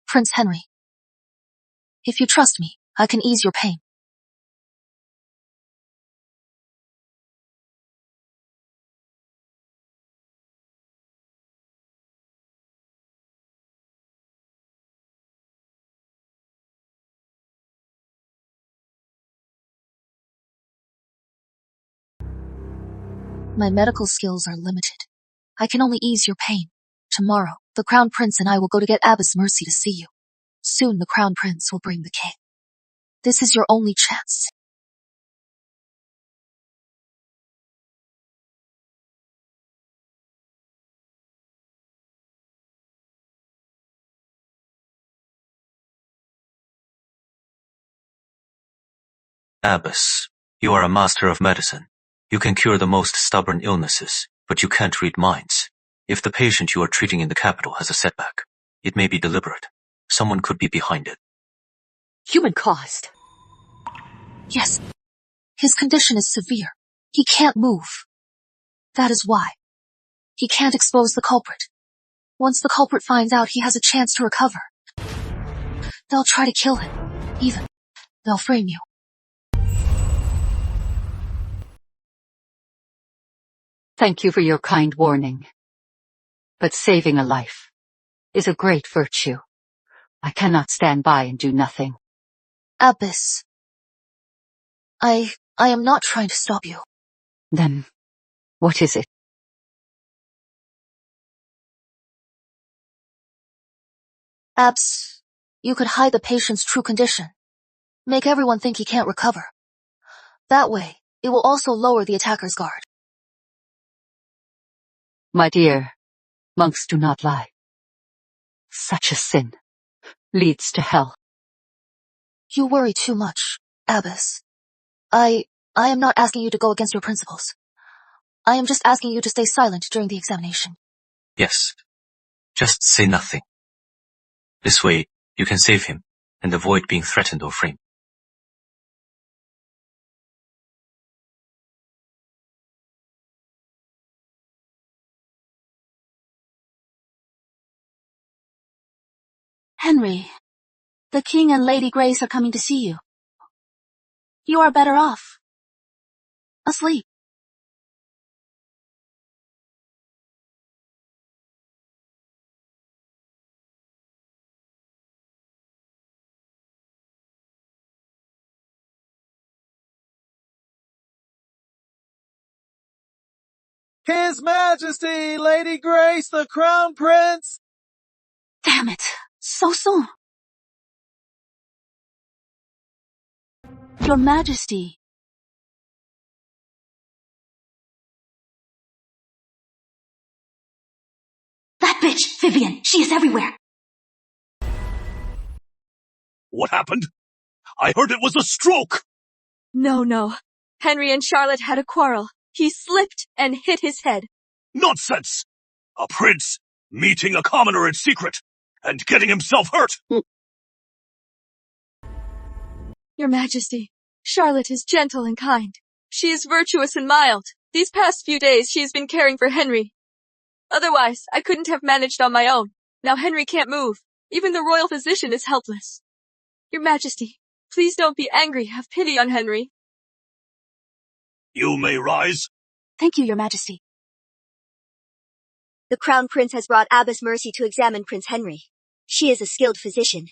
Speaker 1: Prince Henry, if you trust me, I can ease your pain. My medical skills are limited. I can only ease your pain. Tomorrow, the Crown Prince and I will go to get Abbess Mercy to see you. Soon the Crown Prince will bring the king. This is your only chance.
Speaker 6: Abbess, you are a master of medicine. You can cure the most stubborn illnesses, but you can't read minds. If the patient you are treating in the capital has a setback, it may be deliberate. Someone could be behind it.
Speaker 17: Human caused.
Speaker 1: Yes. His condition is severe. He can't move. That is why. He can't expose the culprit. Once the culprit finds out he has a chance to recover, they'll try to kill him. Even, they'll frame you.
Speaker 17: Thank you for your kind warning. But saving a life is a great virtue. I cannot stand by and do nothing.
Speaker 1: Abbess, I am not trying to stop you.
Speaker 17: Then, what is it?
Speaker 1: Abbess, you could hide the patient's true condition. Make everyone think he can't recover. That way, it will also lower the attacker's guard.
Speaker 17: My dear, monks do not lie. Such a sin leads to hell.
Speaker 1: You worry too much, Abbess. I am not asking you to go against your principles. I am just asking you to stay silent during the examination.
Speaker 6: Yes. Just say nothing. This way, you can save him and avoid being threatened or framed.
Speaker 15: Henry, the King and Lady Grace are coming to see you. You are better off. Asleep.
Speaker 19: His Majesty, Lady Grace, the Crown Prince!
Speaker 15: Damn it, so soon. Your Majesty.
Speaker 2: That bitch, Vivian, she is everywhere.
Speaker 7: What happened? I heard it was a stroke!
Speaker 13: No. Henry and Charlotte had a quarrel. He slipped and hit his head.
Speaker 7: Nonsense! A prince meeting a commoner in secret and getting himself hurt!
Speaker 13: Your Majesty, Charlotte is gentle and kind. She is virtuous and mild. These past few days she has been caring for Henry. Otherwise, I couldn't have managed on my own. Now Henry can't move. Even the royal physician is helpless. Your Majesty, please don't be angry. Have pity on Henry.
Speaker 7: You may rise.
Speaker 15: Thank you, Your Majesty.
Speaker 10: The Crown Prince has brought Abbess Mercy to examine Prince Henry. She is a skilled physician.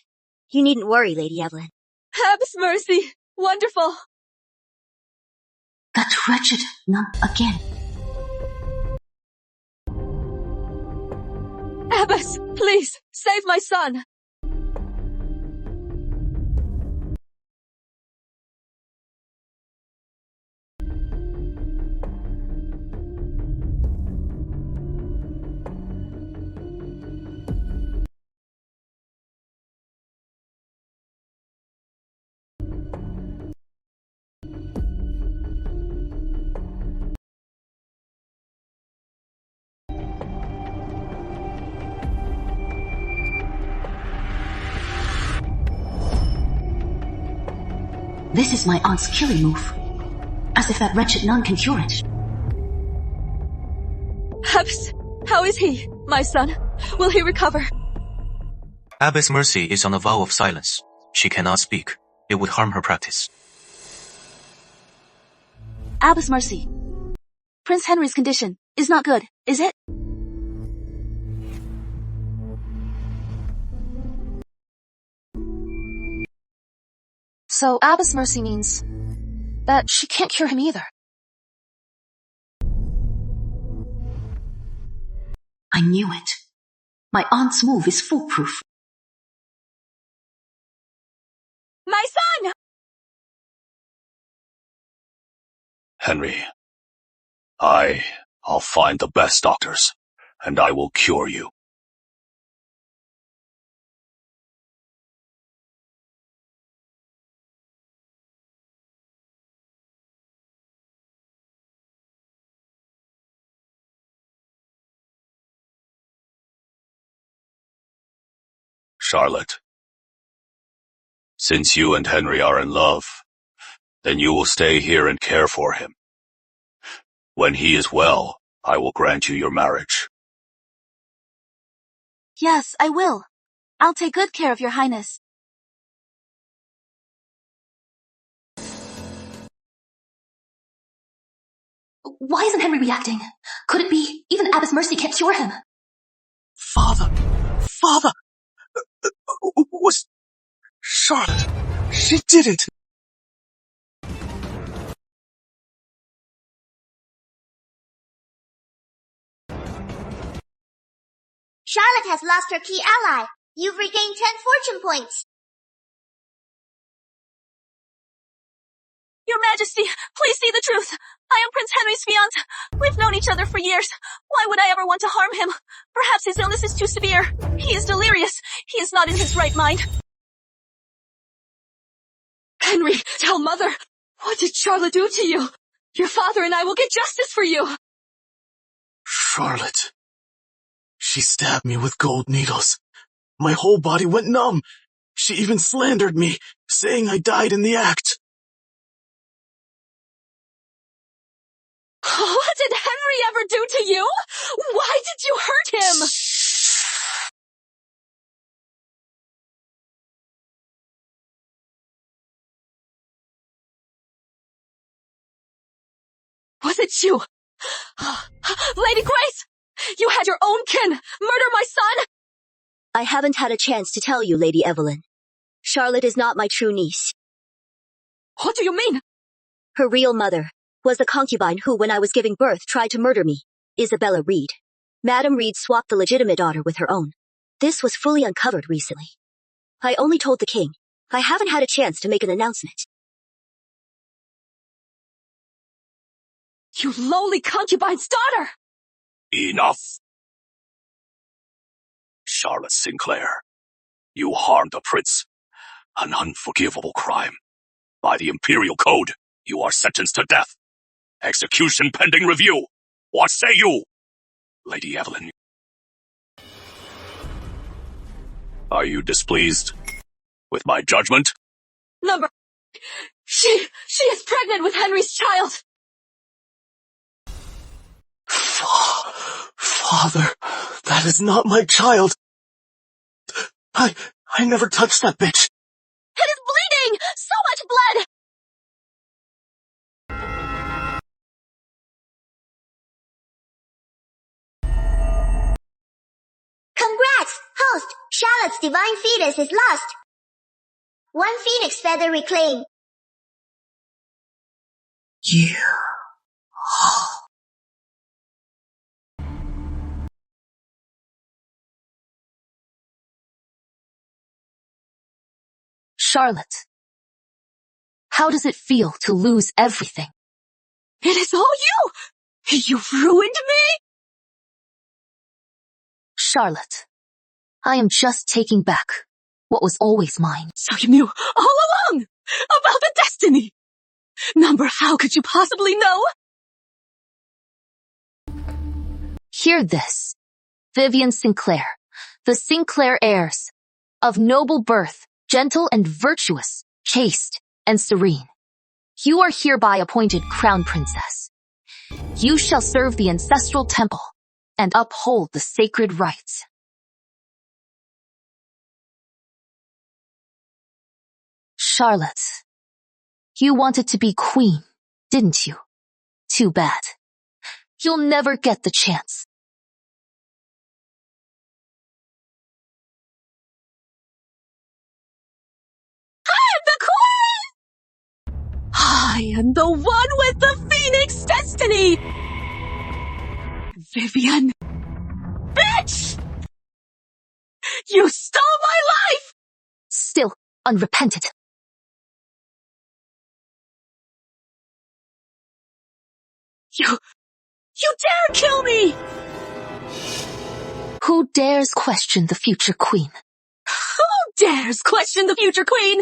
Speaker 10: You needn't worry, Lady Evelyn.
Speaker 13: Abbess Mercy! Wonderful!
Speaker 1: That wretched nun again.
Speaker 13: Abbess, please, save my son!
Speaker 4: This is my aunt's killing move. As if that wretched nun can cure it.
Speaker 13: Abbess, how is he, my son? Will he recover?
Speaker 6: Abbess Mercy is on a vow of silence. She cannot speak. It would harm her practice.
Speaker 15: Abbess Mercy, Prince Henry's condition is not good, is it?
Speaker 1: So Abbess Mercy means that she can't cure him either.
Speaker 4: I knew it. My aunt's move is foolproof.
Speaker 13: My son!
Speaker 7: Henry, I'll find the best doctors, and I will cure you. Charlotte, since you and Henry are in love, then you will stay here and care for him. When he is well, I will grant you your marriage.
Speaker 15: Yes, I will. I'll take good care of your highness.
Speaker 1: Why isn't Henry reacting? Could it be even Abbess Mercy can't cure him?
Speaker 12: Father! Was Charlotte? She did it!
Speaker 3: Charlotte has lost her key ally. You've regained 10 fortune points.
Speaker 14: Your Majesty, please see the truth. I am Prince Henry's fiancé. We've known each other for years. Why would I ever want to harm him? Perhaps his illness is too severe. He is delirious. He is not in his right mind.
Speaker 13: Henry, tell Mother. What did Charlotte do to you? Your father and I will get justice for you.
Speaker 12: Charlotte. She stabbed me with gold needles. My whole body went numb. She even slandered me, saying I died in the act.
Speaker 13: What did Henry ever do to you? Why did you hurt him? Was it you? Lady Grace! You had your own kin murder my son?
Speaker 10: I haven't had a chance to tell you, Lady Evelyn. Charlotte is not my true niece.
Speaker 13: What do you mean?
Speaker 10: Her real mother was the concubine who, when I was giving birth, tried to murder me, Isabella Reed. Madame Reed swapped the legitimate daughter with her own. This was fully uncovered recently. I only told the king. I haven't had a chance to make an announcement.
Speaker 13: You lowly concubine's daughter!
Speaker 7: Enough! Charlotte Sinclair, you harmed the prince. An unforgivable crime. By the Imperial Code, you are sentenced to death. Execution pending review. What say you, Lady Evelyn? Are you displeased with my judgment?
Speaker 13: Number... She is pregnant with Henry's child!
Speaker 12: Father, that is not my child. I never touched that bitch.
Speaker 14: It is bleeding! So much blood!
Speaker 3: Congrats, host! Charlotte's divine fetus is lost. 1 phoenix feather reclaimed.
Speaker 12: Yeah.
Speaker 1: Charlotte, how does it feel to lose everything?
Speaker 13: It is all you! You ruined me!
Speaker 1: Charlotte, I am just taking back what was always mine.
Speaker 13: So you knew all along about the destiny! Number, how could you possibly know?
Speaker 1: Hear this. Vivian Sinclair, the Sinclair heirs, of noble birth, gentle and virtuous, chaste,
Speaker 2: and serene. You are hereby appointed Crown Princess. You shall serve the ancestral temple and uphold the sacred rites. Charlotte, you wanted to be queen, didn't you? Too bad. You'll never get the chance.
Speaker 17: I am the one with the Phoenix destiny! Vivian! Bitch! You stole my life!
Speaker 2: Still unrepented.
Speaker 17: You dare kill me!
Speaker 2: Who dares question the future queen?
Speaker 17: Who dares question the future queen?